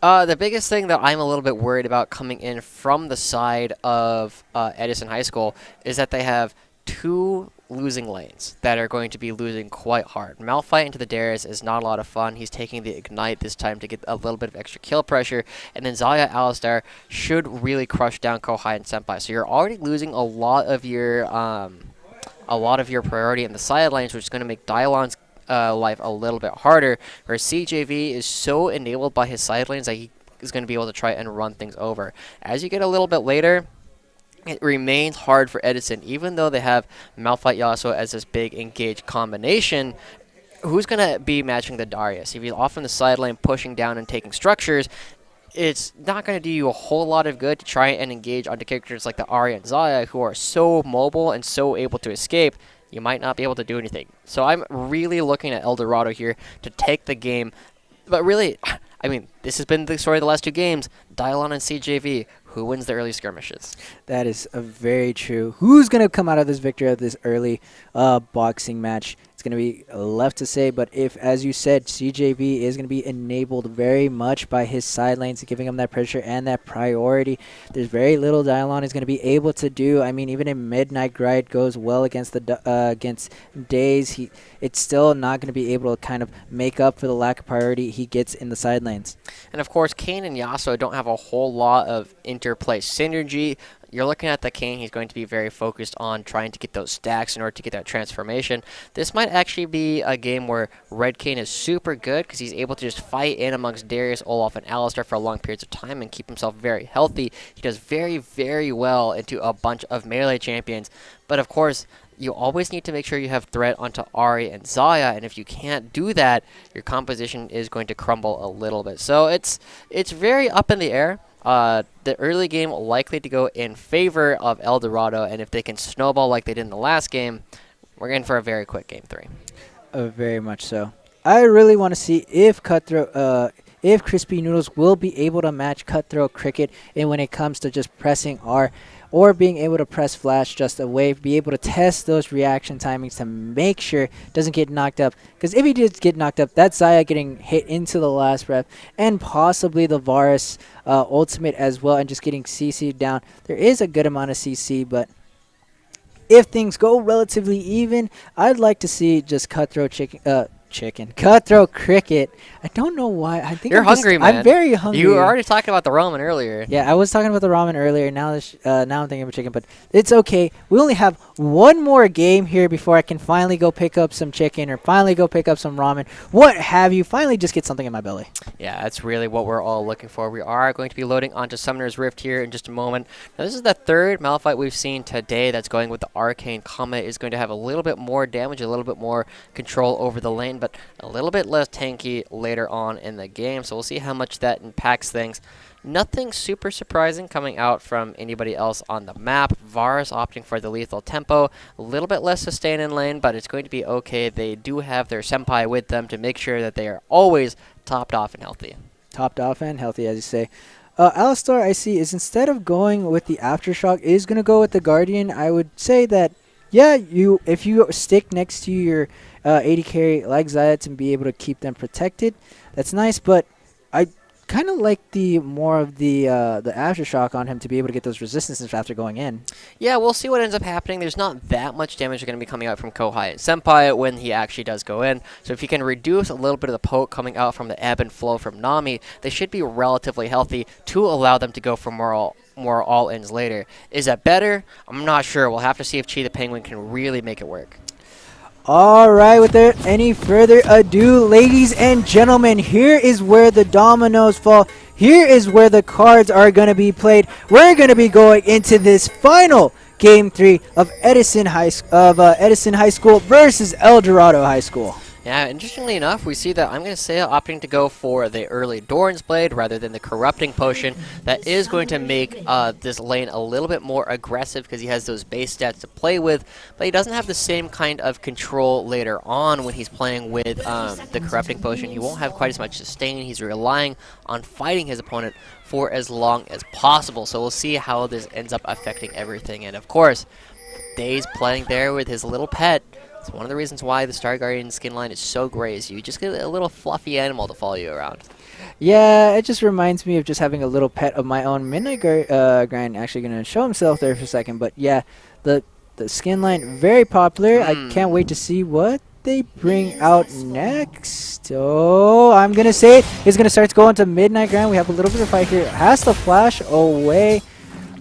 The biggest thing that I'm a little bit worried about coming in from the side of Edison High School is that they have two losing lanes that are going to be losing quite hard. Malphite into the Darius is not a lot of fun. He's taking the Ignite this time to get a little bit of extra kill pressure, and then Xayah Alistar should really crush down Kohai and Senpai. So you're already losing a lot of your priority in the side lanes, which is going to make Dylon's life a little bit harder, where CJV is so enabled by his side lanes that he is going to be able to try and run things over. As you get a little bit later, it remains hard for Edison, even though they have Malphite Yasuo as this big engaged combination. Who's going to be matching the Darius? If he's off on the side lane pushing down and taking structures, it's not going to do you a whole lot of good to try and engage onto characters like the Ari and Zaya, who are so mobile and so able to escape. You might not be able to do anything. So I'm really looking at Eldorado here to take the game. But really, I mean, this has been the story of the last two games. Dylon and CJV. Who wins the early skirmishes? That is very true. Who's going to come out of this victory of this early boxing match? It's going to be left to say, but if, as you said, CJV is going to be enabled very much by his side lanes, giving him that pressure and that priority, there's very little Dylon is going to be able to do. I mean, even if Midnight Grind goes well against against Days, it's still not going to be able to kind of make up for the lack of priority he gets in the side lanes. And of course, Kane and Yasuo don't have a whole lot of interplay synergy. You're looking at the Kane, he's going to be very focused on trying to get those stacks in order to get that transformation. This might actually be a game where Red Kane is super good because he's able to just fight in amongst Darius, Olaf, and Alistar for long periods of time and keep himself very healthy. He does very, very well into a bunch of melee champions. But of course, you always need to make sure you have threat onto Ari and Zaya, and if you can't do that, your composition is going to crumble a little bit. So it's very up in the air. The early game likely to go in favor of Eldorado, and if they can snowball like they did in the last game, we're in for a very quick game 3. Very much so. I really want to see if if Crispy Noodles will be able to match Cutthroat Cricket and when it comes to just pressing R or being able to press Flash just away, be able to test those reaction timings to make sure it doesn't get knocked up. Because if he did get knocked up, that's Zaya getting hit into the last rep and possibly the Varus ultimate as well and just getting CC'd down. There is a good amount of CC, but if things go relatively even, I'd like to see just Cutthroat Cricket. I don't know why. I think you're hungry, man. I'm very hungry. You were already talking about the ramen earlier. Yeah, I was talking about the ramen earlier. Now, now I'm thinking about chicken, but it's okay. We only have one more game here before I can finally go pick up some chicken or finally go pick up some ramen. What have you? Finally, just get something in my belly. Yeah, that's really what we're all looking for. We are going to be loading onto Summoner's Rift here in just a moment. Now, this is the third Malphite we've seen today that's going with the Arcane Comet. Is going to have a little bit more damage, a little bit more control over the lane, but a little bit less tanky later on in the game, so we'll see how much that impacts things. Nothing super surprising coming out from anybody else on the map. Varus opting for the lethal tempo, a little bit less sustain in lane, but it's going to be okay. They do have their senpai with them to make sure that they are always topped off and healthy. Topped off and healthy, as you say. Alistar, I see, is instead of going with the Aftershock, is going to go with the Guardian. I would say that, yeah, if you stick next to your AD carry like Zaya to be able to keep them protected, that's nice, but I kind of like the more of the Aftershock on him to be able to get those resistances after going in. Yeah, we'll see what ends up happening. There's not that much damage going to be coming out from Kohai and Senpai when he actually does go in. So if you can reduce a little bit of the poke coming out from the ebb and flow from Nami, they should be relatively healthy to allow them to go for more all-ins later. Is that better? I'm not sure. We'll have to see if Chi the Penguin can really make it work. All right, without any further ado, ladies and gentlemen, here is where the dominoes fall. Here is where the cards are going to be played. We're going to be going into this final Game 3 of Edison High School versus Eldorado High School. Yeah, interestingly enough, we see that I'm going to say opting to go for the early Doran's Blade rather than the Corrupting Potion. That is going to make this lane a little bit more aggressive because he has those base stats to play with, but he doesn't have the same kind of control later on when he's playing with the Corrupting Potion. He won't have quite as much sustain. He's relying on fighting his opponent for as long as possible, so we'll see how this ends up affecting everything. And of course, Days playing there with his little pet. It's one of the reasons why the Star Guardian skin line is so great, is you just get a little fluffy animal to follow you around. Yeah, it just reminds me of just having a little pet of my own. Midnight Grind actually going to show himself there for a second, but yeah, the skin line, very popular. I can't wait to see what they bring out next. Oh, I'm going to say it. He's going to start to go into Midnight Grind. We have a little bit of fight here. Has to flash away.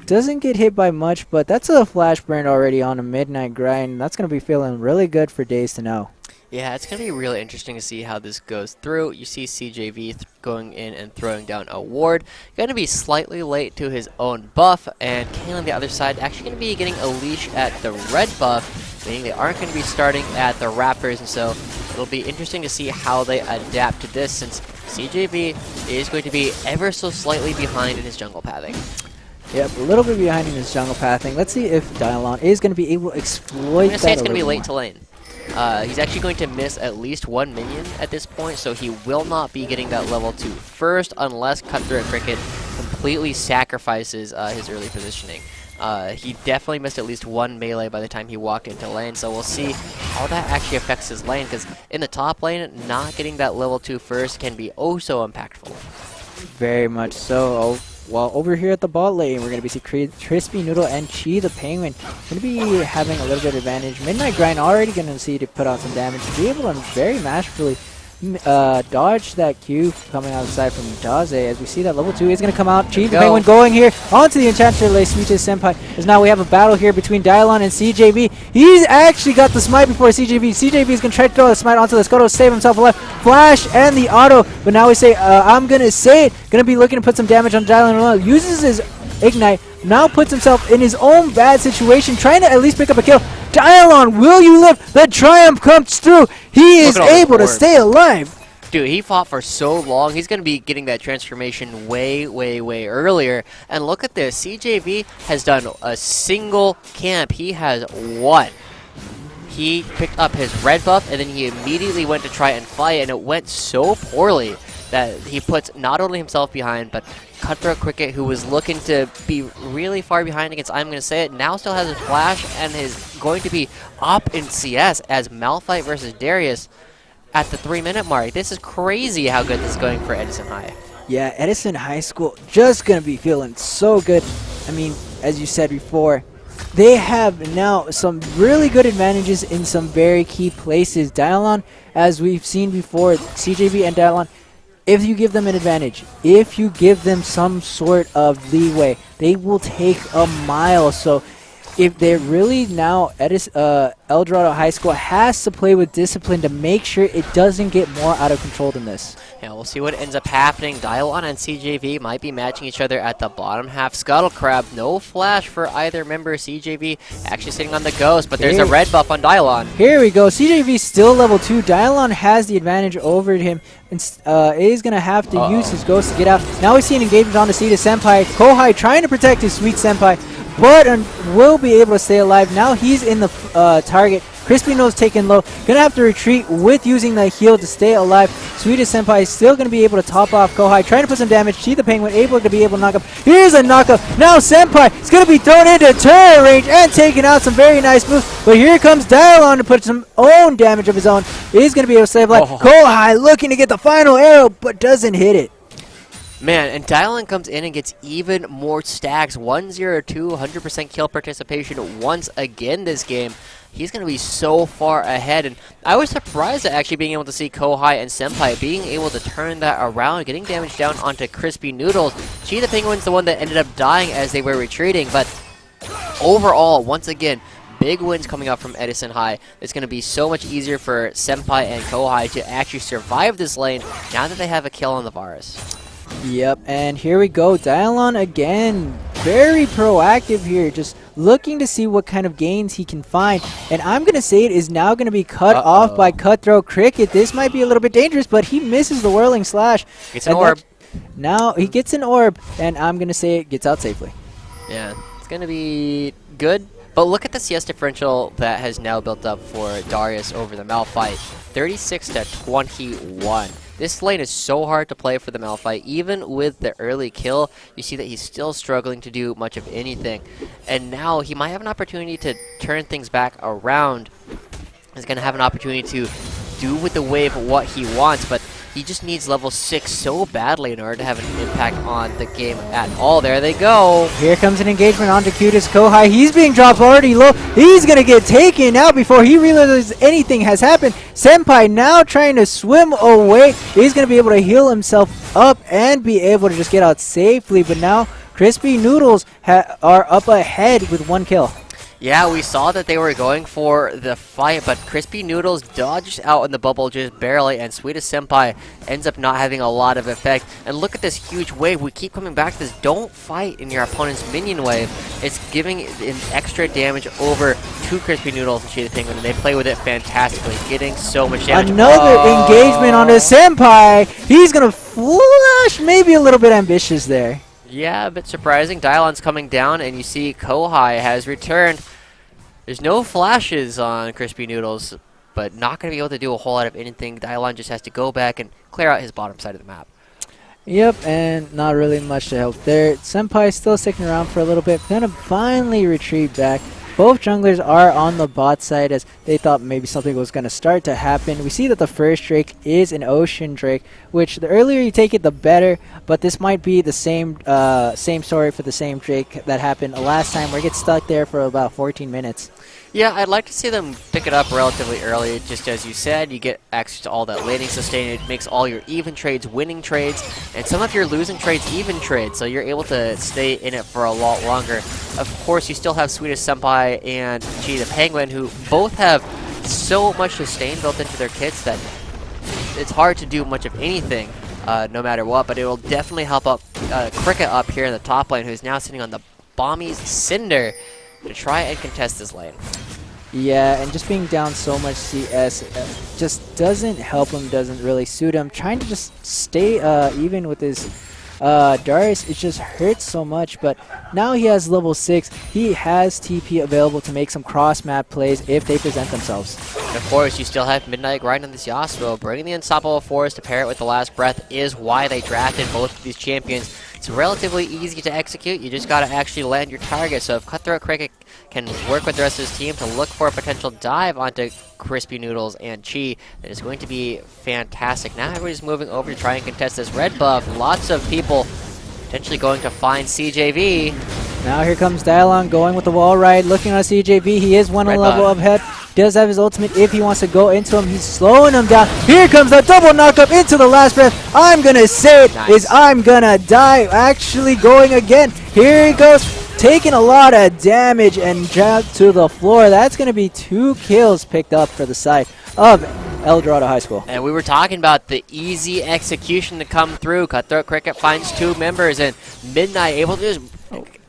Doesn't get hit by much, but that's a flash burn already on a Midnight Grind. That's going to be feeling really good for Days to know. Yeah, it's going to be really interesting to see how this goes through. You see CJV going in and throwing down a ward. Going to be slightly late to his own buff, and Kane on the other side actually going to be getting a leash at the red buff, meaning they aren't going to be starting at the Raptors, and so it'll be interesting to see how they adapt to this, since CJB is going to be ever so slightly behind in his jungle pathing. Yep, a little bit behind in his jungle pathing. Let's see if Dialon is going to be able to exploit that. I'm going to say it's going to be more. late to lane. He's actually going to miss at least one minion at this point, so he will not be getting that level 2 first unless Cutthroat Cricket completely sacrifices his early positioning. He definitely missed at least one melee by the time he walked into lane, so we'll see how that actually affects his lane, because in the top lane, not getting that level 2 first can be oh so impactful. Very much so. Well, over here at the bot lane, we're going to be seeing Crispy Noodle and Chi the Penguin going to be having a little bit of advantage. Midnight Grind already going to see to put out some damage to be able to very masterfully dodge that Q coming outside from Daze. As we see that level 2 is going to come out. Chi the Penguin going here onto the Enchanter Le Sweetest Senpai. As now we have a battle here between Dialon and CJB. He's actually got the smite before CJB. CJB is going to try to throw the smite onto the Scuttle to save himself alive. Flash and the auto. But now we say, I'm going to say it. Going to be looking to put some damage on Dialon. Uses his Ignite. Now puts himself in his own bad situation, trying to at least pick up a kill. Dialon, will you live? The triumph comes through. He is able to stay alive. Dude, he fought for so long. He's going to be getting that transformation way, way, way earlier. And look at this. CJV has done a single camp. He has won. He picked up his red buff, and then he immediately went to try and fight, and it went so poorly that he puts not only himself behind, but Cutthroat Cricket, who was looking to be really far behind against I'm going to say it, now still has his flash and is going to be up in CS as Malphite versus Darius at the 3-minute mark. This is crazy how good this is going for Edison High. Yeah, Edison High School just going to be feeling so good. I mean, as you said before, they have now some really good advantages in some very key places. Dialon, as we've seen before, CJB and Dialon, if you give them an advantage, if you give them some sort of leeway, they will take a mile. So if they're really now, Eldorado High School has to play with discipline to make sure it doesn't get more out of control than this. Yeah, we'll see what ends up happening. Dialon and CJV might be matching each other at the bottom half. Scuttle Crab, no flash for either member. CJV actually sitting on the ghost, but there's a red buff on Dialon. Here we go. CJV still level 2. Dialon has the advantage over him. And is going to have to use his ghost to get out. Now we see an engagement on the Sita Senpai. Kohai trying to protect his sweet Senpai, but will be able to stay alive. Now he's in the target. Crispy Nose taken low. Gonna have to retreat with using the heal to stay alive. Sweetest Senpai is still gonna be able to top off Kohai. Trying to put some damage. Chi the Penguin able to be able to knock up. Here's a knockup. Now Senpai is gonna be thrown into turret range and taking out some very nice moves. But here comes Dialon to put some own damage of his own. He's gonna be able to save life. Kohai looking to get the final arrow, but doesn't hit it. Man, and Dialon comes in and gets even more stacks. 102, 100% kill participation once again this game. He's going to be so far ahead, and I was surprised at actually being able to see Kohai and Senpai being able to turn that around, getting damage down onto Crispy Noodles. Chi the Penguin's the one that ended up dying as they were retreating, but overall, once again, big wins coming up from Edison High. It's going to be so much easier for Senpai and Kohai to actually survive this lane now that they have a kill on the Varus. Yep, and here we go. Dialon again, very proactive here, just looking to see what kind of gains he can find. And I'm going to say it is now going to be cut off by Cutthroat Cricket. This might be a little bit dangerous, but he misses the Whirling Slash. Gets an orb. Now he gets an orb, and I'm going to say it gets out safely. Yeah, it's going to be good. But look at the CS differential that has now built up for Darius over the Malphite. 36 to 21. This lane is so hard to play for the Malphite. Even with the early kill, you see that he's still struggling to do much of anything. And now he might have an opportunity to turn things back around. He's going to have an opportunity to do with the wave what he wants, but he just needs level 6 so badly in order to have an impact on the game at all. There they go. Here comes an engagement onto Cutest Kohai. He's being dropped already low. He's going to get taken out before he realizes anything has happened. Senpai now trying to swim away. He's going to be able to heal himself up and be able to just get out safely. But now Crispy Noodles are up ahead with 1 kill. Yeah, we saw that they were going for the fight, but Crispy Noodles dodged out in the bubble just barely, and Sweetest Senpai ends up not having a lot of effect. And look at this huge wave. We keep coming back to this. Don't fight in your opponent's minion wave. It's giving an extra damage over to Crispy Noodles and Chi the Penguin, and they play with it fantastically, getting so much damage. Another engagement on the Senpai. He's going to flash, maybe a little bit ambitious there. Yeah, a bit surprising. Dylon's coming down, and you see Kohai has returned. There's no flashes on Crispy Noodles, but not going to be able to do a whole lot of anything. Dylon just has to go back and clear out his bottom side of the map. Yep, and not really much to help there. Senpai still sticking around for a little bit, gonna finally retreat back. Both junglers are on the bot side as they thought maybe something was going to start to happen. We see that the first Drake is an Ocean Drake, which the earlier you take it, the better. But this might be the same story for the same Drake that happened last time, where it gets stuck there for about 14 minutes. Yeah, I'd like to see them pick it up relatively early. Just as you said, you get access to all that laning sustain. It makes all your even trades winning trades, and some of your losing trades even trades, so you're able to stay in it for a lot longer. Of course, you still have Swedish Senpai and Chi the Penguin, who both have so much sustain built into their kits that it's hard to do much of anything, no matter what, but it will definitely help up Cricket up here in the top lane, who's now sitting on the Bommy's Cinder to try and contest this lane. Yeah, and just being down so much CS just doesn't help him, doesn't really suit him. Trying to just stay even with his Darius, it just hurts so much, but now he has level 6. He has TP available to make some cross-map plays if they present themselves. And of course, you still have Midnight Grind on this Yasuo. Bringing the Unstoppable Force to pair it with the Last Breath is why they drafted both of these champions. It's relatively easy to execute. You just got to actually land your target. So if Cutthroat Cricket can work with the rest of his team to look for a potential dive onto Crispy Noodles and Chi, then it's going to be fantastic. Now everybody's moving over to try and contest this red buff. Lots of people potentially going to find CJV. Now here comes Dylon going with the wall ride, looking on CJV. He is one level up ahead. Does have his ultimate if he wants to go into him. He's slowing him down. Here comes the double knockup into the Last Breath. I'm going to say it is I'm going to die. Actually going again. Here he goes. Taking a lot of damage and dropped to the floor. That's going to be 2 kills picked up for the side of Eldorado High School. And we were talking about the easy execution to come through. Cutthroat Cricket finds 2 members, and Midnight able to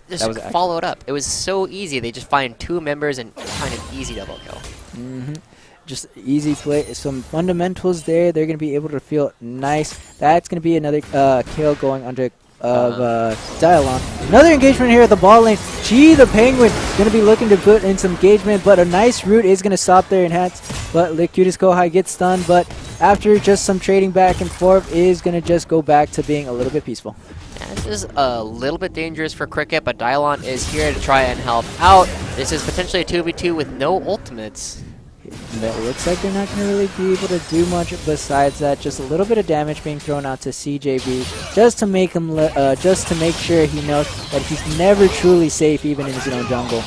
just follow it up. It was so easy. They just find 2 members and find an easy double kill. Just easy play. Some fundamentals there. They're going to be able to feel nice. That's going to be another kill going under Dylon. Another engagement here at the ball lane. Chi the Penguin going to be looking to put in some engagement, but a nice root is going to stop there in hats. But Licutus Kohai gets stunned, but after just some trading back and forth is going to just go back to being a little bit peaceful. Yeah, this is a little bit dangerous for Cricket, but Dylon is here to try and help out. This is potentially a 2v2 with no ultimates. It looks like they're not going to really be able to do much besides that. Just a little bit of damage being thrown out to CJB, just to make him, just to make sure he knows that he's never truly safe, even in his own jungle.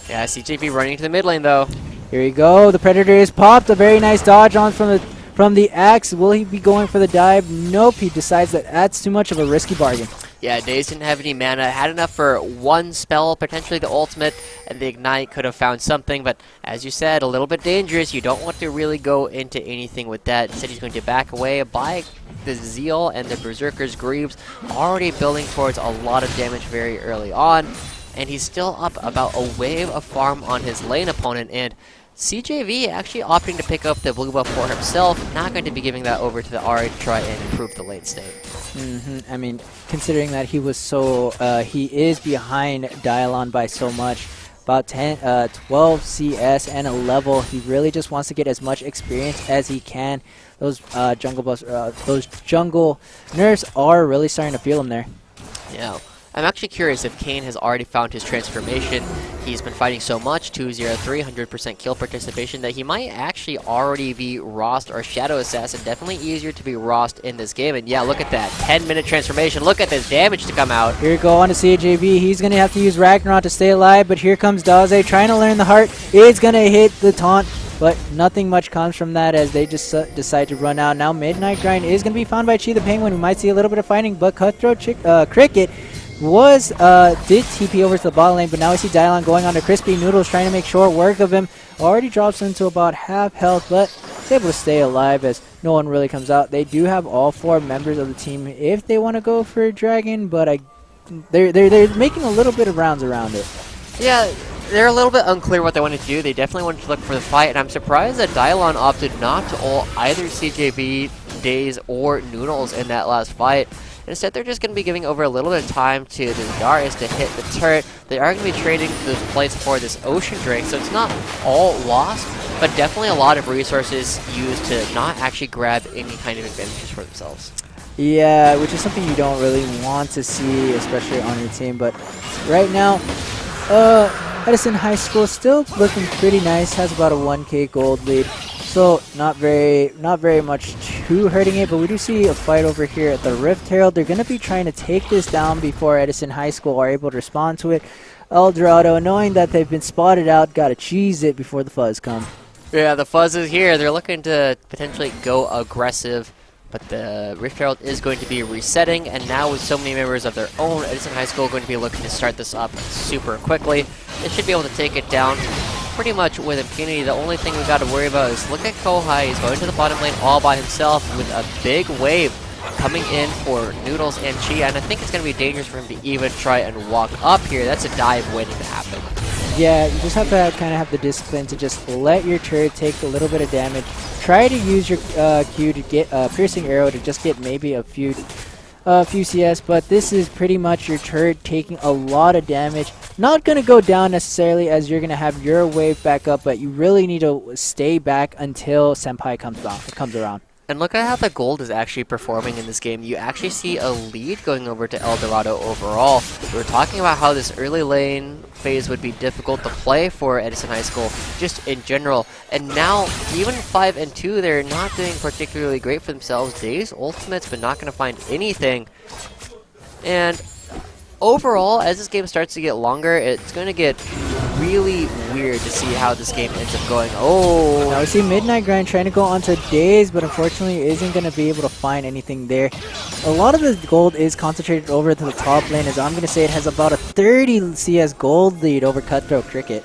Yeah, CJB running to the mid lane though. Here we go. The Predator is popped. A very nice dodge on from the axe. Will he be going for the dive? Nope. He decides that that's too much of a risky bargain. Yeah, Daze didn't have any mana, had enough for 1 spell, potentially the ultimate, and the Ignite could have found something, but as you said, a little bit dangerous. You don't want to really go into anything with that. Instead, he's going to back away by the Zeal and the Berserker's Greaves, already building towards a lot of damage very early on, and he's still up about a wave of farm on his lane opponent, and CJV actually opting to pick up the blue buff for himself, not going to be giving that over to the Ahri to try and improve the late state. I mean, considering that he was so, he is behind Dylon by so much, about 12 CS and a level. He really just wants to get as much experience as he can. Those those jungle nerfs are really starting to feel him there. Yeah. I'm actually curious if Kane has already found his transformation. He's been fighting so much, 203, 100% kill participation, that he might actually already be Rost or Shadow Assassin. Definitely easier to be Rost in this game. And yeah, look at that. 10-minute transformation. Look at this damage to come out. Here we go on to CJV. He's going to have to use Ragnarok to stay alive, but here comes Daze trying to learn the heart. It's going to hit the taunt, but nothing much comes from that as they just decide to run out. Now Midnight Grind is going to be found by Chi the Penguin. We might see a little bit of fighting, but Cutthroat Cricket did TP over to the bottom lane, but now we see Dylon going on to Crispy Noodles, trying to make short work of him. Already drops into about half health, but is able to stay alive as no one really comes out. They do have all 4 members of the team if they want to go for a dragon, but they're making a little bit of rounds around it. Yeah, they're a little bit unclear what they wanted to do. They definitely wanted to look for the fight, and I'm surprised that Dylon opted not to ult either CJV Days or Noodles in that last fight. Instead, they're just going to be giving over a little bit of time to the Darius to hit the turret. They are going to be trading those plates for this ocean drink, so it's not all lost, but definitely a lot of resources used to not actually grab any kind of advantages for themselves. Yeah, which is something you don't really want to see, especially on your team. But right now, Edison High School still looking pretty nice. Has about a 1K gold lead, so not very much too hurting it. But we do see a fight over here at the Rift Herald. They're gonna be trying to take this down before Edison High School are able to respond to it. Dorado, knowing that they've been spotted out, gotta cheese it before the fuzz come. Yeah, the fuzz is here. They're looking to potentially go aggressive. But the Rift Herald is going to be resetting, and now with so many members of their own, Edison High School going to be looking to start this up super quickly. They should be able to take it down pretty much with impunity. The only thing we got to worry about is look at Kohai. He's going to the bottom lane all by himself with a big wave coming in for Noodles and Chi, and I think it's going to be dangerous for him to even try and walk up here. That's a dive waiting to happen. Yeah, you just have to kind of have the discipline to just let your turret take a little bit of damage. Try to use your Q to get piercing arrow to just get maybe a few CS, but this is pretty much your turret taking a lot of damage. Not going to go down necessarily, as you're going to have your wave back up, but you really need to stay back until Senpai comes around. And look at how the gold is actually performing in this game. You actually see a lead going over to Eldorado overall. We were talking about how this early lane phase would be difficult to play for Edison High School, just in general. And now, even 5 and 2, they're not doing particularly great for themselves. Dave's ultimates, but not going to find anything. And overall, as this game starts to get longer, it's going to get really weird to see how this game ends up going. Oh! Now we see Midnight Grind trying to go onto Days, but unfortunately isn't going to be able to find anything there. A lot of the gold is concentrated over to the top lane, as I'm going to say it has about a 30 CS gold lead over Cutthroat Cricket.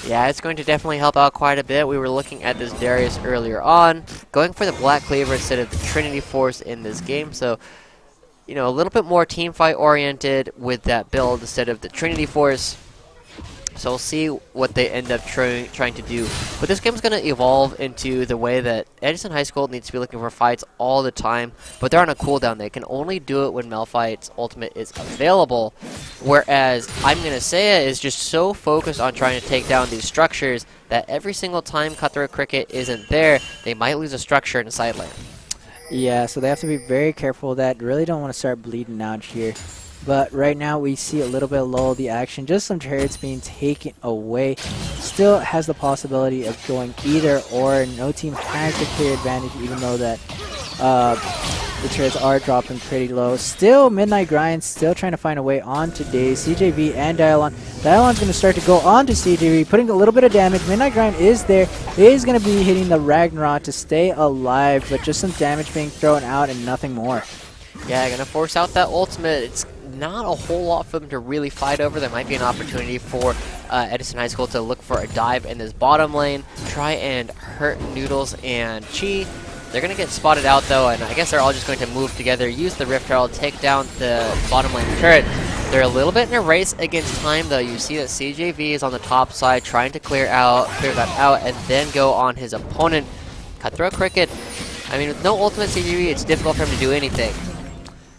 Yeah, it's going to definitely help out quite a bit. We were looking at this Darius earlier on, going for the Black Cleaver instead of the Trinity Force in this game, so you know, a little bit more team fight oriented with that build instead of the Trinity Force. So we'll see what they end up trying to do. But this game's going to evolve into the way that Edison High School needs to be looking for fights all the time, but they're on a cooldown. They can only do it when Malphite's ultimate is available, whereas I'm going to say it is just so focused on trying to take down these structures that every single time Cutthroat Cricket isn't there, they might lose a structure in a side lane. Yeah, so they have to be very careful of that. Really don't want to start bleeding out here. But right now we see a little bit of lull the action. Just some turrets being taken away. Still has the possibility of going either or. No team has the clear advantage, even though that the turrets are dropping pretty low. Still, Midnight Grind still trying to find a way onto Daze. CJV and Dialon. Dialon's going to start to go onto CJV, putting a little bit of damage. Midnight Grind is there. Is going to be hitting the Ragnarok to stay alive, but just some damage being thrown out and nothing more. Yeah, going to force out that ultimate. It's not a whole lot for them to really fight over. There might be an opportunity for Edison High School to look for a dive in this bottom lane, try and hurt Noodles and Chi. They're going to get spotted out though, and I guess they're all just going to move together, use the Rift Herald, take down the bottom lane turret. They're a little bit in a race against time though. You see that CJV is on the top side trying to clear that out, and then go on his opponent. Cutthroat Cricket, I mean, with no ultimate CJV, it's difficult for him to do anything.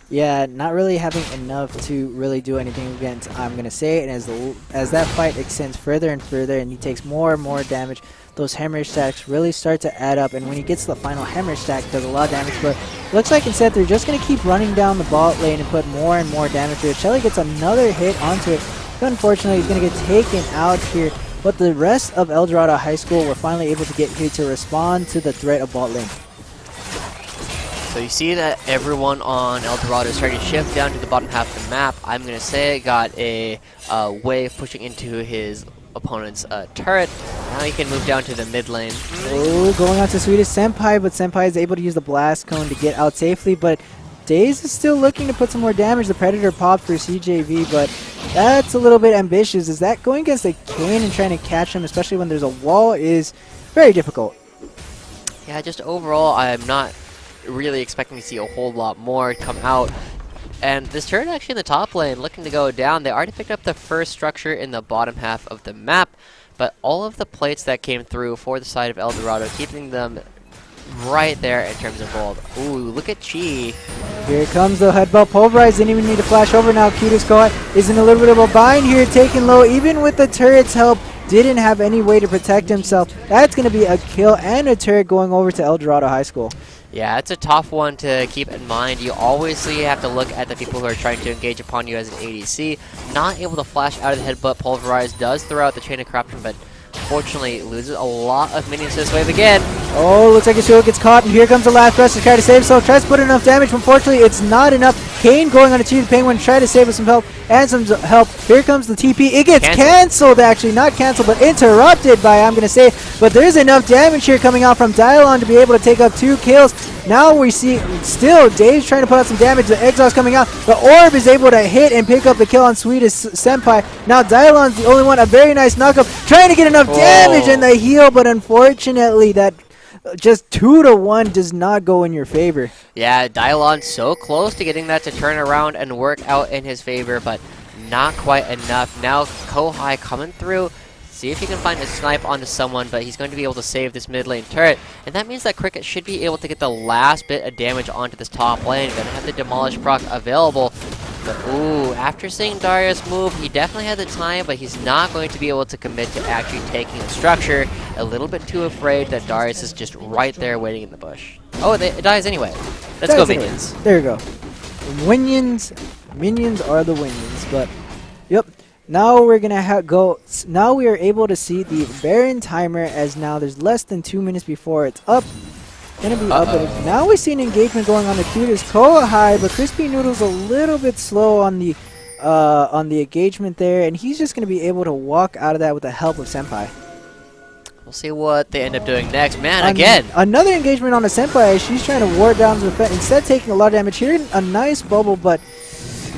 Yeah, not really having enough to really do anything against, I'm going to say it, and as that fight extends further and further and he takes more and more damage, those hemorrhage stacks really start to add up, and when he gets to the final hemorrhage stack, does a lot of damage, but looks like instead they're just going to keep running down the bot lane and put more and more damage to it. Shelly gets another hit onto it, but unfortunately he's going to get taken out here, but the rest of Eldorado High School were finally able to get here to respond to the threat of bot lane. So you see that everyone on Eldorado is starting to shift down to the bottom half of the map. I'm going to say got a wave pushing into his opponent's turret. Now he can move down to the mid lane. Oh, going out to Swedish Senpai, but Senpai is able to use the blast cone to get out safely, but Daze is still looking to put some more damage. The Predator popped for CJV, but that's a little bit ambitious. Is that going against a Kane and trying to catch him, especially when there's a wall, is very difficult. Yeah, just overall, I'm not really expecting to see a whole lot more come out. And this turret actually in the top lane looking to go down. They already picked up the first structure in the bottom half of the map, but all of the plates that came through for the side of Eldorado, keeping them right there in terms of gold. Ooh, look at Chi. Here comes the headbutt pulverized. Didn't even need to flash over now. Cutest Kohai is in a little bit of a bind here, taking low. Even with the turret's help, didn't have any way to protect himself. That's going to be a kill and a turret going over to Eldorado High School. Yeah, it's a tough one to keep in mind. You obviously have to look at the people who are trying to engage upon you as an ADC. Not able to flash out of the headbutt pulverize does throw out the chain of corruption, but unfortunately loses a lot of minions this wave again. Oh, looks like Yasuo gets caught, and here comes the last press to try to save himself. Tries to put enough damage, but unfortunately it's not enough. Kane going on a Chief Penguin, try to save us some help and some help. Here comes the TP. It gets canceled, actually. Not canceled, but interrupted by, I'm going to say. But there's enough damage here coming out from Dylon to be able to take up 2 kills. Now we see still Dave's trying to put out some damage. The exhaust coming out. The orb is able to hit and pick up the kill on Sweetest Senpai. Now Dylon's the only one. A very nice knockup. Trying to get enough damage in the heal, but unfortunately that just 2-1 does not go in your favor. Yeah, Dylon so close to getting that to turn around and work out in his favor, but not quite enough. Now Kohai coming through. See if he can find a snipe onto someone, but he's going to be able to save this mid lane turret. And that means that Cricket should be able to get the last bit of damage onto this top lane. Gonna have the Demolish proc available. But ooh, after seeing Darius move, he definitely had the time, but he's not going to be able to commit to actually taking the structure. A little bit too afraid that Darius is just right there waiting in the bush. Oh, it dies anyway. Let's go, minions. There you go. Minions are the winions, but yep. Now we're gonna go. Now we are able to see the Baron timer, as now there's less than 2 minutes before it's up. Gonna be up. Now we see an engagement going on the Cutest Kohai, but Crispy Noodle's a little bit slow on the engagement there, and he's just gonna be able to walk out of that with the help of Senpai. We'll see what they end up doing next. Man, again! Another engagement on the Senpai. She's trying to ward down the defense, instead taking a lot of damage here. A nice bubble, but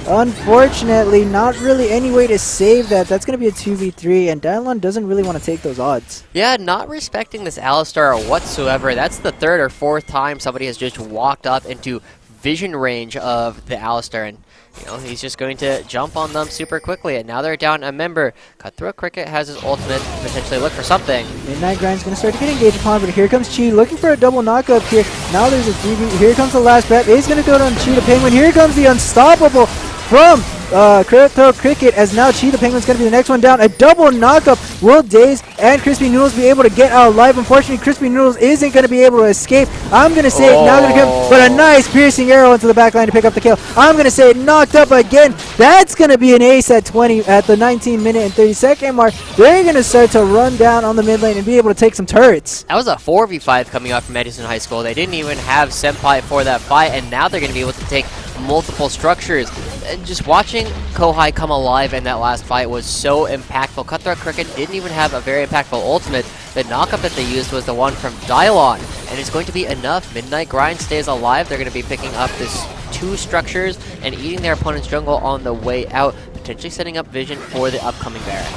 unfortunately, not really any way to save that. That's going to be a 2v3, and Dylon doesn't really want to take those odds. Yeah, not respecting this Alistar whatsoever. That's the 3rd or 4th time somebody has just walked up into vision range of the Alistar, and you know, he's just going to jump on them super quickly, and now they're down a member. Cutthroat Cricket has his ultimate to potentially look for something. Midnight Grind's going to start to get engaged upon, but here comes Chi looking for a double knockup here. Now there's a 3v. Here comes the last bet. He's going to go down Chi the Penguin. Here comes the unstoppable from Cutthroat Cricket, as now Chi the Penguin's going to be the next one down. A double knockup. Will Daze and Crispy Noodles be able to get out alive? Unfortunately, Crispy Noodles isn't going to be able to escape. I'm going to say now going to come, but a nice piercing arrow into the back line to pick up the kill. I'm going to say knocked up again. That's going to be an ace at the 19-minute and 30-second mark. They're going to start to run down on the mid lane and be able to take some turrets. That was a 4v5 coming out from Edison High School. They didn't even have Senpai for that fight, and now they're going to be able to take multiple structures. And just watching Kohai come alive in that last fight was so impactful. Cutthroat Cricket didn't even have a very impactful ultimate. The knockup that they used was the one from Dylon, and it's going to be enough. Midnight Grind stays alive. They're going to be picking up this 2 structures and eating their opponent's jungle on the way out, potentially setting up Vision for the upcoming Baron.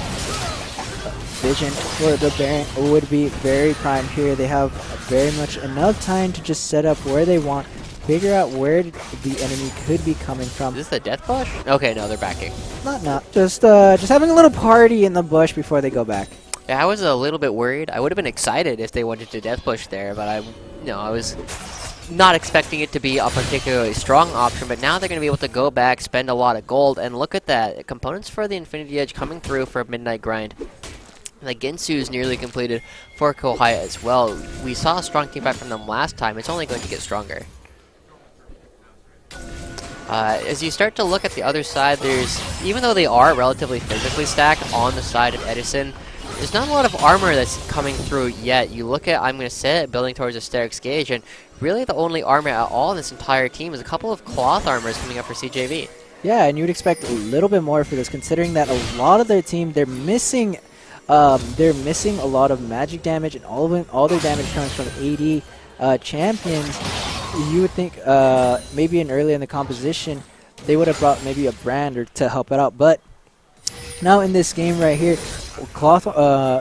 Vision for the Baron would be very prime here. They have very much enough time to just set up where they want, figure out where the enemy could be coming from. Is this the death bush? Okay, no, they're backing. Not. Just having a little party in the bush before they go back. Yeah, I was a little bit worried. I would have been excited if they wanted to death bush there, but I was not expecting it to be a particularly strong option. But now they're going to be able to go back, spend a lot of gold, and look at that. Components for the Infinity Edge coming through for Midnight Grind. The Ginsu is nearly completed for Kohai as well. We saw a strong team fight from them last time. It's only going to get stronger. As you start to look at the other side, even though they are relatively physically stacked on the side of Edison, there's not a lot of armor that's coming through yet. You look at, I'm going to say it, building towards a Sterix Gauge, and really the only armor at all in this entire team is a couple of cloth armors coming up for CJV. Yeah, and you would expect a little bit more for this, considering that a lot of their team, they're missing a lot of magic damage, and all their damage comes from AD champions. You would think maybe early in the composition they would have brought maybe a brand or to help it out, but now in this game right here,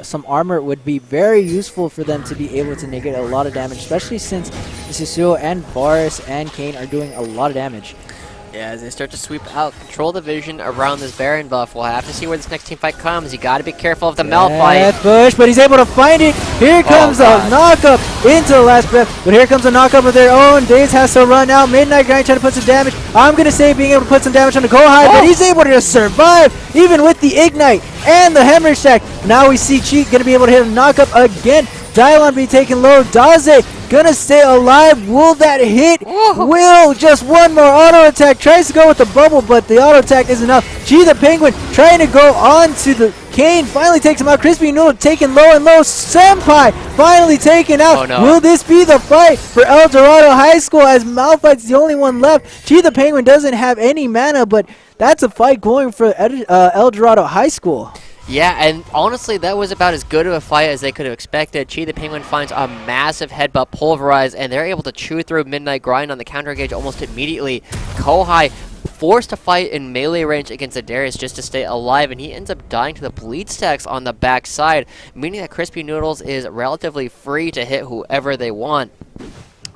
some armor would be very useful for them to be able to negate a lot of damage, especially since Sisuo and Boris and Kane are doing a lot of damage. Yeah, as they start to sweep out, control the vision around this Baron buff. We'll have to see where this next team fight comes. You got to be careful of the Malphite. Push, but he's able to find it. Here comes a knockup into the last breath, but here comes a knockup of their own. Daze has to run out. Midnight Grind trying to put some damage. I'm going to say being able to put some damage on the Kohai, but he's able to survive even with the Ignite and the Hemorrhage Sack. Now we see Cheat going to be able to hit a knockup again. Dylon be taken low. Daze gonna stay alive. Will that hit? Will. Just one more auto attack. Tries to go with the bubble, but the auto attack isn't enough. G the Penguin trying to go on to the Kane. Finally takes him out. Crispy Noodle taken low and low. Senpai finally taken out. Oh, no. Will this be the fight for El Dorado High School as Malphite's the only one left? G the Penguin doesn't have any mana, but that's a fight going for El Dorado High School. Yeah, and honestly, that was about as good of a fight as they could have expected. Chi the Penguin finds a massive headbutt pulverize, and they're able to chew through Midnight Grind on the counter engage almost immediately. Kohai forced to fight in melee range against Adarius just to stay alive, and he ends up dying to the bleed stacks on the back side, meaning that Crispy Noodles is relatively free to hit whoever they want.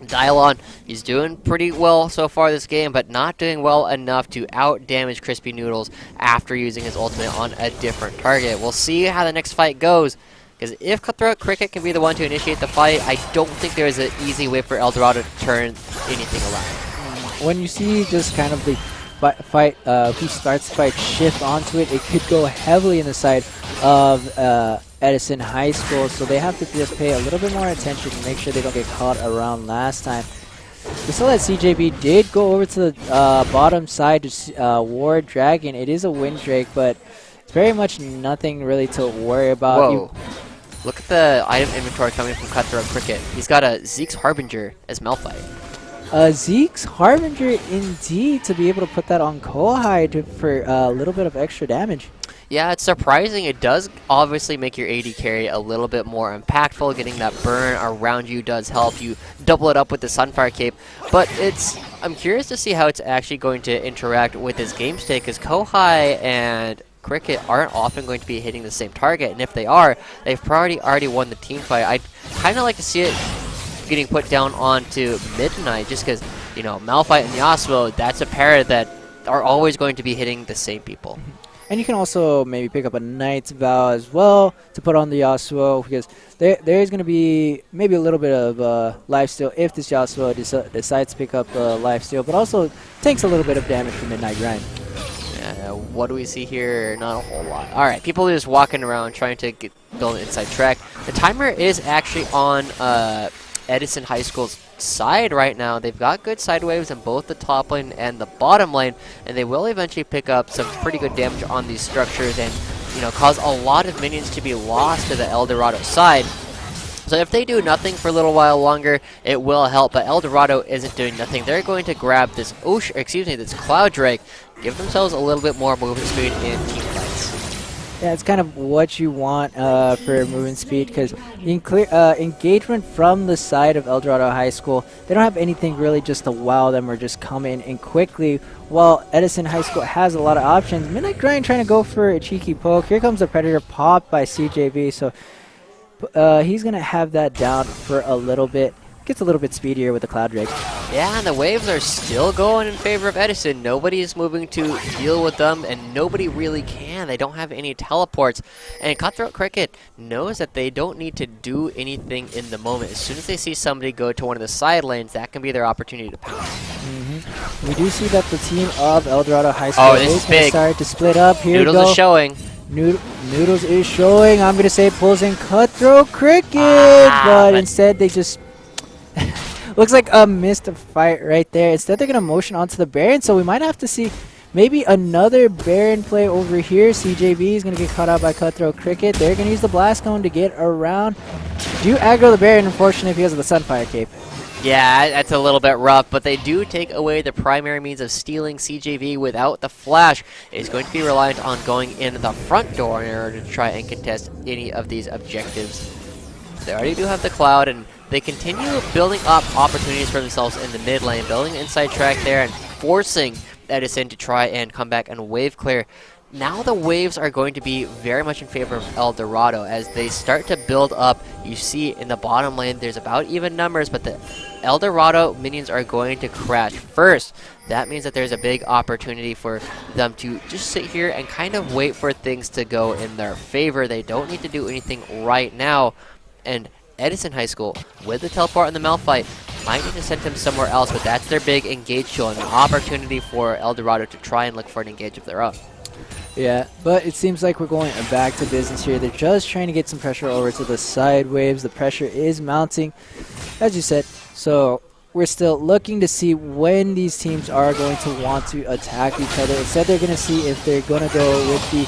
Dylon, he's doing pretty well so far this game, but not doing well enough to out-damage Crispy Noodles after using his ultimate on a different target. We'll see how the next fight goes, because if Cutthroat Cricket can be the one to initiate the fight, I don't think there is an easy way for Eldorado to turn anything around. When you see just kind of the fight, who starts the fight shift onto it, it could go heavily in the side of Edison High School, so they have to just pay a little bit more attention to make sure they don't get caught around last time. We saw that CJB did go over to the bottom side to Ward Dragon. It is a Windrake, but it's very much nothing really to worry about. Whoa. Look at the item inventory coming from Cutthroat Cricket. He's got a Zeke's Harbinger as Malphite. Zeke's Harbinger indeed, to be able to put that on Kohai for a little bit of extra damage. Yeah, it's surprising. It does obviously make your AD carry a little bit more impactful. Getting that burn around you does help. You double it up with the Sunfire Cape. But I'm curious to see how it's actually going to interact with his game state, because Kohai and Cricket aren't often going to be hitting the same target. And if they are, they've already won the team fight. I'd kind of like to see it getting put down onto Midnight, just because, you know, Malphite and Yasuo, that's a pair that are always going to be hitting the same people. And you can also maybe pick up a Knight's Vow as well to put on the Yasuo, because there is going to be maybe a little bit of lifesteal if this Yasuo decides to pick up lifesteal, but also takes a little bit of damage from Midnight Grind. Yeah, what do we see here? Not a whole lot. All right, people are just walking around trying to build an inside track. The timer is actually on Edison High School's side right now. They've got good side waves in both the top lane and the bottom lane, and they will eventually pick up some pretty good damage on these structures and, you know, cause a lot of minions to be lost to the Eldorado side. So if they do nothing for a little while longer, it will help, but Eldorado isn't doing nothing. They're going to grab this this Cloud Drake, give themselves a little bit more movement speed in team fights. Yeah, it's kind of what you want for movement speed, because engagement from the side of Eldorado High School, they don't have anything really just to wow them or just come in and quickly, while Edison High School has a lot of options. Midnight Grind trying to go for a cheeky poke. Here comes the Predator popped by CJB, so he's going to have that down for a little bit. Gets a little bit speedier with the Cloud Drake. Yeah, and the waves are still going in favor of Edison. Nobody is moving to deal with them, and nobody really can. They don't have any teleports. And Cutthroat Cricket knows that they don't need to do anything in the moment. As soon as they see somebody go to one of the side lanes, that can be their opportunity to pounce. We do see that the team of Eldorado High School is going to start to split up. Here Noodles we go. is showing. Noodles is showing. I'm going to say pulls in Cutthroat Cricket, but instead they just... Looks like a missed fight right there. Instead, they're going to motion onto the Baron, so we might have to see maybe another Baron play over here. CJB is going to get caught out by Cutthroat Cricket. They're going to use the Blast Cone to get around. Do aggro the Baron, unfortunately, because of the Sunfire Cape. Yeah, that's a little bit rough, but they do take away the primary means of stealing CJV without the flash. It's going to be reliant on going in the front door in order to try and contest any of these objectives. They already do have the Cloud, and they continue building up opportunities for themselves in the mid lane, building an inside track there and forcing Edison to try and come back and wave clear. Now the waves are going to be very much in favor of Eldorado as they start to build up. You see in the bottom lane, there's about even numbers, but the Eldorado minions are going to crash first. That means that there's a big opportunity for them to just sit here and kind of wait for things to go in their favor. They don't need to do anything right now. And Edison High School, with the teleport and the Malphite, might need to send him somewhere else, but that's their big engage tool and an opportunity for Eldorado to try and look for an engage of their own. Yeah, but it seems like we're going back to business here. They're just trying to get some pressure over to the side waves. The pressure is mounting, as you said. So we're still looking to see when these teams are going to want to attack each other. Instead, they're going to see if they're going to go with the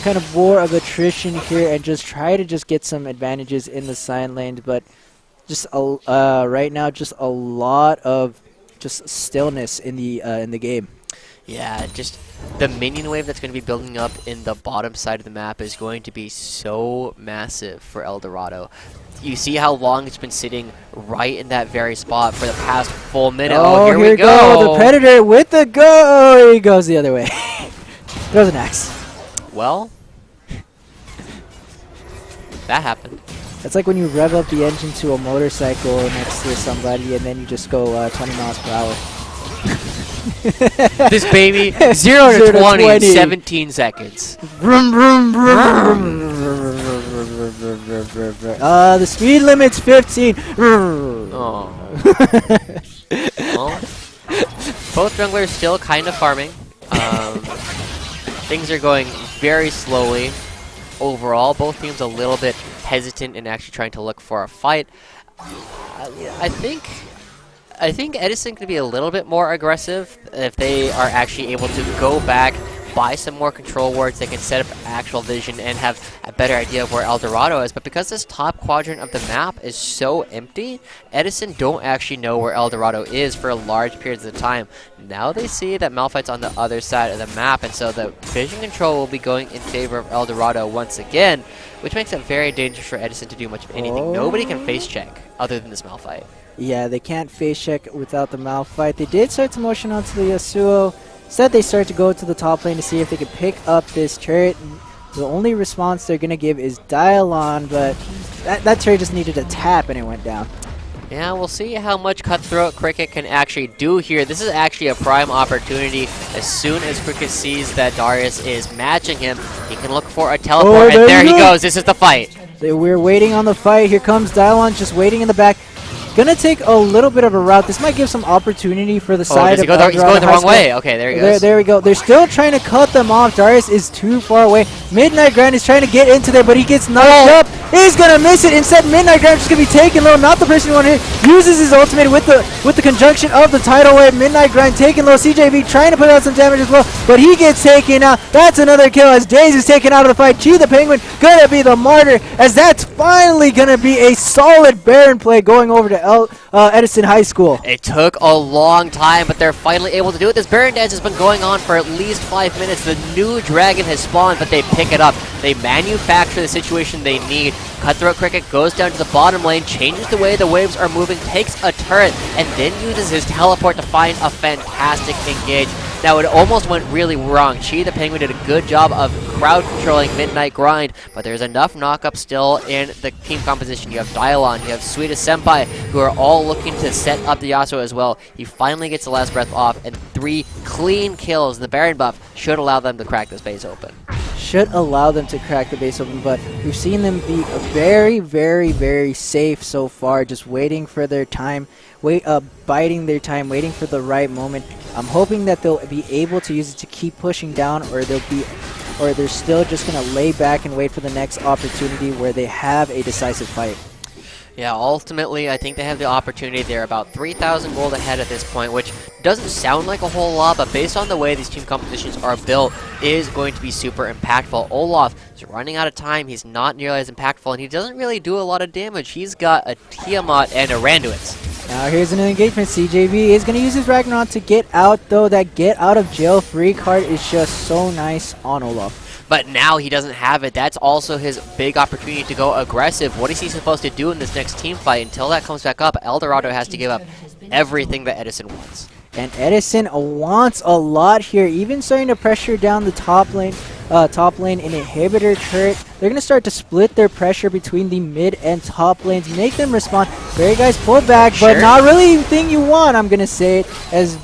kind of war of attrition here and just try to just get some advantages in the side lanes. But just right now, just a lot of just stillness in the game. Yeah, just the minion wave that's going to be building up in the bottom side of the map is going to be so massive for Eldorado. You see how long it's been sitting right in that very spot for the past full minute. Oh, here we go. The Predator with the go. Oh, he goes the other way. Throws an axe. Well, that happened. It's like when you rev up the engine to a motorcycle next to somebody and then you just go 20 miles per hour. This baby, 0 to 20 in 17 seconds. Vroom, vroom, vroom. The speed limit's 15. Oh. Well, both junglers still kind of farming. Things are going very slowly overall. Both teams a little bit hesitant in actually trying to look for a fight. I think Edison could be a little bit more aggressive if they are actually able to go back, buy some more control wards. They can set up actual vision and have a better idea of where Eldorado is. But because this top quadrant of the map is so empty, Edison don't actually know where Eldorado is for large periods of time. Now they see that Malphite's on the other side of the map, and so the vision control will be going in favor of Eldorado once again, which makes it very dangerous for Edison to do much of anything. Nobody can face check other than this Malphite. Yeah, they can't face check without the Malphite. They did start to motion onto the Yasuo. Instead, they start to go to the top lane to see if they can pick up this turret. The only response they're going to give is dial on, but that turret just needed a tap and it went down. Yeah, we'll see how much Cutthroat Cricket can actually do here. This is actually a prime opportunity. As soon as Cricket sees that Darius is matching him, he can look for a teleport, and there he goes. This is the fight. We're waiting on the fight. Here comes Dylon just waiting in the back. Gonna take a little bit of a route. This might give some opportunity for the side of He's going the wrong way. Okay, there he goes. There we go. They're still trying to cut them off. Darius is too far away. Midnight Grind is trying to get into there, but he gets knocked up. He's gonna miss it. Instead, Midnight Grind is just gonna be taken low. Not the person who wanted it. Uses his ultimate with the conjunction of the tidal wave. Midnight Grind taken low. CJV trying to put out some damage as well, but he gets taken out. That's another kill as Daze is taken out of the fight. Chi the Penguin gonna be the martyr, as that's finally gonna be a solid Baron play going over to Edison High School. It took a long time, but they're finally able to do it. This Baron dance has been going on for at least 5 minutes. The new dragon has spawned, but they pick it up. They manufacture the situation they need. Cutthroat Cricket goes down to the bottom lane, changes the way the waves are moving, takes a turret, and then uses his teleport to find a fantastic engage. Now, it almost went really wrong. Chi the Penguin did a good job of crowd controlling Midnight Grind, but there's enough knockup still in the team composition. You have Dialon, you have Sweetest Senpai, who are all looking to set up the Yasuo as well. He finally gets the last breath off, and 3 clean kills. The Baron buff should allow them to crack this base open. Should allow them to crack the base open, but we've seen them be very, very, very safe so far, just waiting for their time, biding their time, waiting for the right moment. I'm hoping that they'll be able to use it to keep pushing down, or they're still just gonna lay back and wait for the next opportunity where they have a decisive fight. Yeah, ultimately, I think they have the opportunity. They're about 3,000 gold ahead at this point, which doesn't sound like a whole lot, but based on the way these team compositions are built, is going to be super impactful. Olaf is running out of time. He's not nearly as impactful, and he doesn't really do a lot of damage. He's got a Tiamat and a Randuin. Now here's an engagement. CJV is going to use his Ragnarok to get out, though. That get out of jail free card is just so nice on Olaf. But now he doesn't have it. That's also his big opportunity to go aggressive. What is he supposed to do in this next team fight? Until that comes back up, Eldorado has to give up everything that Edison wants. And Edison wants a lot here, even starting to pressure down the top lane in inhibitor turret. They're going to start to split their pressure between the mid and top lanes, make them respond. Very guys pull back, but not really the thing you want, I'm going to say it, as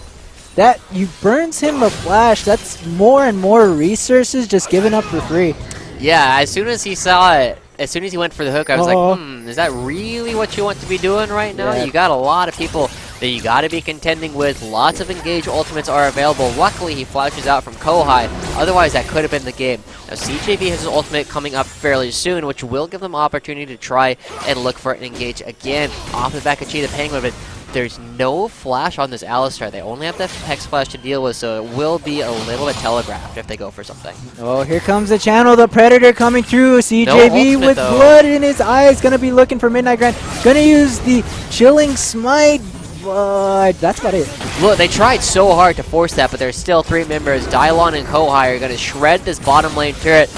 that you burns him a flash. That's more and more resources just given up for free. Yeah, as soon as he saw it, as soon as he went for the hook, I was like, is that really what you want to be doing right now? Yeah. You got a lot of people that you got to be contending with. Lots of engage ultimates are available. Luckily, he flashes out from Kohai. Otherwise, that could have been the game. Now, CJV has his ultimate coming up fairly soon, which will give them opportunity to try and look for an engage again. Off the back of Chi the Penguin, but there's no flash on this Alistar. They only have the Hex Flash to deal with, so it will be a little bit telegraphed if they go for something. Oh, here comes the channel, the Predator coming through. CJV with blood in his eyes, gonna be looking for Midnight Grind. Gonna use the Chilling Smite, but that's about it. Look, they tried so hard to force that, but there's still 3 members. Dylon and Kohai are gonna shred this bottom lane turret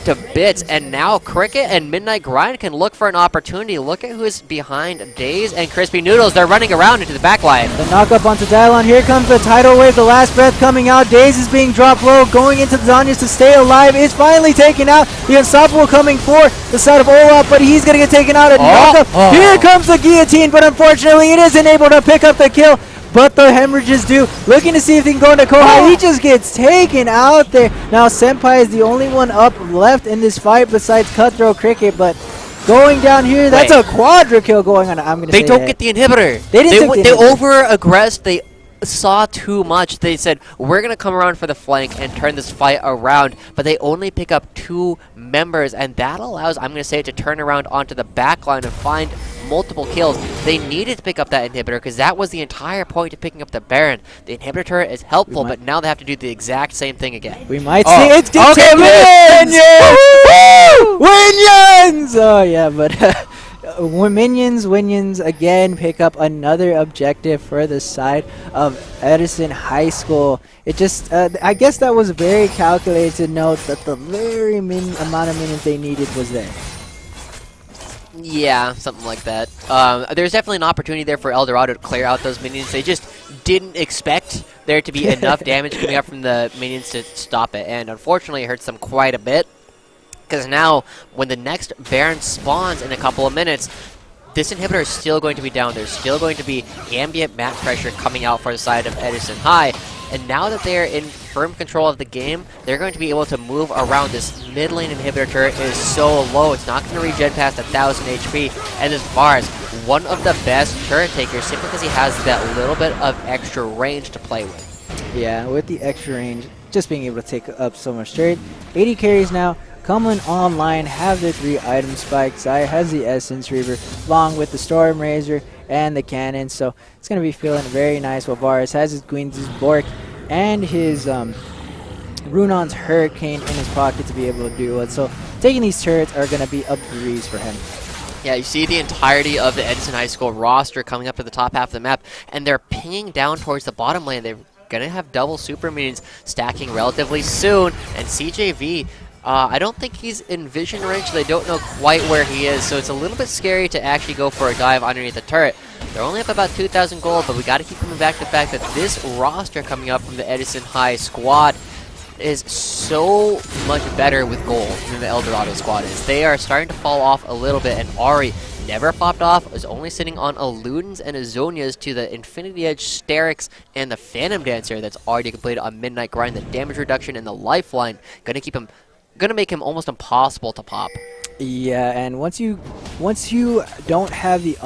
to bits, and now Cricket and Midnight Grind can look for an opportunity. Look at who's behind Daze and Crispy Noodles. They're running around into the back line. The knockup onto Dylon. Here comes the tidal wave, the last breath coming out. Daze is being dropped low, going into the Zanyas to stay alive. Is finally taken out. The Unstoppable coming for the side of Olaf, but he's going to get taken out. Here comes the guillotine, but unfortunately it isn't able to pick up the kill. But the hemorrhages do. Looking to see if they can go into Kohai. He just gets taken out there. Now Senpai is the only one up left in this fight besides Cutthroat Cricket. But going down here, that's a quadra kill going on. I'm gonna say they don't get the inhibitor. They over-aggressed. They saw too much. They said, we're going to come around for the flank and turn this fight around, but they only pick up 2 members, and that allows, I'm going to say, to turn around onto the back line and find multiple kills. They needed to pick up that inhibitor because that was the entire point of picking up the Baron. The inhibitor turret is helpful, but now they have to do the exact same thing again. We might see it's Minions! Minions! Oh yeah, but Minions again pick up another objective for the side of Edison High School. It just, I guess that was very calculated to note that the very amount of minions they needed was there. Yeah, something like that. There's definitely an opportunity there for Eldorado to clear out those minions. They just didn't expect there to be enough damage coming up from the minions to stop it, and unfortunately it hurts them quite a bit. Because now, when the next Baron spawns in a couple of minutes, this inhibitor is still going to be down. There's still going to be ambient map pressure coming out for the side of Edison High. And now that they're in firm control of the game, they're going to be able to move around. This mid lane inhibitor turret is so low, it's not going to regen past 1,000 HP. And this Vars, one of the best turret takers, simply because he has that little bit of extra range to play with. Yeah, with the extra range, just being able to take up so much turret. 80 carries now. Coming online, have the 3 item spikes. Zaya has the Essence Reaver, along with the Storm Razor and the Cannon. So it's going to be feeling very nice. While Varus has his Queen's Bork and his Runon's Hurricane in his pocket to be able to do it. So taking these turrets are going to be a breeze for him. Yeah, you see the entirety of the Edison High School roster coming up to the top half of the map, and they're pinging down towards the bottom lane. They're going to have double super minions stacking relatively soon, and CJV, I don't think he's in vision range. They don't know quite where he is, so it's a little bit scary to actually go for a dive underneath the turret. They're only up about 2,000 gold, but we got to keep coming back to the fact that this roster coming up from the Edison High squad is so much better with gold than the Eldorado squad is. They are starting to fall off a little bit, and Ari never popped off, was only sitting on a Ludens and a Zonias to the Infinity Edge, Sterix, and the Phantom Dancer that's already completed on Midnight Grind. The damage reduction and the lifeline gonna make him almost impossible to pop. Yeah, and once you don't have the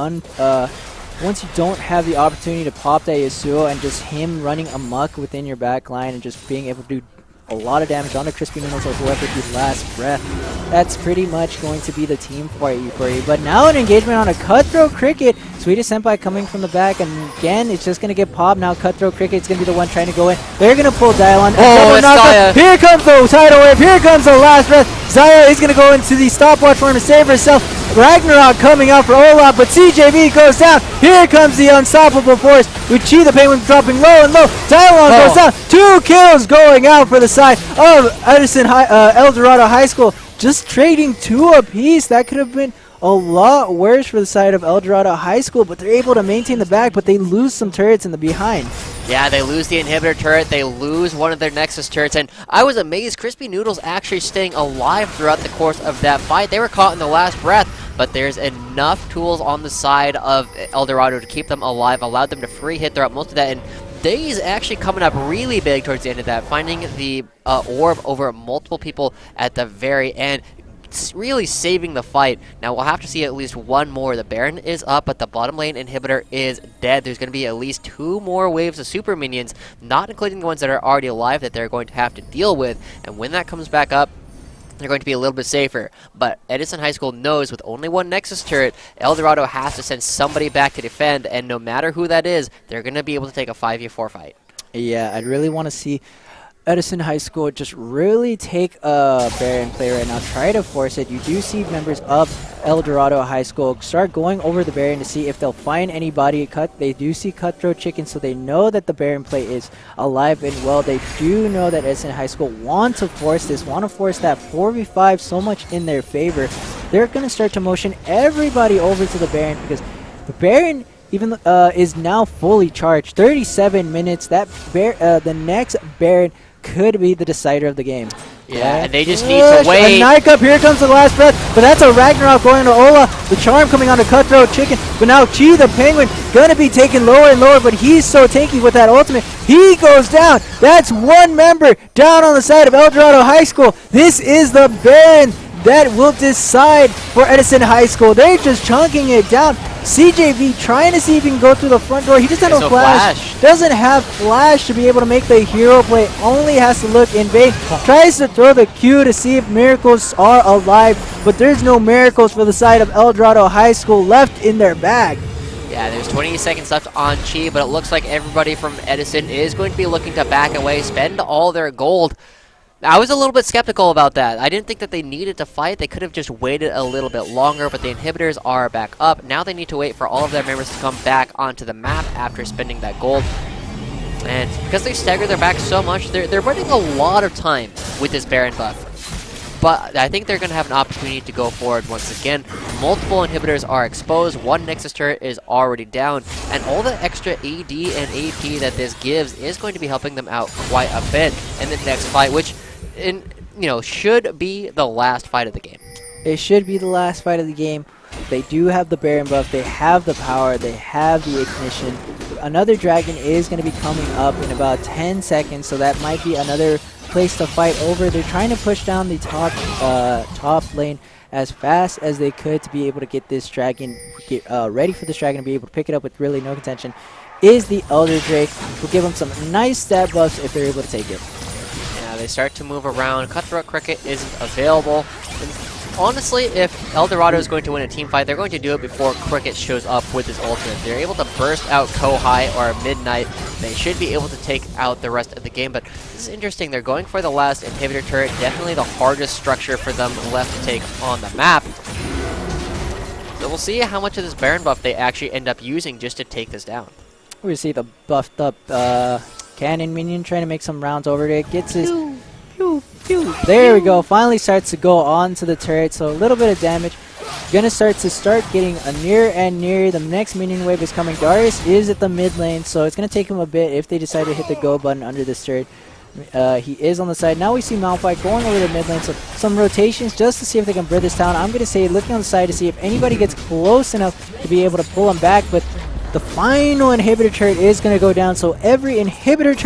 opportunity to pop that Yasuo and just him running amok within your back line and just being able to do a lot of damage on the Crispy Noodles or whoever his last breath, that's pretty much going to be the team for you. But now an engagement on a Cutthroat Cricket. Sweetest Senpai coming from the back, and again, it's just going to get popped. Now Cutthroat Cricket's going to be the one trying to go in. They're going to pull Dylon. Oh, Zaya. Here comes the tidal wave. Here comes the last breath. Zaya is going to go into the stopwatch for him to save herself. Ragnarok coming out for Olaf, but CJV goes down. Here comes the unstoppable force with Chi the Penguin dropping low and low. Dylon goes down. 2 kills going out for the side of Edison Eldorado High School. Just trading 2 apiece. That could have been a a lot worse for the side of Eldorado High School, but they're able to maintain the back, but they lose some turrets in the behind. Yeah, they lose the inhibitor turret, they lose one of their Nexus turrets, and I was amazed Crispy Noodles actually staying alive throughout the course of that fight. They were caught in the last breath, but there's enough tools on the side of Eldorado to keep them alive, allowed them to free hit throughout most of that, and Days actually coming up really big towards the end of that, finding the orb over multiple people at the very end. It's really saving the fight. Now we'll have to see at least one more. The Baron is up, but the bottom lane inhibitor is dead. There's going to be at least 2 more waves of super minions, not including the ones that are already alive that they're going to have to deal with. And when that comes back up, they're going to be a little bit safer. But Edison High School knows with only one Nexus turret, Eldorado has to send somebody back to defend, and no matter who that is, they're going to be able to take a 5v4 fight. Yeah, I'd really want to see Edison High School just really take a Baron play right now, try to force it. You do see members of Eldorado High School start going over the Baron to see if they'll find anybody cut. They do see Cutthroat Chicken, so they know that the Baron play is alive and well. They do know that Edison High School want to force this, want to force that 4v5 so much in their favor. They're going to start to motion everybody over to the Baron because the Baron even is now fully charged. 37 minutes. That the next Baron could be the decider of the game. Yeah, and they just need to wait. A Nike up, here comes the last breath, but that's a Ragnarok going to Ola. The charm coming on to Cutthroat Chicken, but now Chi the Penguin gonna be taken lower and lower, but he's so tanky with that ultimate. He goes down. That's one member down on the side of Eldorado High School. This is the Baron that will decide for Edison High School. They're just chunking it down. CJV trying to see if he can go through the front door. He just has no flash. Doesn't have flash to be able to make the hero play. Only has to look in vain. Tries to throw the Q to see if miracles are alive, but there's no miracles for the side of Eldorado High School left in their bag. Yeah, there's 20 seconds left on Chi, but it looks like everybody from Edison is going to be looking to back away, spend all their gold. I was a little bit skeptical about that. I didn't think that they needed to fight. They could have just waited a little bit longer, but the inhibitors are back up. Now they need to wait for all of their members to come back onto the map after spending that gold. And because they stagger their back so much, they're running a lot of time with this Baron buff. But I think they're going to have an opportunity to go forward once again. Multiple inhibitors are exposed. One Nexus turret is already down. And all the extra AD and AP that this gives is going to be helping them out quite a bit in the next fight, which should be the last fight of the game. It should be the last fight of the game. They do have the Baron buff. They have the power. They have the ignition. Another dragon is going to be coming up in about 10 seconds, so that might be another place to fight over. They're trying to push down the top lane as fast as they could to be able to get this dragon ready for this dragon to be able to pick it up with really no contention. Is the Elder Drake, will give them some nice stat buffs if they're able to take it. Yeah, they start to move around. Cutthroat Cricket isn't available. And honestly, if Eldorado is going to win a team fight, they're going to do it before Cricket shows up with his ultimate. They're able to burst out Kohai or Midnight. They should be able to take out the rest of the game, but this is interesting. They're going for the last inhibitor turret, definitely the hardest structure for them left to take on the map. So we'll see how much of this Baron buff they actually end up using just to take this down. We see the buffed up cannon minion trying to make some rounds over it. Gets his... Pew, pew. There we go. Finally starts to go on to the turret, so a little bit of damage. Gonna start getting a near and near. The next minion wave is coming. Darius is at the mid lane, so it's gonna take him a bit if they decide to hit the go button under this turret. He is on the side. Now we see Malphite going over the mid lane, so some rotations just to see if they can bring this down. I'm gonna say looking on the side to see if anybody gets close enough to be able to pull him back, but the final inhibitor turret is gonna go down, so every inhibitor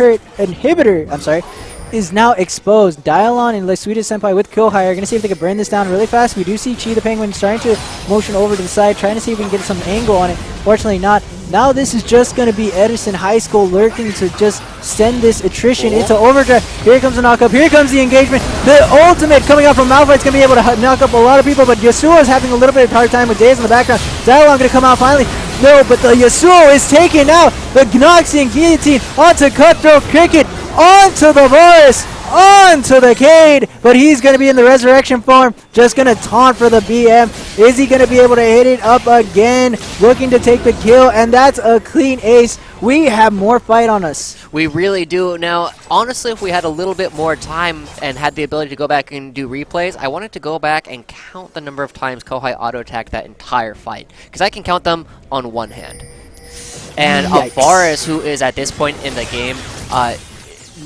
is now exposed. Dialon and Lesuita Senpai with Kohai are going to see if they can burn this down really fast. We do see Chi the Penguin starting to motion over to the side, trying to see if we can get some angle on it. Fortunately not. Now this is just going to be Edison High School lurking to just send this attrition into overdrive. Here comes the knock up. Here comes the engagement. The ultimate coming out from Malphite's going to be able to knock up a lot of people, but Yasuo is having a little bit of hard time with Days in the background. Dialon going to come out finally. No, but the Yasuo is taken out. The Gnoxian Guillotine onto Cutthroat Cricket. Onto the Boris, onto the Cade, but he's going to be in the resurrection form, just going to taunt for the BM. Is he going to be able to hit it up again, looking to take the kill, and that's a clean ace. We have more fight on us. We really do. Now, honestly, if we had a little bit more time and had the ability to go back and do replays, I wanted to go back and count the number of times Kohai auto-attacked that entire fight. Because I can count them on one hand. And Alvarez, who is at this point in the game,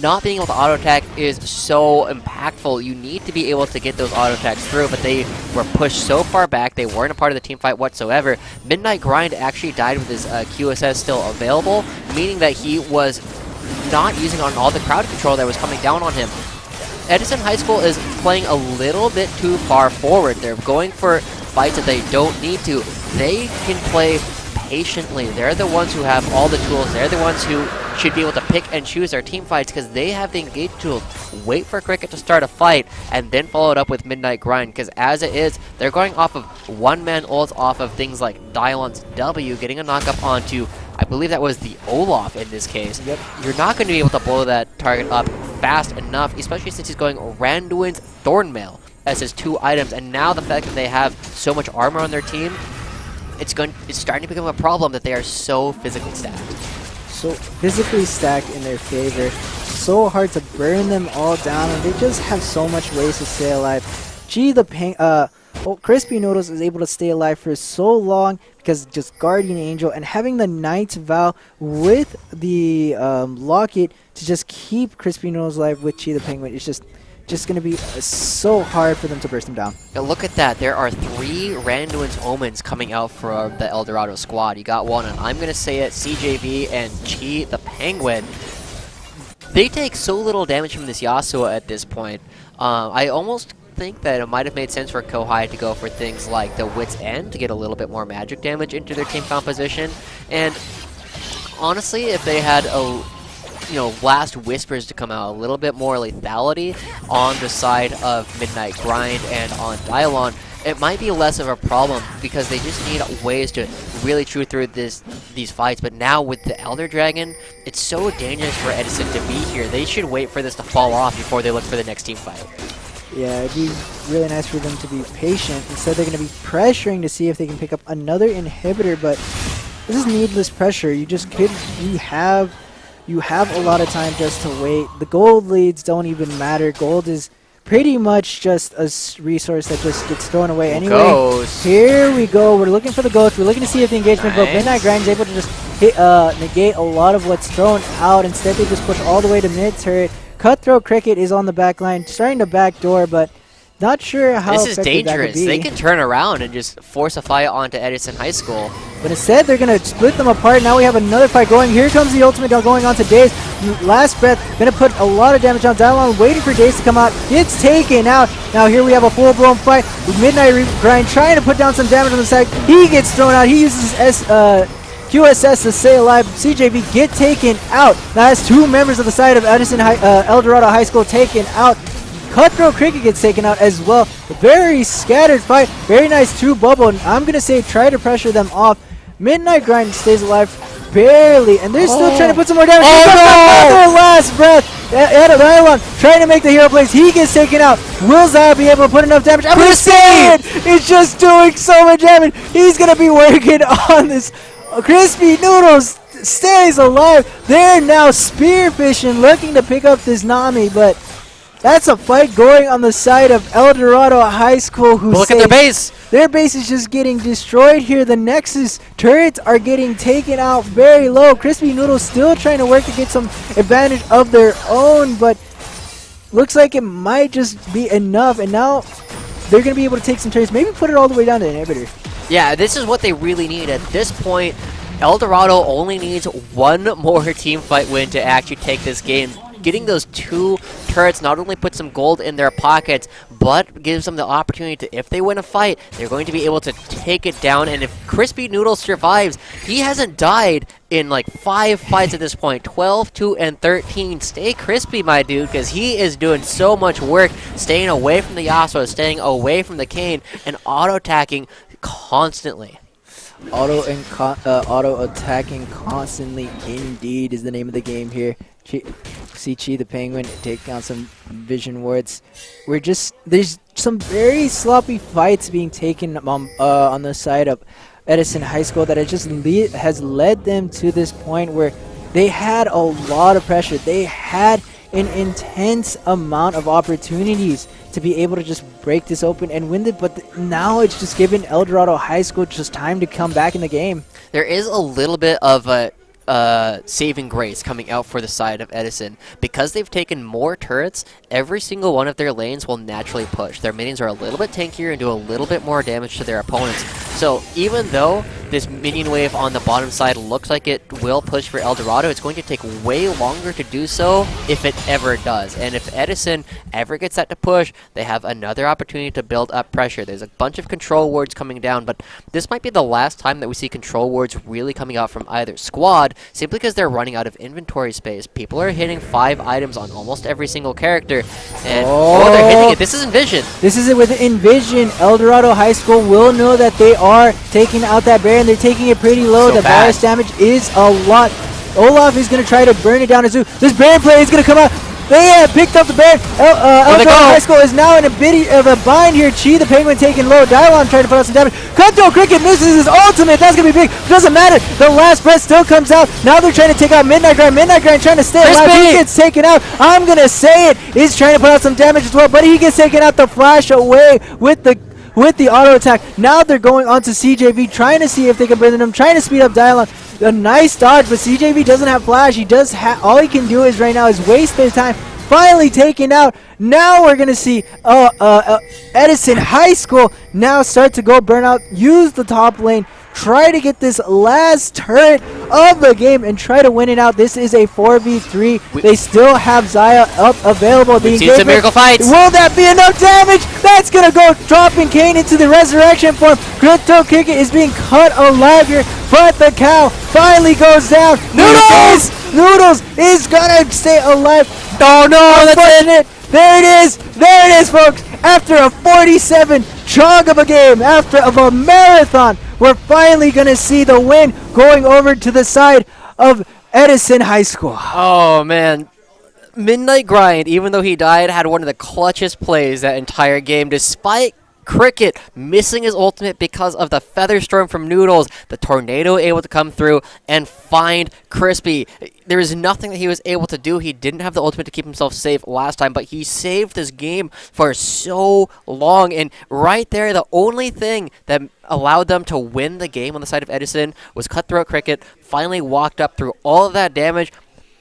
not being able to auto-attack is so impactful. You need to be able to get those auto-attacks through, but they were pushed so far back, they weren't a part of the team fight whatsoever. Midnight Grind actually died with his QSS still available, meaning that he was not using on all the crowd control that was coming down on him. Edison High School is playing a little bit too far forward. They're going for fights that they don't need to. They can play patiently. They're the ones who have all the tools. They're the ones who should be able to pick and choose their team fights because they have the engage tools. Wait for Cricket to start a fight and then follow it up with Midnight Grind, because as it is, they're going off of one-man ults off of things like Dylon's W, getting a knock-up onto, I believe that was the Olaf in this case. Yep. You're not going to be able to blow that target up fast enough, especially since he's going Randuin's Thornmail as his 2 items, and now the fact that they have so much armor on their team, it's starting to become a problem that they are so physically stacked. So physically stacked in their favor. So hard to burn them all down, and they just have so much ways to stay alive. Crispy Noodles is able to stay alive for so long because just Guardian Angel and having the Knight's Vow with the Locket to just keep Crispy Noodles alive with Chi the Penguin. It's just going to be so hard for them to burst them down. Now look at that. There are 3 Randuin's Omens coming out from the Eldorado squad. You got one, and I'm going to say it, CJV and Chi the Penguin. They take so little damage from this Yasuo at this point. I almost think that it might have made sense for Kohai to go for things like the Wit's End to get a little bit more magic damage into their team composition. And honestly, if they had a last whispers to come out, a little bit more lethality on the side of Midnight Grind and on Dylon, it might be less of a problem because they just need ways to really chew through these fights. But now with the Elder Dragon, it's so dangerous for Edison to be here. They should wait for this to fall off before they look for the next team fight. Yeah, it'd be really nice for them to be patient. Instead, they're going to be pressuring to see if they can pick up another inhibitor, but this is needless pressure. You have a lot of time just to wait. The gold leads don't even matter. Gold is pretty much just a resource that just gets thrown away anyway. Ghost. Here we go. We're looking for the ghost. We're looking to see if the engagement, but Midnight Grind is able to just negate a lot of what's thrown out. Instead, they just push all the way to mid-turret. Cutthroat Cricket is on the back line, starting to backdoor, but not sure how this is effective that could dangerous. be. They can turn around and just force a fight onto Edison High School. But instead, they're going to split them apart. Now we have another fight going. Here comes the ultimate going on to Daze. Last breath, going to put a lot of damage on Dylon, waiting for Daze to come out. It's taken out. Now here we have a full-blown fight with Midnight Grind trying to put down some damage on the side. He gets thrown out. He uses his QSS to stay alive. CJV get taken out. Now that's 2 members of the side of Eldorado High School taken out. Cutthroat Cricket gets taken out as well. A very scattered fight. Very nice 2 bubble. And I'm going to say try to pressure them off. Midnight Grind stays alive barely. And they're still trying to put some more damage. Another last breath. Dylon trying to make the hero plays. He gets taken out. Will Zaya be able to put enough damage? Pristine is just doing so much damage. He's going to be working on this. Crispy Noodles stays alive. They're now spearfishing, looking to pick up this Nami, but that's a fight going on the side of Eldorado High School. Look at their base. Their base is just getting destroyed here. The Nexus turrets are getting taken out very low. Crispy Noodles still trying to work to get some advantage of their own, but looks like it might just be enough. And now they're going to be able to take some turrets, maybe put it all the way down to inhibitor. Yeah, this is what they really need. At this point, Eldorado only needs one more team fight win to actually take this game. Getting those 2 turrets not only puts some gold in their pockets, but gives them the opportunity to, if they win a fight, they're going to be able to take it down. And if Crispy Noodles survives, he hasn't died in like 5 fights at this point. 12, 2, and 13. Stay crispy, my dude, because he is doing so much work, staying away from the Yasuo, staying away from the Kayn, and auto-attacking constantly. Auto-attacking constantly, indeed, is the name of the game here. See Chi the Penguin taking on some vision wards. There's some very sloppy fights being taken on the side of Edison High School that it just has led them to this point where they had a lot of pressure. They had an intense amount of opportunities to be able to just break this open and win it, but now it's just given Eldorado High School just time to come back in the game. There is a little bit of a saving grace coming out for the side of Edison. Because they've taken more turrets, every single one of their lanes will naturally push. Their minions are a little bit tankier and do a little bit more damage to their opponents. So even though this minion wave on the bottom side looks like it will push for Eldorado, it's going to take way longer to do so if it ever does. And if Edison ever gets that to push, they have another opportunity to build up pressure. There's a bunch of control wards coming down, but this might be the last time that we see control wards really coming out from either squad, simply because they're running out of inventory space. People are hitting 5 items on almost every single character, and they're hitting it. This is Envision. This is it with Envision. Eldorado High School will know that they are taking out that bear, and they're taking it pretty low. The virus damage is a lot. Olaf is going to try to burn it down as well. This bear play is going to come out. They have picked up the bear. Eldorado High School is now in a bit of a bind here. Chi the Penguin taking low. Dylon trying to put out some damage. Cutthroat Cricket misses his ultimate. That's going to be big. Doesn't matter. The last breath still comes out. Now they're trying to take out Midnight Grind. Midnight Grind trying to stay alive. He gets taken out. I'm going to say it. He's trying to put out some damage as well, but he gets taken out. The flash away with the auto attack. Now they're going on to CJV, trying to see if they can burn them, trying to speed up Dylon. A nice dodge, but CJV doesn't have flash. He does all he can do is right now is waste their time. Finally taken out. Now we're going to see Edison High School now start to go burn out, use the top lane, try to get this last turret of the game and try to win it out. This is a 4v3. They still have Zaya up available. We've seen some miracle fights. Will that be enough damage? That's going to go dropping Kane into the resurrection form. Crypto Cricket is being cut alive here, but the cow finally goes down. Noodles is going to stay alive. Oh no, unfortunate. There it is, folks. After a 47 chug of a game, after a marathon, we're finally going to see the win going over to the side of Edison High School. Oh, man. Midnight Grind, even though he died, had one of the clutchest plays that entire game, despite Cricket missing his ultimate because of the Feather Storm from Noodles. The Tornado able to come through and find Crispy. There is nothing that he was able to do. He didn't have the ultimate to keep himself safe last time, but he saved this game for so long. And right there, the only thing that allowed them to win the game on the side of Edison was Cutthroat Cricket finally walked up through all of that damage,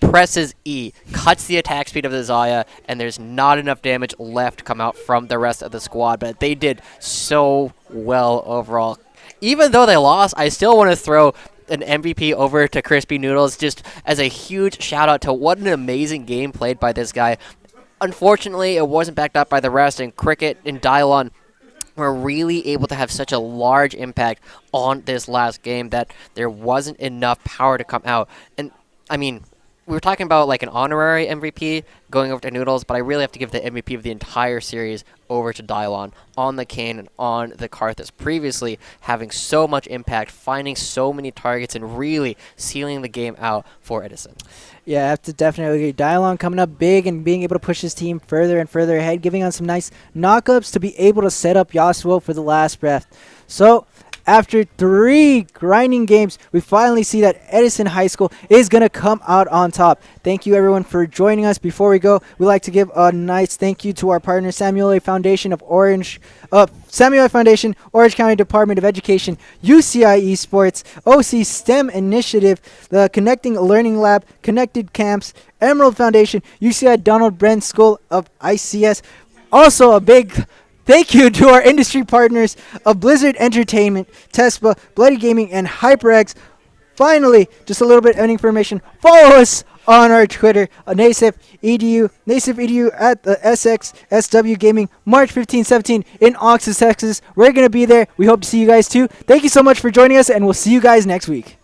presses E, cuts the attack speed of the Zaya, and there's not enough damage left to come out from the rest of the squad. But they did so well overall. Even though they lost, I still want to throw an MVP over to Crispy Noodles just as a huge shout out to what an amazing game played by this guy. Unfortunately, it wasn't backed up by the rest, and Cricket and Dylon were really able to have such a large impact on this last game that there wasn't enough power to come out. And I mean, we were talking about like an honorary MVP going over to Noodles, but I really have to give the MVP of the entire series over to Dylon on the Kane and on the Karthus, previously having so much impact, finding so many targets, and really sealing the game out for Edison. Yeah, I have to definitely agree. Dylon coming up big and being able to push his team further and further ahead, giving on some nice knockups to be able to set up Yasuo for the last breath. So after 3 grinding games, we finally see that Edison High School is going to come out on top. Thank you, everyone, for joining us. Before we go, we'd like to give a nice thank you to our partner, Samuel A. Foundation, Orange County Department of Education, UCI Esports, OC STEM Initiative, the Connecting Learning Lab, Connected Camps, Emerald Foundation, UCI Donald Bren School of ICS. Also, a big thank you to our industry partners of Blizzard Entertainment, Tespa, Bloody Gaming, and HyperX. Finally, just a little bit of information. Follow us on our Twitter, NASIF EDU at the SXSW Gaming, March 15, 17 in Oxford, Texas. We're going to be there. We hope to see you guys too. Thank you so much for joining us, and we'll see you guys next week.